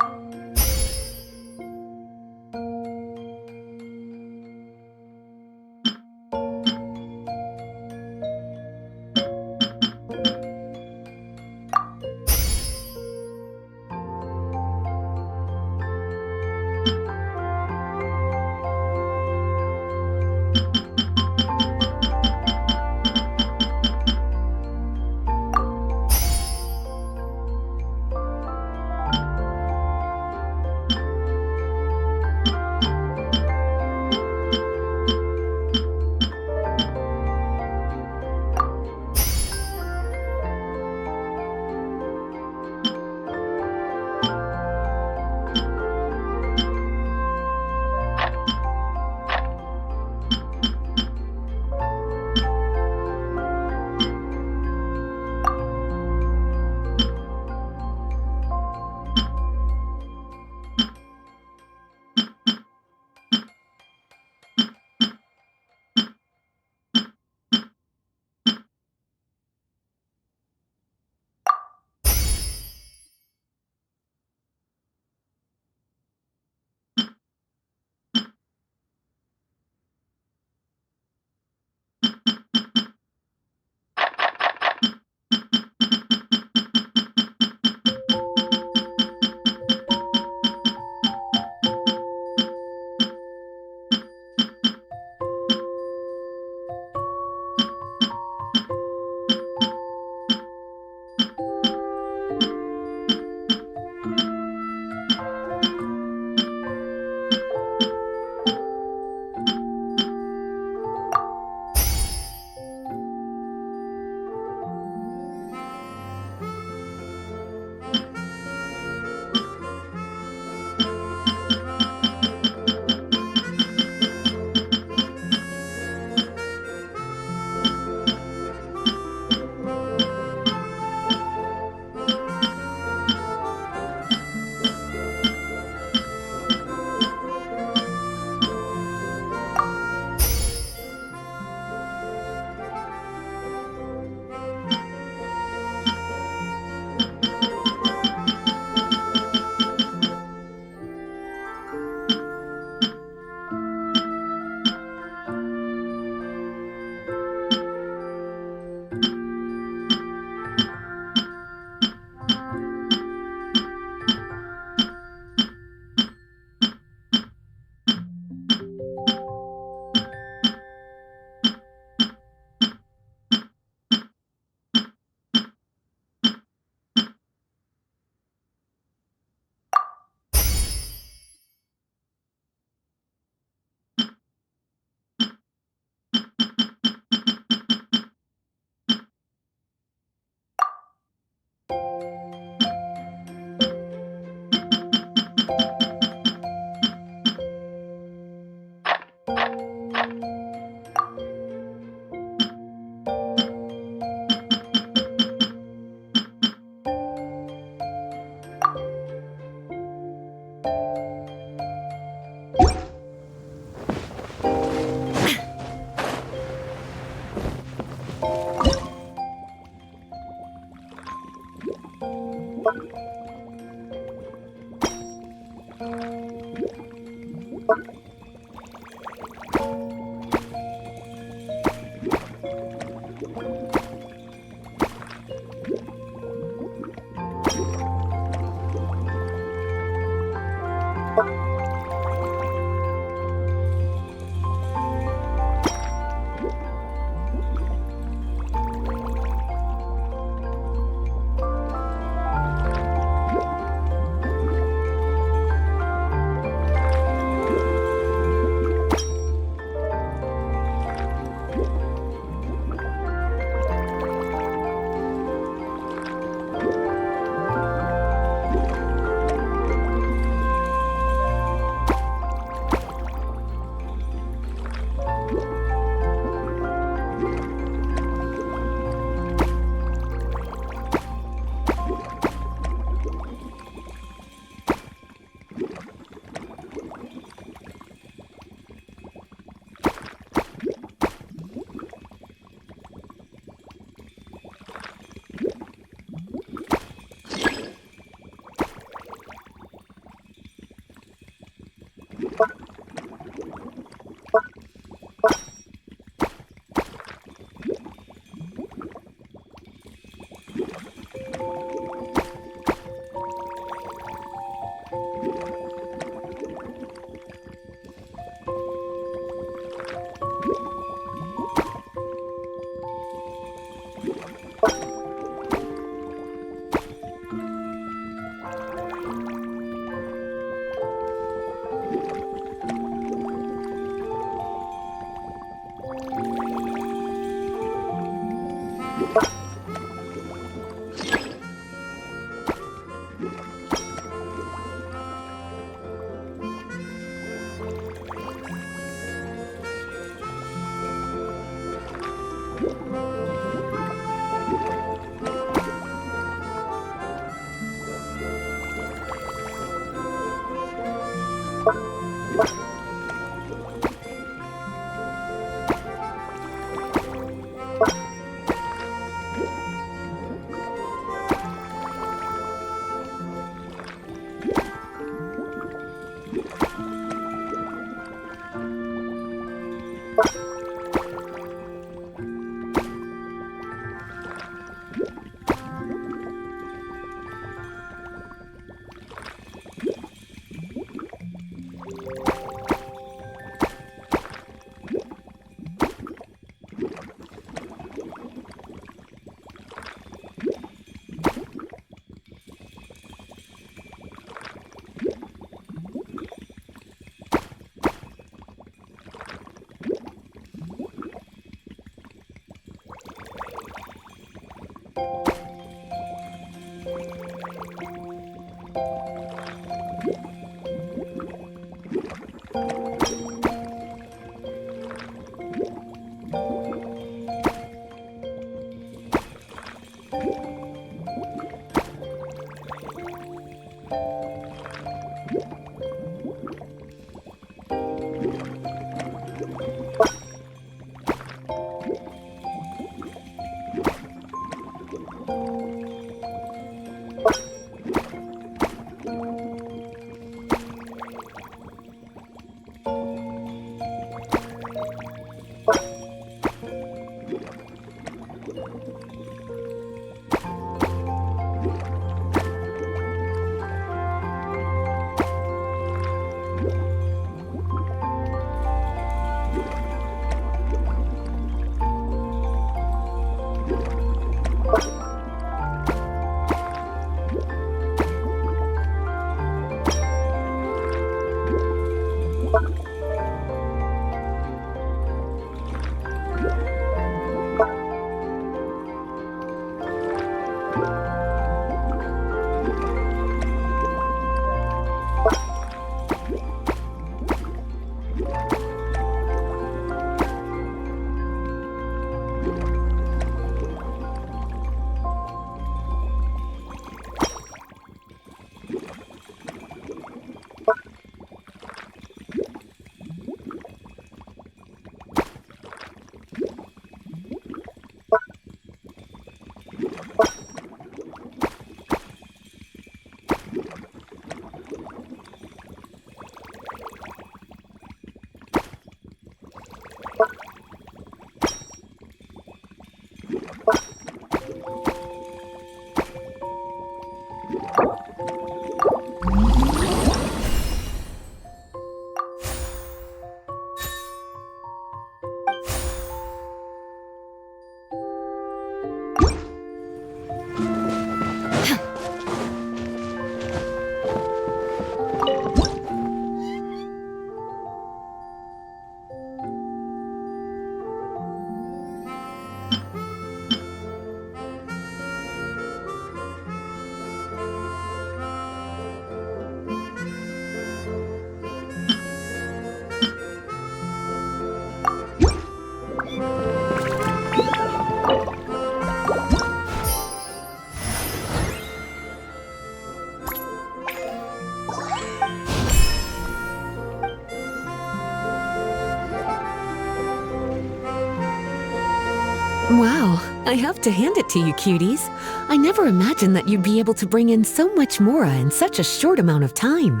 Wow, I have to hand it to you, cuties. I never imagined that you'd be able to bring in so much mora in such a short amount of time.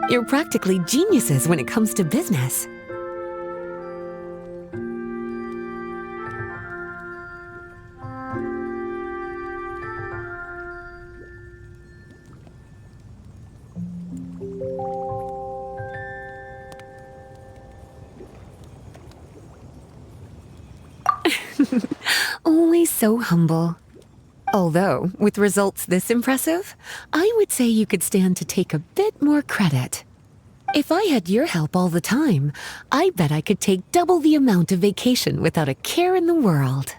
You're practically geniuses when it comes to business. Always so humble. Although, with results this impressive, I would say you could stand to take a bit more credit. If I had your help all the time, I bet I could take double the amount of vacation without a care in the world.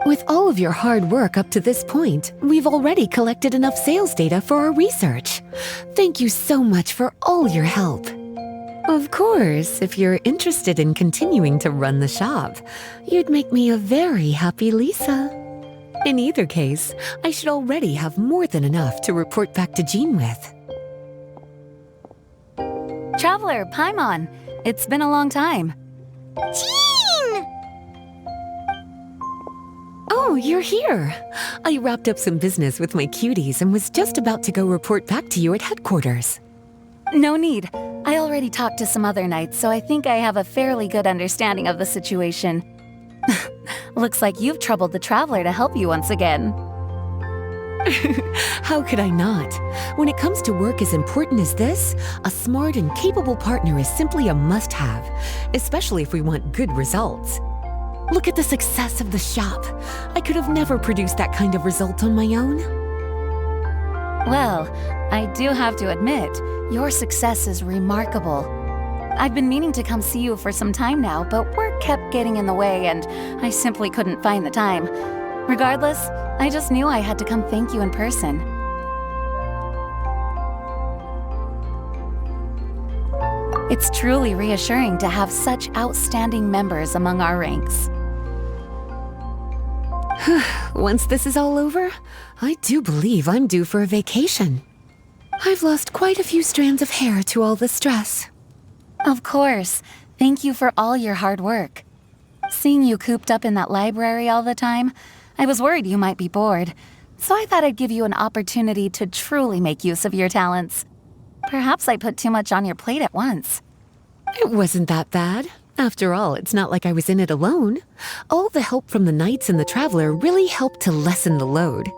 With all of your hard work up to this point, we've already collected enough sales data for our research. Thank you so much for all your help. Of course, if you're interested in continuing to run the shop, you'd make me a very happy Lisa. In either case, I should already have more than enough to report back to Jean with. Traveler, Paimon, it's been a long time. Jean! Oh, you're here. I wrapped up some business with my cuties and was just about to go report back to you at headquarters. No need. I already talked to some other knights, so I think I have a fairly good understanding of the situation. Looks like you've troubled the Traveler to help you once again. How could I not? When it comes to work as important as this, a smart and capable partner is simply a must-have, especially if we want good results. Look at the success of the shop. I could have never produced that kind of result on my own. Well, I do have to admit, your success is remarkable. I've been meaning to come see you for some time now, but work kept getting in the way and I simply couldn't find the time. Regardless, I just knew I had to come thank you in person. It's truly reassuring to have such outstanding members among our ranks. Once this is all over, I do believe I'm due for a vacation. I've lost quite a few strands of hair to all the stress. Of course. Thank you for all your hard work. Seeing you cooped up in that library all the time, I was worried you might be bored, so I thought I'd give you an opportunity to truly make use of your talents. Perhaps I put too much on your plate at once. It wasn't that bad. After all, it's not like I was in it alone. All the help from the Knights and the Traveler really helped to lessen the load.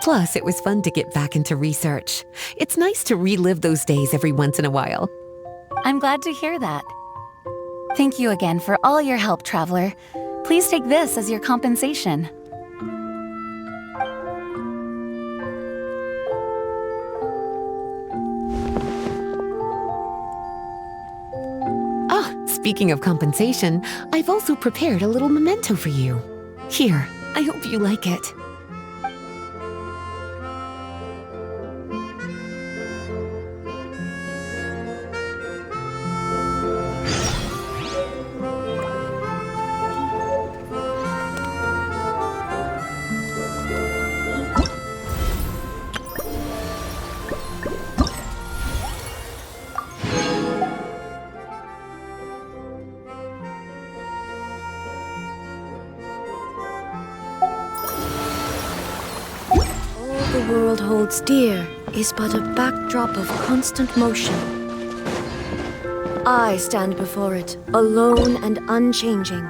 Plus, it was fun to get back into research. It's nice to relive those days every once in a while. I'm glad to hear that. Thank you again for all your help, Traveler. Please take this as your compensation. Speaking of compensation, I've also prepared a little memento for you. Here, I hope you like it. The world holds dear is but a backdrop of constant motion. I stand before it, alone and unchanging.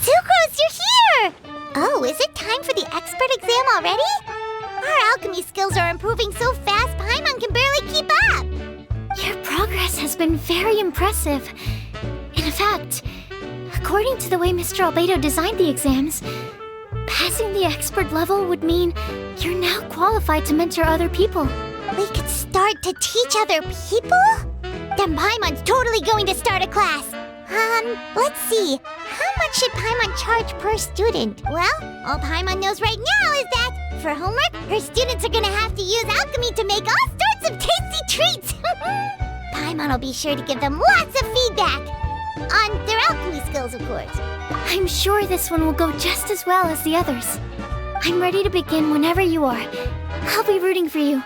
Sucrose, you're here! Oh, is it time for the expert exam already? Our alchemy skills are improving so fast, Paimon can barely keep up! Your progress has been very impressive. In fact, according to the way Mr. Albedo designed the exams, passing the expert level would mean you're now qualified to mentor other people. We could start to teach other people? Then Paimon's totally going to start a class. Let's see. How much should Paimon charge per student? Well, all Paimon knows right now is that for homework, her students are gonna have to use alchemy to make all sorts of tasty treats. Paimon will be sure to give them lots of feedback. On their alchemy skills, of course. I'm sure this one will go just as well as the others. I'm ready to begin whenever you are. I'll be rooting for you.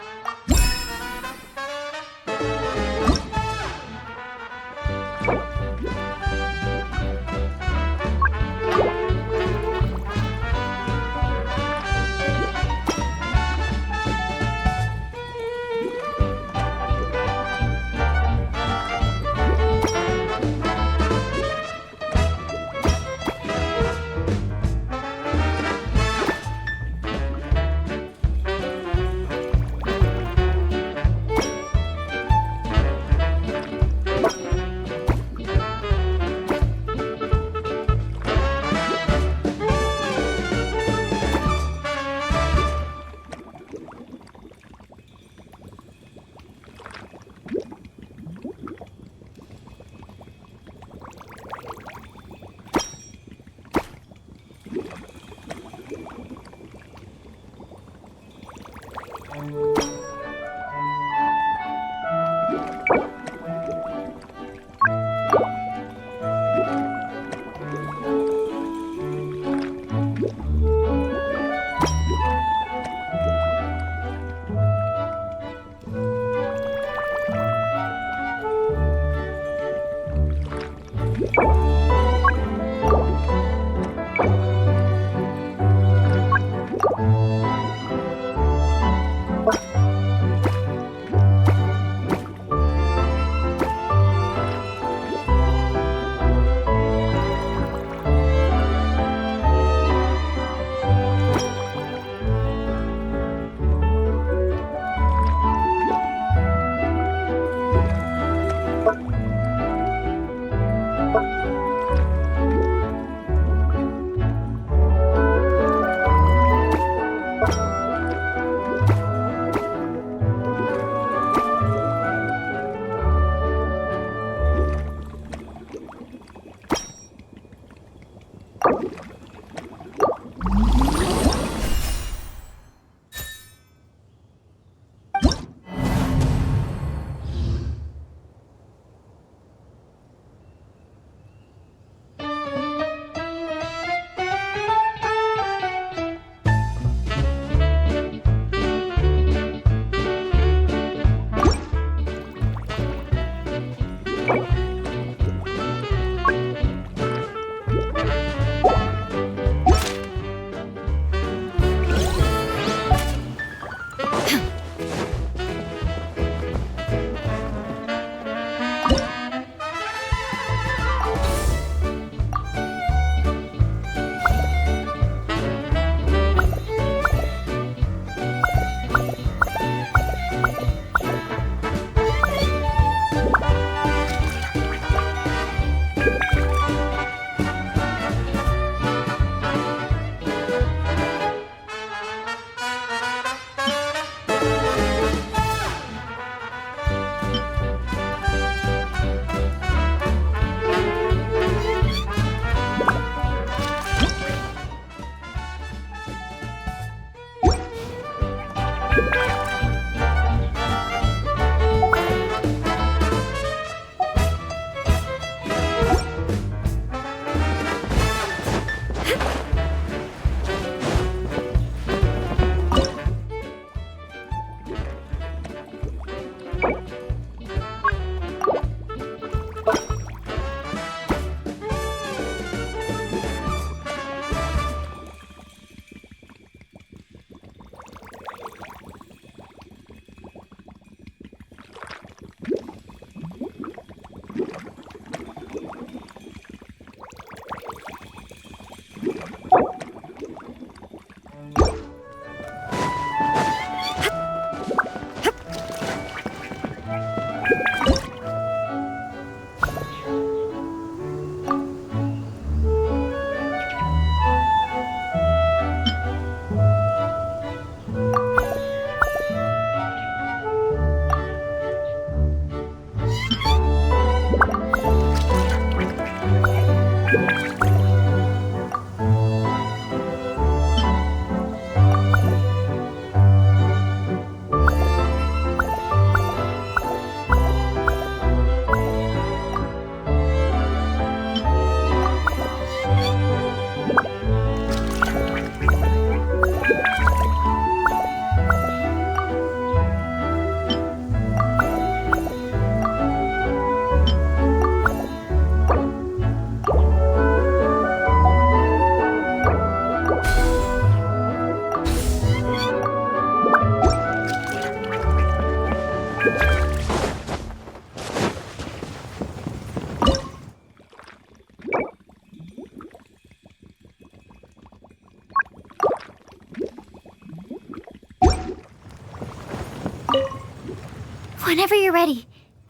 Whenever you're ready,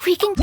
we can...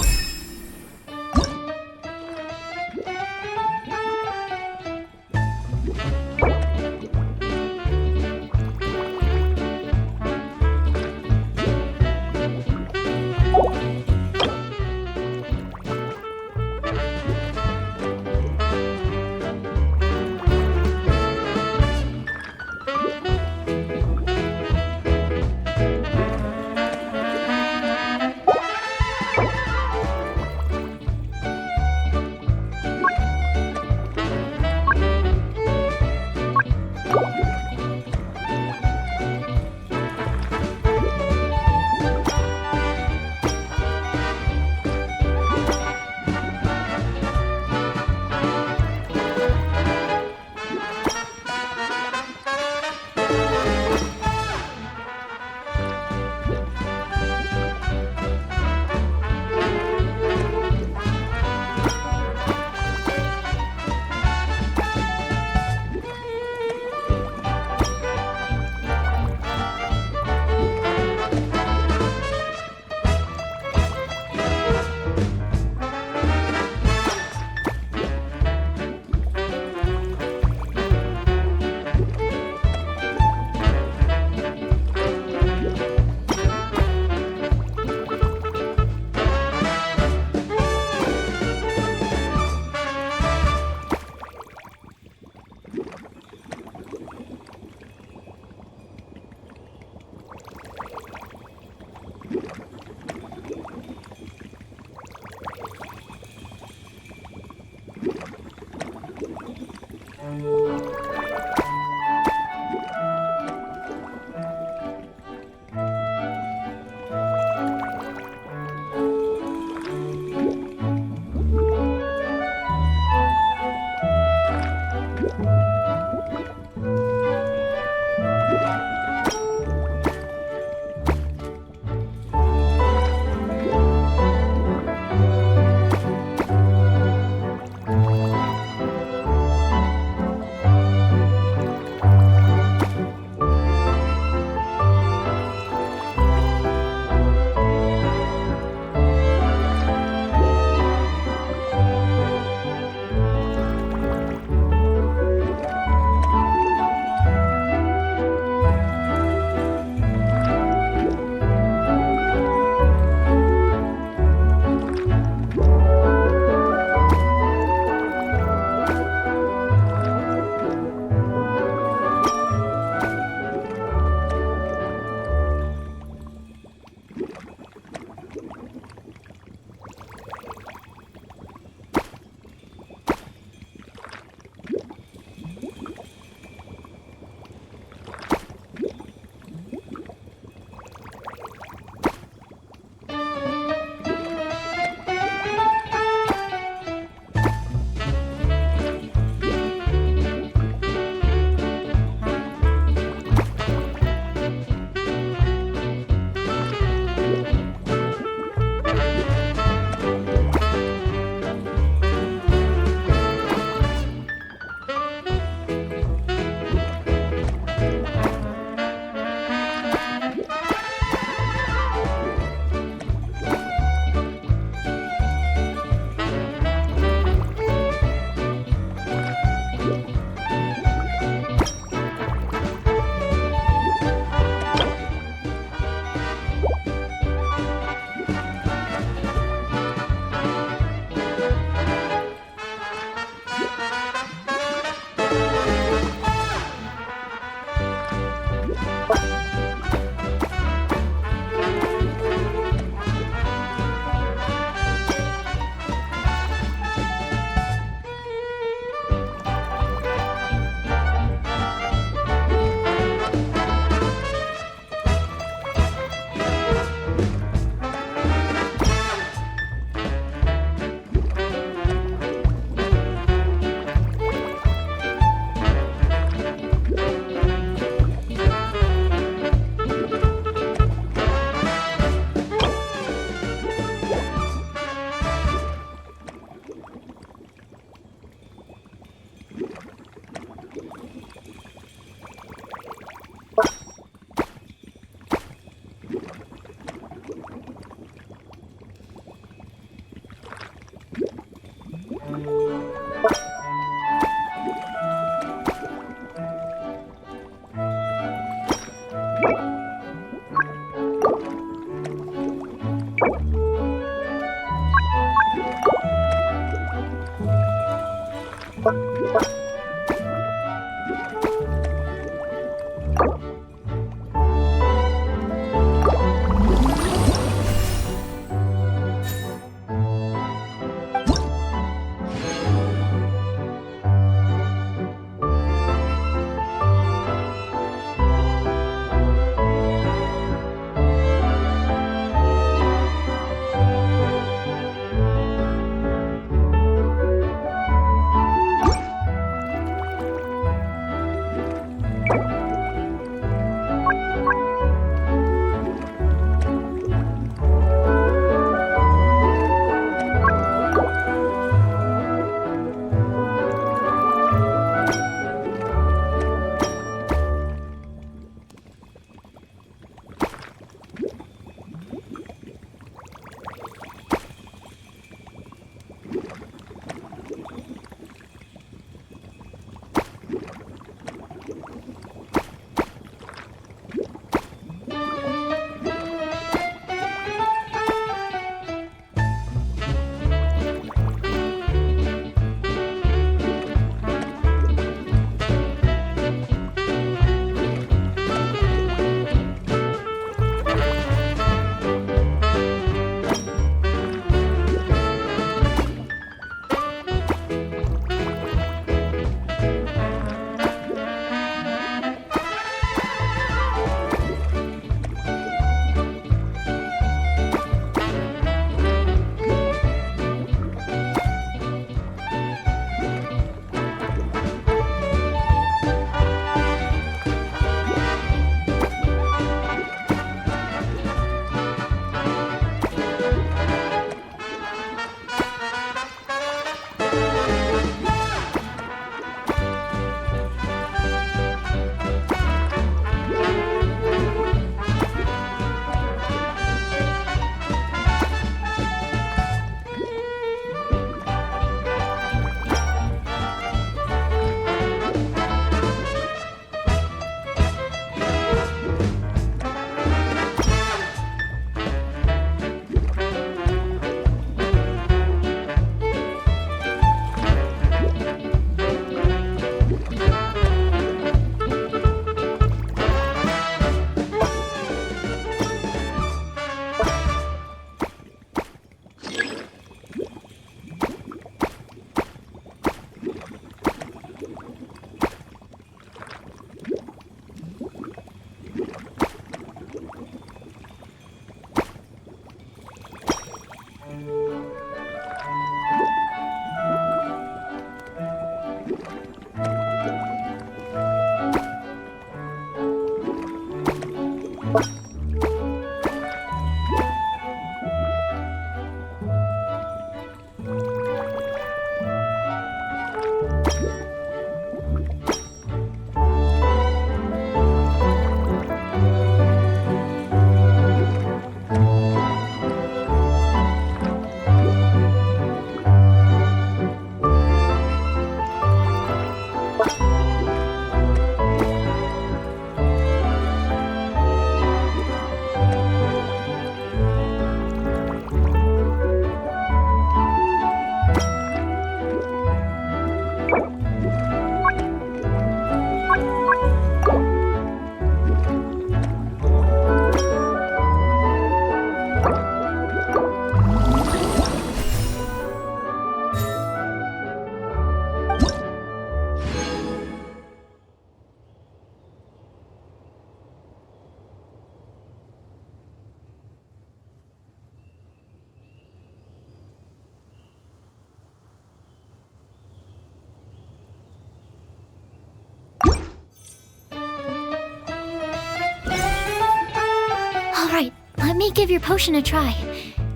Let me give your potion a try.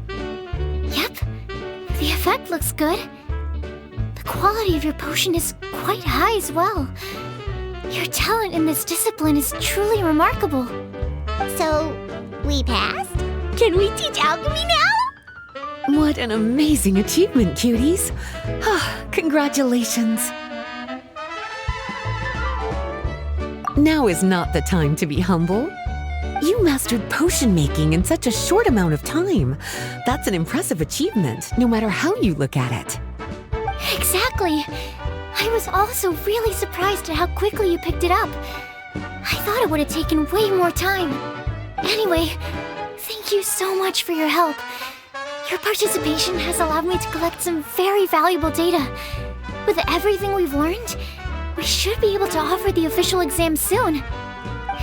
Yep, the effect looks good. The quality of your potion is quite high as well. Your talent in this discipline is truly remarkable. So, we passed? Can we teach alchemy now? What an amazing achievement, cuties. Congratulations. Now is not the time to be humble. You mastered potion making in such a short amount of time. That's an impressive achievement, no matter how you look at it. Exactly. I was also really surprised at how quickly you picked it up. I thought it would have taken way more time. Anyway, thank you so much for your help. Your participation has allowed me to collect some very valuable data. With everything we've learned, we should be able to offer the official exam soon.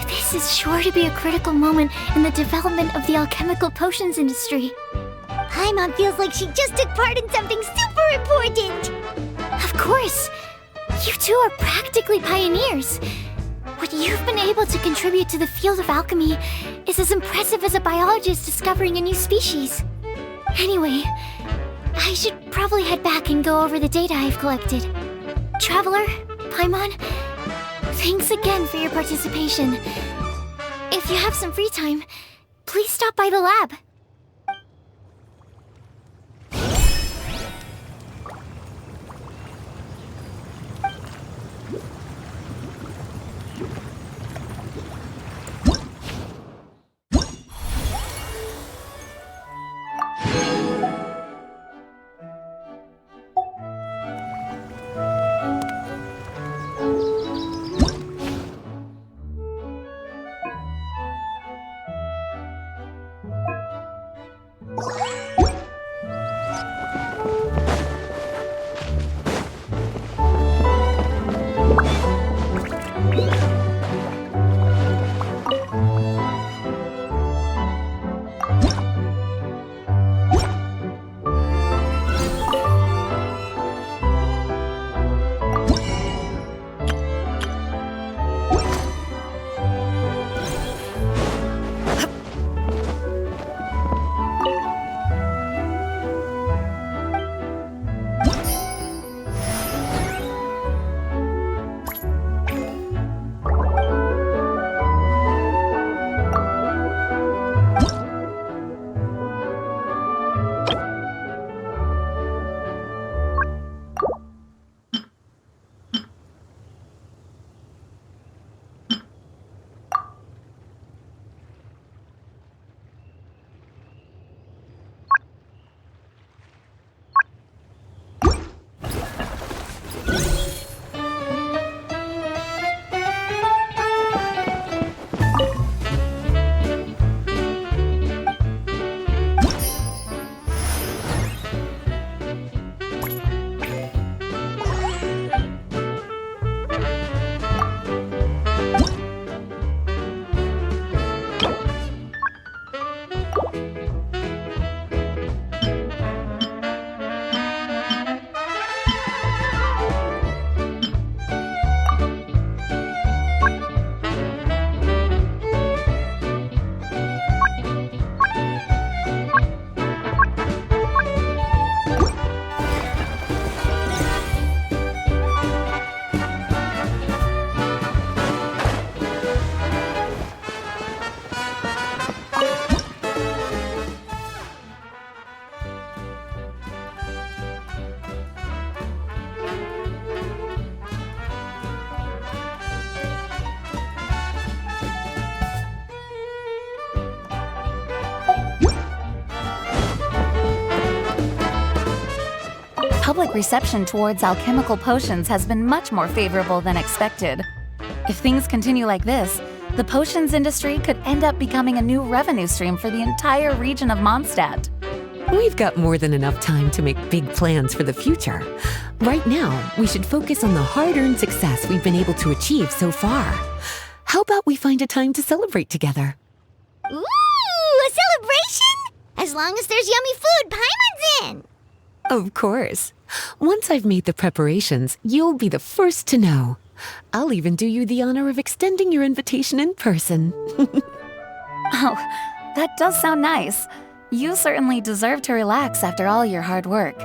This is sure to be a critical moment in the development of the alchemical potions industry. Paimon feels like she just took part in something super important. Of course. You two are practically pioneers. What you've been able to contribute to the field of alchemy is as impressive as a biologist discovering a new species. Anyway, I should probably head back and go over the data I've collected. Traveler, Paimon, thanks again for your participation. If you have some free time, please stop by the lab. Public reception towards alchemical potions has been much more favorable than expected. If things continue like this, the potions industry could end up becoming a new revenue stream for the entire region of Mondstadt. We've got more than enough time to make big plans for the future. Right now, we should focus on the hard-earned success we've been able to achieve so far. How about we find a time to celebrate together? Ooh, a celebration? As long as there's yummy food, Paimon's in. Of course. Once I've made the preparations, you'll be the first to know. I'll even do you the honor of extending your invitation in person. Oh, That does sound nice. You certainly deserve to relax after all your hard work.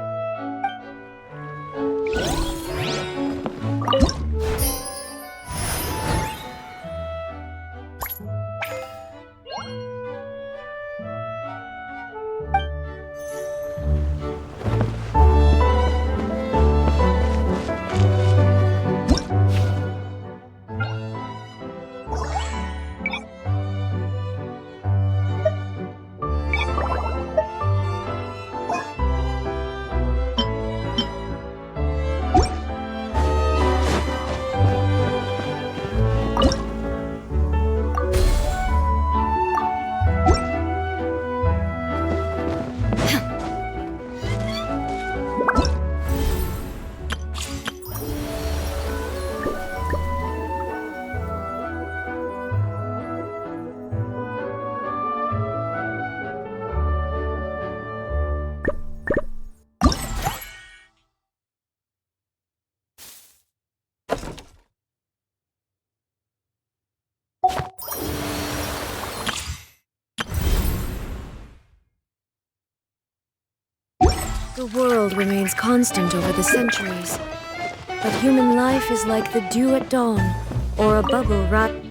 The world remains constant over the centuries, but human life is like the dew at dawn, or a bubble wrapped.